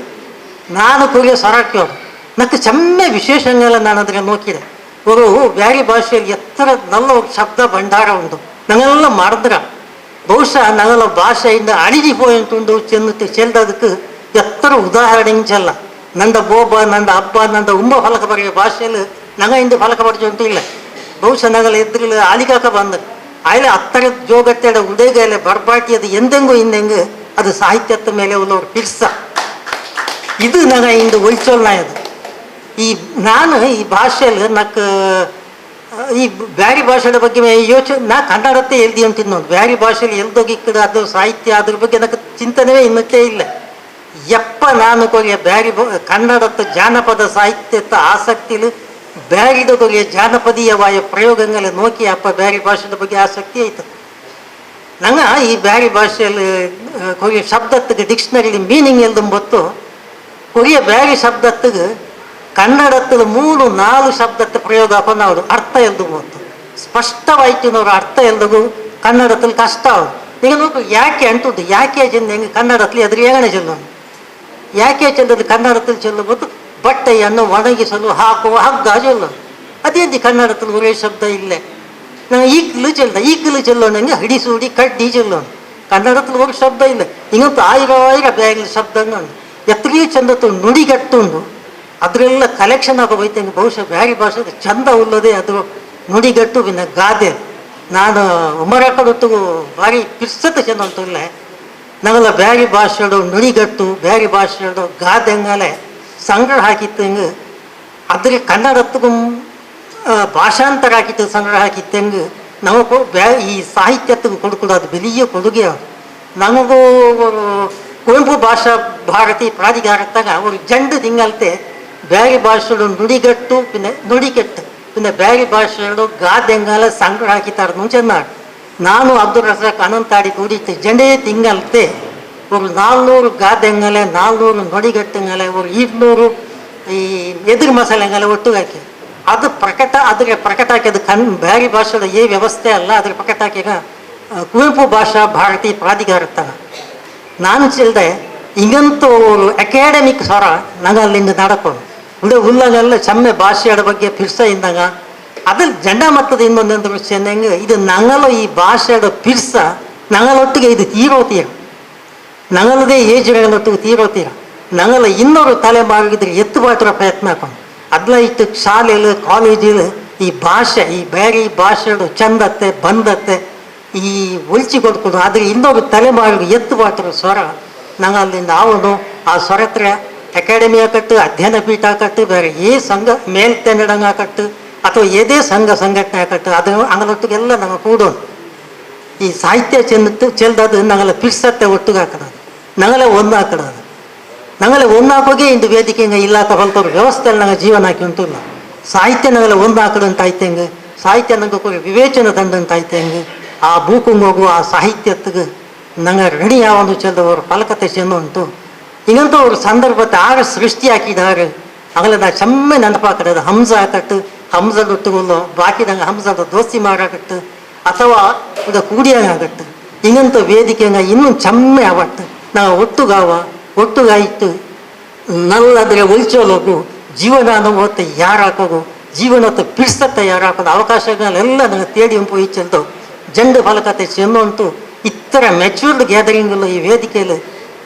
ನಾನು ಕೊರಿಯ ಸ್ವರಕ್ಯೋಡು ನಕ್ಕೆ ಚೆಮ್ಮೆ ವಿಶೇಷಂಗೆಲ್ಲ ನಾನು ಅದಕ್ಕೆ ನೋಕಿದೆ. ಅವರು ಬ್ಯಾರಿ ಭಾಷೆಯಲ್ಲಿ ಎತ್ತರ ನಲ್ಲ ಶಬ್ದ ಭಂಡಾರ ಉಂಟು ನಂಗೆಲ್ಲ ಮಾಡಿದ್ರ. ಬಹುಶಃ ನಂಗೆಲ್ಲ ಭಾಷೆಯಿಂದ ಅಣಿಜಿಪೋಯಿಂಟುಂಡು ಚೆಲ್ಲದಕ್ಕೆ ಎತ್ತರ ಉದಾಹರಣೆ ಚೆಲ್ಲ. ನಂದ ಬೋಬ, ನಂದ ಹಬ್ಬ, ನಂದ ಉಮ್ಮ ಫಲಕ ಬರೆಯೋ ಭಾಷೆಯಲ್ಲಿ ನಂಗೆ ಇಂದು ಫಲಕ ಬರೆಜುಂಟು ಇಲ್ಲ. ಬಹುಶಃ ನಂಗೆಲ್ಲ ಎದುರಲ್ಲಿ ಆಲಿಕಾಕ ಬಂದ ಆಯ್ಲೆ ಹತ್ತರ ಜೋಗತ್ತೆಡ ಉಡೇಗಲೆ ಬರ್ಬಾಟಿ ಅದು ಎಂದೆಂಗೂ ಹಿಂದೆಂಗು ಅದು ಸಾಹಿತ್ಯದ ಮೇಲೆ ಉಳ್ಳವ್ರು ಪಿರ್ಸ. ಇದು ನಂಗೆ ಇಂದು ಒಯ್ಚೋಲ್ನಾಯದು. ಈ ನಾನು ಈ ಭಾಷೆಯಲ್ಲಿ ನಕ್ಕೆ ಈ ಬ್ಯಾರಿ ಭಾಷೆಯ ಬಗ್ಗೆ ನಾ ಕನ್ನಡತ್ತೆ ಎಲ್ದಿ ಅಂತಿದ್ದು ನೋಡಿ. ಬ್ಯಾರಿ ಭಾಷೆಯಲ್ಲಿ ಎಲ್ದೋಗಿಕ್ಕಡ ಅದು ಸಾಹಿತ್ಯ ಅದ್ರ ಬಗ್ಗೆ ನನಗೆ ಚಿಂತನೆಯೇ ಇನ್ನಕ್ಕೆ ಇಲ್ಲ. ಎಪ್ಪ ನಾನು ಕೊರಿಯ ಬ್ಯಾರಿ ಕನ್ನಡದ ಜಾನಪದ ಸಾಹಿತ್ಯದ ಆಸಕ್ತಿಲು ಬ್ಯಾರಿದ ಕೊರಿಯ ಜಾನಪದೀಯವಾಯ ಪ್ರಯೋಗಗಳ ನೋಕಿ ಅಪ್ಪ ಬ್ಯಾರಿ ಭಾಷೆದ ಬಗ್ಗೆ ಆಸಕ್ತಿ ಆಯ್ತು ನಂಗೆ. ಈ ಬ್ಯಾರಿ ಭಾಷೆಯಲ್ಲಿ ಕೊರಿಯ ಶಬ್ದತ್ತಿಗೆ ಡಿಕ್ಷನರಿಲಿ ಮೀನಿಂಗ್ ಎಲ್ದುಂಬತ್ತು ಕೊರಿಯ ಬ್ಯಾರಿ ಶಬ್ದತ್ತಿಗೆ ಕನ್ನಡത്തിൽ 3-4 ಶಬ್ದത്തെ ಪ್ರಯೋಗ ಹಾಕೊಂಡು ಅವರು ಅರ್ಥ ಎಲ್ದು ಬಂತು ಸ್ಪಷ್ಟವಾಯ್ತಿನವ್ರು ಅರ್ಥ ಎಲ್ದಗೂ ಕನ್ನಡದಲ್ಲಿ ಕಷ್ಟ ಅವರು. ಈಗ ನೋಡು ಯಾಕೆ ಅಂಟುದು ಯಾಕೆ ಚೆಂದ ಹೆಂಗೆ ಕನ್ನಡದಲ್ಲಿ ಅದ್ರ ಏಗಣೆ ಚೆಲ್ಲೋನು ಯಾಕೆ ಚೆಲ್ಲೋದು ಕನ್ನಡದಲ್ಲಿ ಚೆಲ್ಲಬಹುದು. ಬಟ್ಟೆಯನ್ನು ಒಣಗಿಸಲು ಹಾಕುವ ಹಗ್ಗ ಚೆಲ್ಲೋನು ಅದೇಂದು ಕನ್ನಡದಲ್ಲಿ ಒಳ್ಳೆಯ ಶಬ್ದ ಇಲ್ಲೇ. ನಾವು ಈಗಲೂ ಚೆಲ್ಲೋಣಂಗೆ ಹಿಡಿಸೂಡಿ ಕಡ್ಡಿ ಚೆಲ್ಲೋನು ಕನ್ನಡದಲ್ಲಿ ಒಂದು ಶಬ್ದ ಇಲ್ಲ. ಹಿಂಗಂತೂ 1000 ಬ್ಯಾಗಿನ ಶಬ್ದ ಎತ್ತರೀ ಚಂದತ್ತು ನುಡಿಗಟ್ಟುಂಡು ಅದರೆಲ್ಲ ಕಲೆಕ್ಷನ್ ಆಗೋ ಹೋಯ್ತಂಗೆ. ಬಹುಶಃ ಬ್ಯಾರಿ ಭಾಷೆ ಚಂದ ಉಳ್ಳದೆ ಅದು ನುಡಿಗಟ್ಟು ಬಿನ್ನ ಗಾದೆ. ನಾನು ಉಮರಕಡೊಟ್ಟು ಭಾರಿ ಪಿರ್ಸತ ಚೆಂದ ಉಂಟುಲ್ಲ ನಾವೆಲ್ಲ ಬ್ಯಾರಿ ಭಾಷೆಡು ನುಡಿಗಟ್ಟು ಬ್ಯಾರಿ ಭಾಷೆಡು ಗಾದೆಂಗಲೆ ಸಂಗ್ರಹ ಹಾಕಿತ್ತಂಗೆ ಅದ್ರ ಕನ್ನಡತ್ತಿಗೂ ಭಾಷಾಂತರ ಹಾಕಿತ್ತು ಸಂಗ್ರಹ ಹಾಕಿತ್ತಂಗೆ ನಮಗೂ ಈ ಸಾಹಿತ್ಯತ್ತಿಗೂ ಕೊಡುಕೊಡು ಅದು ಬೆಲಿಯ ಕೊಡುಗೆ. ನಮಗೂ ಕುವೆಂಪು ಭಾಷಾ ಭಾರತಿ ಪ್ರಾಧಿಕಾರತ್ತಾಗ ಅವರು ಜಂಡು ತಿಂಗಳತೆ ಬ್ಯಾರಿ ಭಾಷೆಡು ನುಡಿಗಟ್ಟು ಪಿನ್ನ ನುಡಿಕೆಟ್ಟು ಪಿನ್ನ ಬ್ಯಾರಿ ಭಾಷೆಡು ಗಾದೆಂಗಲ ಸಂಗ್ರಹ ಹಾಕಿತ್ತಾರೆ ಮುಂಚೆನಾಡು. ನಾನು ಅಬ್ದುಲ್ ರಜಾಕ್ ಅನಂತಾಡಿ ಕೂಡಿತ್ತು ಜಂಡೇ ತಿಂಗಳತೆ ஒரு 400 ಗಾದೆಂಗಲೆ 400 ನುಡಿಗಟ್ಟಂಗಲೆ ஒரு 200 ಈ ಎದುರು ಮಸಾಲೆಂಗಲೆ ಒಟ್ಟು ಹಾಕಿ ಅದು ಅದಕ್ಕೆ ಪ್ರಕಟ ಹಾಕಿದ ಬ್ಯಾರಿ ಭಾಷೆದ ಏ ವ್ಯವಸ್ಥೆ ಅಲ್ಲ ಅದ್ರ ಪ್ರಕಟ ಹಾಕಿಗ ಕುವೆಂಪು ಭಾಷಾ ಭಾರತಿ ಪ್ರಾಧಿಕಾರತ್ತಾಗ ನಾನು ಚೆಲ್ದೆ ಹಿಂಗಂತೂ ಅಕಾಡೆಮಿಕ್ ಸ್ವರ ನಂಗೆ ಅಲ್ಲಿಂದ ನಡ್ಕೊಂಡು ಉಳ್ಳಾಗೆಲ್ಲ ಚೆಮ್ಮೆ ಭಾಷೆಯ ಬಗ್ಗೆ ಪಿರ್ಸ ಇಂದಾಗ അതിൽ രണ്ടാമത്തത് ಇನ್ನೊಂದು ವಿಷಯ ಎಂದಂಗೆ ಇದು ഞങ്ങൾ ಈ ಭಾಷೆಯ ಪಿರ್ಸ ഞങ്ങളൊಟ್ಟಿಗೆ ಇದು ತೀರೋತೀರ ഞങ്ങളുടെ ಏಜ್ಗಳೊಟ್ಟಿಗೆ ತೀರೋತೀರ ഞങ്ങൾ ಇನ್ನೊರು ತಲೆಮಾರಿಗಿದ್ರೆ ಎತ್ತು ಬಾಟರ ಪ್ರಯತ್ನ ಹಾಕೊಂಡು ಅದನ್ನ ಇಟ್ಟು ಶಾಲೆಯಲ್ಲಿ ಕಾಲೇಜಲ್ಲಿ ಈ ಭಾಷೆ ಈ ಬೇರೆ ಭಾಷೆಗಳು ಚಂದತ್ತೆ ಬಂದತ್ತೆ ಈ ಉಳ್ಚಿ ಕೊಡ್ಕೊಂಡು ಆದರೆ ಇನ್ನೊರು ತಲೆಮಾರಿಗೆ ಎತ್ತು ಬಾಟರ ಸ್ವರ ഞങ്ങളിಂದ ಅವನು ಆ ಸ್ವರತ್ರ ಅಕಾಡೆಮಿ ಹಾಕಟ್ಟು ಅಧ್ಯಯನ ಪೀಠ ಹಾಕಟ್ಟು ಬೇರೆ ಸಂಘ ಮೇಲ್ತೆನ್ನಡಂಗ ಹಾಕಟ್ಟು ಅಥವಾ ಏದೇ ಸಂಘ ಸಂಘಟನೆ ಹಾಕಟ್ಟು ಅದು ಅಂಗಳೊಟ್ಟಿಗೆಲ್ಲ ನಂಗೆ ಕೂಡೋನು ಈ ಸಾಹಿತ್ಯ ಚೆಲ್ದದು ഞങ്ങളെ ಪಿರ್ಸತ್ತೆ ಒಟ್ಟಿಗೆ ಹಾಕೋದು ഞങ്ങളെ ಒಂದು ಹಾಕೋದು ഞങ്ങളെ ಒಂದು ಹಾಕೋಗೆ ಇಂದು ವೇದಿಕೆ ಇಲ್ಲಾತ ಹೊಲ್ತವ್ರು ವ್ಯವಸ್ಥೆಯಲ್ಲಿ ನಂಗೆ ಜೀವನ ಹಾಕಿ ಉಂಟಿಲ್ಲ ಸಾಹಿತ್ಯ ഞങ്ങളെ ಒಂದು ಹಾಕದಂತ ಆಯ್ತಂಗೆ ಸಾಹಿತ್ಯ ನಂಗೆ ಕೂಡ ವಿವೇಚನ ತಂದಂತ ಆಯ್ತಂಗೆ ಆ ಬೂಕಂಗೆ ಹೋಗುವ ಆ ಸಾಹಿತ್ಯಕ್ಕೆ ನಂಗೆ ರೆಡಿ ಯಾವೊಂದು ಚೆಲ್ದವರು ಫಲಕತೆ ಚೆಂದು ಉಂಟು ಹಿಂಗಂತೂ ಅವ್ರ ಸಂದರ್ಭತೆ ಆಗ ಸೃಷ್ಟಿ ಹಾಕಿದ್ದಾರೆ ಆಗಲೇ ನಾ ಚೆಮ್ಮೆ ನೆನಪಾಕಡದು ಹಂಸ ಹಾಕಟ್ಟು ಹಂಸದೊಟ್ಟಿಗೊಲ್ಲೋ ಬಾಕಿದಂಗೆ ಹಂಸದ ದೋಸ್ತಿ ಮಾಡಾಕಟ್ಟು ಅಥವಾ ಈಗ ಕೂಡಿಯಾಗಟ್ಟು ಹಿಂಗಂತ ವೇದಿಕೆಂಗ ಇನ್ನೂ ಚೆಮ್ಮೆ ಅವಟ್ಟು ನಾವು ಒಟ್ಟುಗಾಯಿಟ್ಟು ನಲ್ಲದ್ರೆ ಒಲ್ಚೋಲೋಗು ಜೀವನ ಅನುಭವತ್ತೆ ಯಾರು ಹಾಕೋಗು ಜೀವನத்தை ಪಿಡ್ಸತ್ತೆ ಯಾರು ಹಾಕೋದು ಅವಕಾಶಗಳೆಲ್ಲ ನನಗೆ ತೇಡಿ ಉಂಪು ಇಚ್ಚಲ್ದು ಜಂಡು ಫಲಕತೆ ಚೆನ್ನೋಂಟು ಇತರ ಮೆಚ್ಯೂರ್ಡ್ ಗ್ಯಾದರಿಂಗಲ್ಲ ಈ ವೇದಿಕೆಯಲ್ಲಿ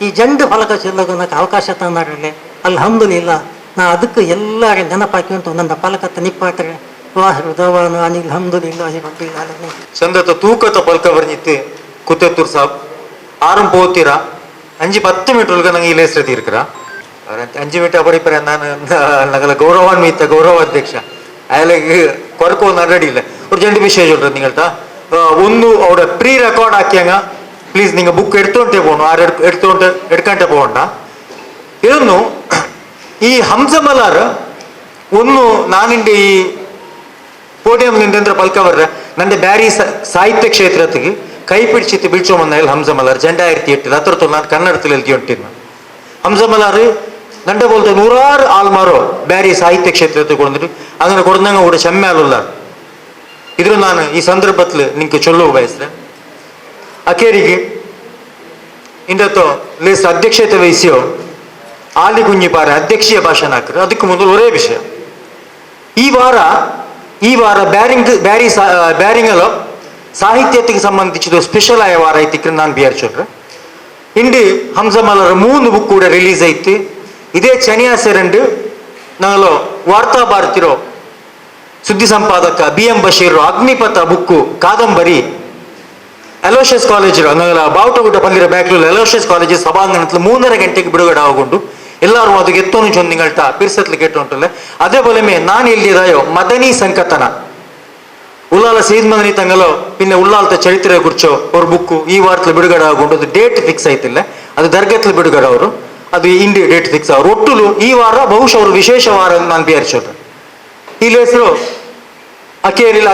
ಈ ಜಂಡು ಫಲಕ ಚೆಲ್ಲೋದು ನನಗೆ ಅವಕಾಶ ತಂದಾರಲ್ಲೇ ಅಲ್ಹಮ್ದುಲಿಲ್ಲ ನಾ ಅದಕ್ಕೆ ಎಲ್ಲರ ನೆನಪಾಕಿ ಉಂಟು ನನ್ನ ಫಲಕத்தை ನಿಪ್ಪಾಟ್ರೆ ವಾಹಿರು ದವಾನು ಅನಿಲ್ ಹಮ್ದುಲಿಲ್ಲಾಹಿ ರಬ್ಬಿಲ್ ಆಲಮೀನ್ ಚಂದತ ತೂಕತ ಪಲ್ಕ ಬರ್ನಿತ್ತು ಕುತ್ತೂರ್ ಸಾಬ್ ಆರಂಭ ಹೋಗ್ತೀರಾ 5-10 ಮೀಟರ್ ನಂಗೆ ಇಲ್ಲಿ ಹೆಸರು ತೀರ್ಕರ 5 ಮೀಟರ್ ಬರೀಪರ ನಾನು ನಗಲ ಗೌರವಾನ್ವಿತ ಗೌರವಾಧ್ಯಕ್ಷ ಅಯಲಿಗೆ ಕೊರಕೋ ರೆಡಿ ಇಲ್ಲ ஒரு ரெண்டு விஷயம் சொல்றேன் நீங்கள்ட்ட ಒಂದು ಅವರ ಪ್ರೀ ರೆಕಾರ್ಡ್ ಹಾಕ್ಯಾಂಗ ಪ್ಲೀಸ್ ನಿಂಗೆ ಬುಕ್ ಎಡ್ತೊಂಟೆ போகணும் ಆರು ಎಡ್ಕಂಟೆ போகണ്ട ಇದನ್ನು ಈ ಹಂಸಮಲಾರ್ ಒಂದು ನಾನಿಂದ ಈ ಪೋಡಿಯಂ ನಿಂದ ಪಲ್ಕ ಬರ್ರೆ ನಂದೆ ಬ್ಯಾರಿ ಸಾಹಿತ್ಯ ಕ್ಷೇತ್ರಕ್ಕೆ ಕೈ ಪಿಡಿಚಿತ್ತು ಬೀಳ್ಚೋಮಂದ ಹಂಸಮಲಾರ್ 2008 ಅತ್ರತ್ತು ನಾನು ಕನ್ನಡದಲ್ಲಿ ಎಲ್ದಿ ಉಂಟಿನ ಹಂಸಮಲಾರ್ ನಂಡೆ ಬೋಲ್ತ 100 ಆಲ್ಮಾರೋ ಬ್ಯಾರಿ ಸಾಹಿತ್ಯ ಕ್ಷೇತ್ರಕ್ಕೆ ಕೊಡ್ದಿಟ್ಟು അങ്ങനെ ಕೊಡ್ದಂಗ ಕೂಡ ಚೆಮ್ಮೆ ಅಲ್ಲ ಇದ್ರು ನಾನು ಈ ಸಂದರ್ಭದಲ್ಲಿ ನಿಂಗೆ ಚೊಲ್ಲೋ ಬಯಸ್ರೆ ಅಕೇರಿಗೆ ಇಂದತ್ತು ಲೇಸ್ ಅಧ್ಯಕ್ಷತೆ ವಹಿಸಿಯೋ ಆಲಿ ಕುഞ്ഞിಪಾರ ಅಧ್ಯಕ್ಷೀಯ ಭಾಷಣ ಹಾಕ್ರೆ ಅದಕ್ಕೆ ಮೊದಲು ಒರೇ ವಿಷಯ ಈ ವಾರ ಬ್ಯಾರಿಂಗಲ್ಲೋ ಸಾಹಿತ್ಯಕ್ಕೆ ಸಂಬಂಧಿಸಿದ ಸ್ಪೆಷಲ್ ಆಯ ವಾರ ಐತಿಕ್ರೆ ನಾನು ಬಿಯರ್ ಚೊಲ್ರೆ ಇಂಡಿ ಹಂಸಮಲರ 3 ಬುಕ್ ಕೂಡ ರಿಲೀಸ್ ಐತಿ ಇದೇ ಚನಿಯಾ ಸೆರಂಡು ನಾಗಲು ವಾರ್ತಾ ಭಾರತಿರೋ ಸುದ್ದಿ ಸಂಪಾದಕ BM ಬಶೀರ್ ಅಗ್ನಿಪಥ ಬುಕ್ಕು ಕಾದಂಬರಿ ಅಲೋಷಿಯಸ್ ಕಾಲೇಜ್ ನಾಗಲ ಬಾವುಟಗುಡ್ಡ ಪಂದಿರ ಬ್ಯಾಕ್ಲೂರು ಅಲೋಷಿಯಸ್ ಕಾಲೇಜ್ ಸಭಾಂಗಣದಲ್ಲಿ 3:30 ಗಂಟೆಗೆ ಬಿಡುಗಡೆ ಆಗೊಂಡು ಎಲ್ಲರೂ ಅದು ಎತ್ತೋನು ಚೊಂದಿಗಳ್ಟ ಪಿರ್ಸತ್ಲಿ ಕೇಟ್ಟು ಉಂಟಲ್ಲ ಅದೇ ಬೋಲೆಮೆ ನಾನು ಎಲ್ಲಿದಾಯೋ ಮದನಿ ಸಂಕತನ ಉಲ್ಲಾಲ ಸೀದ್ ಮದನಿ ತಂಗಲೋ ಪಿನ್ನೆ ಉಲ್ಲಾಲತ ಚರಿತ್ರೆ ಕುರ್ಚೋ ಅವ್ರ ಬುಕ್ಕು ಈ ವಾರದಲ್ಲಿ ಬಿಡುಗಡೆ ಆಗೊಂಡು ಅದು ಡೇಟ್ ಫಿಕ್ಸ್ ಆಯ್ತಿಲ್ಲ ಅದು ದರ್ಗತ್ಲಿ ಬಿಡುಗಡೆ ಅವರು ಅದು ಇಂಡಿ ಡೇಟ್ ಫಿಕ್ಸ್ ಅವರು ಒಟ್ಟುಲು ಈ ವಾರ ಬಹುಶಃ ಅವರು ವಿಶೇಷ ವಾರ ನಾನು ಬಿಯರ್ಸೋದು ಇಲ್ಲಿ ಹೆಸರು ಅಕೇರಿಲಿ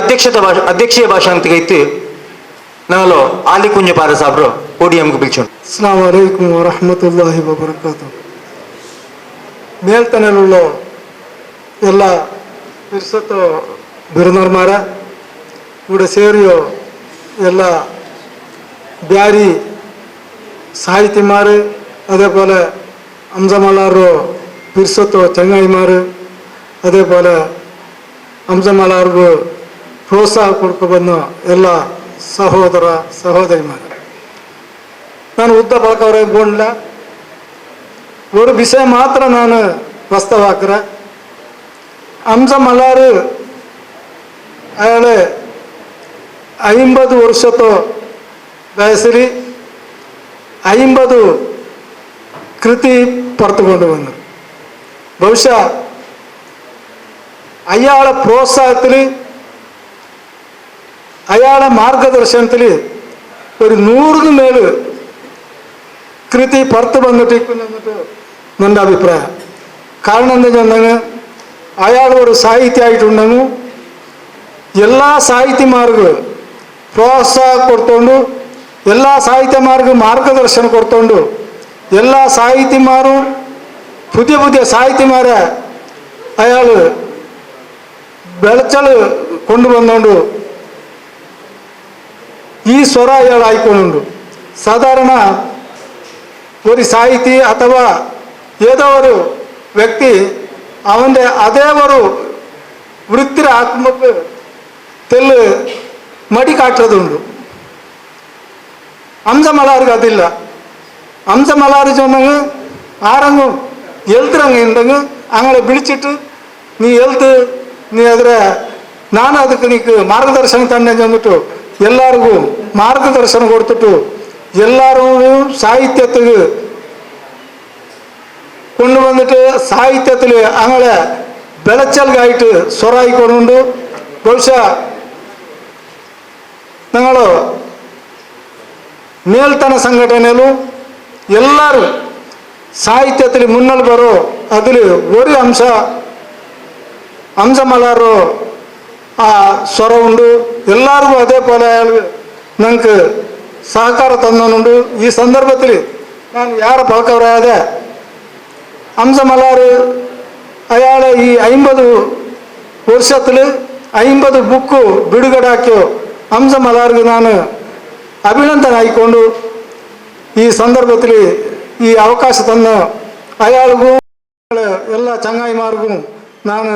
ಅಧ್ಯಕ್ಷೀಯ ಭಾಷಾಂತಿಗೆ ಐತಿ ನಾವಲು ಆಲಿ ಕುഞ്ഞിಪಾರ ಸಾಬ್ರು ಪೋಡಿಯಂಗೆ ಬಿಲ್ಚೋಂಡು ಅಸ್ಸಲಾಮು ಅಲೈಕುಂ ವರಹಮತುಲ್ಲಾಹಿ ವಬರಕಾತು ಮೇಲ್ತನೆയുള്ള ಎಲ್ಲ ಪಿರ್ಸತ್ತು ಬಿರುನರ್ಮಾರ ഇവിടെ ಸೇರಿಯೋ ಎಲ್ಲ ಬ್ಯಾರಿ ಸಾಹಿತಿಮಾರು അതേപോലെ ഹംസമലാറ് പിർസത്തോ ചങ്ങായിമാർ അതേപോലെ ഹംസമലാർക്ക് പ്രോത്സാഹം കൊടുക്കുമെന്ന് എല്ലാ ಸಹೋದರ ಸಹೋದರಿಮಾರು ನಾನು ಉದ್ದ ಪಳಕವರೆಗೆ ಬೋಣಿಲ್ಲ ஒரு ವಿಷಯ ಮಾತ್ರ ನಾನು ಪ್ರಸ್ತಾವಕ್ರೆ ಹಂಸಮಲಾರು അയാള് 50 ವರ್ಷದ ವಯಸ್ಸಲ್ಲಿ 50 ಕೃತಿ ಪಡೆದುಕೊಂಡು ಬಂದರು ಬಹುಶಃ ಅಯಾಳ ಪ್ರೋತ್ಸಾಹದಲ್ಲಿ ಅಯಾಳ ಮಾರ್ಗದರ್ಶನದಲ್ಲಿ ഒരു 100 മേല് കൃതി പുറത്തു വന്നിട്ട് ನನ್ನ ಅಭಿಪ್ರಾಯ ಕಾರಣ എന്താ അയാൾ ഒരു സാഹിത്യമായിട്ടുണ്ടെങ്കിൽ ಎಲ್ಲ ಸಾಹಿತಿಮಾರ್ಗೂ ಪ್ರೋತ್ಸಾಹ ಕೊಡ್ಕೊಂಡು ಎಲ್ಲ ಸಾಹಿತ್ಯಮಾರ್ಗೂ ಮಾರ್ಗದರ್ಶನ ಕೊಡ್ಕೊಂಡು ಎಲ್ಲ ಸಾಹಿತಿಮಾರು പുതിയ സാഹിത്യമാരെ അയാൾ ಬೆಳಚಲು കൊണ്ടുവന്നുകൊണ്ട് ഈ സ്വര അയാൾ ആയിക്കൊണ്ടുണ്ട് സാധാരണ ഒരു സാഹിതി ಅಥವಾ ഏതോ ഒരു വ്യക്തി അവൻ്റെ അതേ ഒരു വൃത്തി ആക്കുമ്പോൾ ತೆಲ್ಲು ಮಡಿ ಕಾಟ್ಟುವುದುಂಟು. ಹಂಸ ಮಲಾರಿಗೆ ಅದಿಲ್ಲ. ಹಂಸ ಮಲಾರು சொன்னங்க ಆರಂಗು ಎಲ್ತರಂಗ ಇಂದಂಗ ಅಂಗಳ ಬಿಳಿಚಿಟ್ಟು ನೀ ಎಲ್ತು ನೀ ಅದರ ನಾನು ಅದಕ್ಕೆ ನೀಕು ಮಾರ್ಗದರ್ಶನ ತಂದೆ ಅಂದ್ಬಿಟ್ಟು ಎಲ್ಲರಿಗೂ ಮಾರ್ಗದರ್ಶನ ಕೊಡ್ತಿಟ್ಟು ಎಲ್ಲರೂ സാഹിത്യത്തിൽ കൊണ്ടുവന്നിട്ട് സാഹിത്യത്തിൽ അങ്ങനെ വിളച്ചൽകായിട്ട് സ്വറായിക്കൊണ്ടുണ്ട്. ബഹുശാ ഞങ്ങൾ ಮೇಲ್ತನ ಸಂಘಟನೆಯಲ್ಲೂ ಎಲ್ಲರೂ ಸಾಹಿತ್ಯದಲ್ಲಿ ಮುನ್ನಲ್ಲಿ ಬರೋ ಅದಲ್ಲಿ ಒಂದು ಅಂಶ ಮಲಾರು ಆ ಸ್ವರ ಉಂಡು. ಎಲ್ಲರಿಗೂ ಅದೇ ಪೋಲ ನಂಗೆ ಸಹಕಾರ ತಂದನುಂಡು. ಈ ಸಂದರ್ಭದಲ್ಲಿ ನಾನು ಯಾರ ಪಳಕವರಾದ ಅಂಶ ಮಲಾರು ಅಯಾಳ ಈ 50 ವರ್ಷದಲ್ಲಿ 50 ಬುಕ್ಕು ಬಿಡುಗಡೆ ಹಾಕ್ಯೋ ಅಂಶ ಮಲಾರ್ಗೆ ನಾನು ಅಭಿನಂದನೆ ಆಯ್ಕೊಂಡು ಈ ಸಂದರ್ಭದಲ್ಲಿ ಈ ಅವಕಾಶ ತನ್ನ ಅಯಾಳಿಗೂ ಎಲ್ಲ ಚಂಗಾಯಿಮಾರಿಗೂ ನಾನು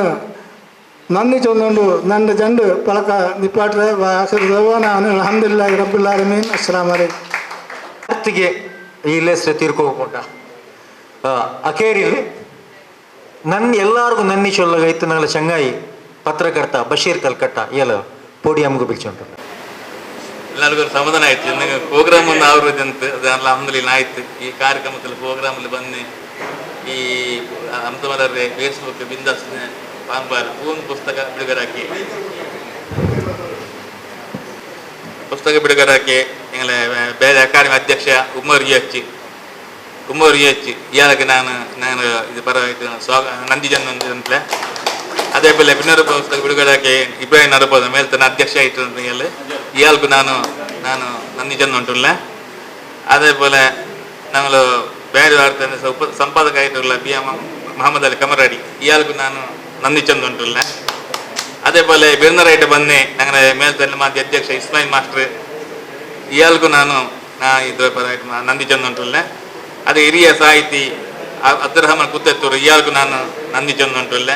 ನನ್ನಿ ಚೊಂದು ನನ್ನ ಜಂಡು ಪಳಕ ನಿಪಾಟ್ರೆ ನಾನು ಅಲ್ಹಮ್ದುಲಿಲ್ಲಾಹಿ ರಬ್ಬಿಲ್ ಆಲಮೀನ್. ಅಸ್ಸಲಾಮು ಅಲೈಕುಂ. ಅರ್ತಿಗೆ ಈ ಲೆಸ್ರೆ ತೀರ್ಕೋಕೊಂಡ ಅಕೇರಿಯಲ್ಲಿ ನನ್ನ ಎಲ್ಲರಿಗೂ ನನ್ನಿ ಚೊಲ್ಲಗೈತು ನಂಗಳ ಚಂಗಾಯಿ ಪತ್ರಕರ್ತ ಬಶೀರ್ ಕಲ್ಕಟ್ಟ ಎಲ್ಲ ಪೋಡಿಯಂಗೂ ಬಿಲ್ಚುಂಟು. ಎಲ್ಲರಿಗೂ ಸಮಾಧಾನ ಆಯ್ತು. ನನಗೆ ಪ್ರೋಗ್ರಾಮ್ ಒಂದು ಅವ್ರದ್ದಂತ ಅದೆಲ್ಲ ಅಹಮದುಲಿಲ್ಲ ಆಯ್ತು. ಈ ಕಾರ್ಯಕ್ರಮದಲ್ಲಿ ಪ್ರೋಗ್ರಾಮಲ್ಲಿ ಬಂದು ಈ ಹಂಸಮಲರ್ರೆ ಫೇಸ್ಬುಕ್ ಬಿಂದಾಸ್ ಪಾಂಬಾರ್ ಪೂನ್ ಪುಸ್ತಕ ಬಿಡುಗಡೆ ಹಾಕಿ ಎಂಗಲ ಬೇರೆ ಅಕಾಡೆಮಿ ಅಧ್ಯಕ್ಷ ಉಮರ್ ಇಯಚ್ಚಿ ಇಯಾಳಕ್ಕೆ ನಾನು ಇದು ಪರವಾಗಿ ನಂದಿ ಜನ ಅಂತಲೇ ಅದೇ ಪೋಲೆ ಭಿನ್ನರ ಪುಸ್ತಕ ಬಿಡುಗಡೆ ಹಾಕಿ ಇಬ್ರಾಹಿಂ ನರಬೋದ ಮೇಲ್ತನ ಅಧ್ಯಕ್ಷ ಆಯಿತು ಅಂತ ಹೇಳಿ ಇಯಾಳಕ್ಕೂ ನಾನು ನಂದಿ ಜನ ಉಂಟುಲ್ಲ. ಅದೇ ಪೋಲೆ ನಾವು ಬೇರೆ ವಾರ್ತೆ ಸಂಪಾದಕ ಆಯಿತಲ್ಲ BM ಮೊಹಮ್ಮದ್ ಅಲಿ ಕಮರಾಡಿ ಇಯಾಳಕ್ಕೂ ನಾನು ನಂದಿ ಚಂದ ಉಂಟುಲ್ಲ. ಅದೇ ಪೋಲೆ ಬಿರ್ನರೈಟ್ ಬನ್ನಿ ನಂಗೆ ಮೇಲ್ತನ ಮಾಧ್ಯಮ ಅಧ್ಯಕ್ಷ ಇಸ್ಮಾಯಿಲ್ ಮಾಸ್ಟರ್ ಇಯಾಳಕ್ಕೂ ನಾನು ಇದ್ರ ಪರವಾಗಿ ನಂದಿ ಚಂದ ಉಂಟುಲ್ಲ. ಅದೇ ಹಿರಿಯ ಸಾಹಿತಿ ಅಬ್ದುಲ್ ರಹಮಾನ್ ಕುತ್ತೂರು ಇಯಾಳಕ್ಕೂ ನಾನು ನಂದಿ ಚಂದ ಉಂಟುಲ್ಲ.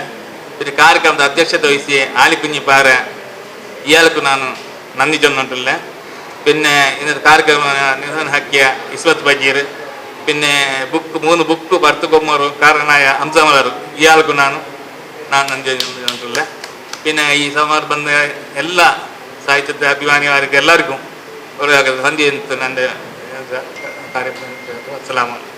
ಇದು ಕಾರ್ಯಕ್ರಮದ ಅಧ್ಯಕ್ಷತೆ ವಹಿಸಿ ಆಲಿಕುഞ്ഞി ಪಾರ ಇಯಾಳಕ್ಕೂ ನಾನು ನಂದಿ ಚಂದ ಉಂಟುಲ್ಲ. പിന്നെ ഇന്നത്തെ ಕಾರ್ಯಕ್ರಮ ನಿರ್ವಹಣ ಹಾಕಿಯ ಇಸ್ವತ್ ಬಜೀರ್ പിന്നെ ಮೂರು ಬುಕ್ ಬರ್ತಕೊಮ್ಮರು ಕಾರಣನಾಯ ಹಂಸಮಲರು ಇಯಾಳಕ್ಕೂ ನಾನು ನಂದಿ ಉಂಟುಲ್ಲ. പിന്നെ ಈ ಸಮಾರಂಭ ಬಂದ ಎಲ್ಲ ಸಾಹಿತ್ಯದ ಅಭಿಮಾನಿಯವರಿಗೆ ಎಲ್ಲರಿಗೂ ಸಂಧಿ ಅಂತ ನನ್ನ ಕಾರ್ಯಕ್ರಮ. ಅಸ್ಸಲಾಮು ಅಲೈಕುಂ.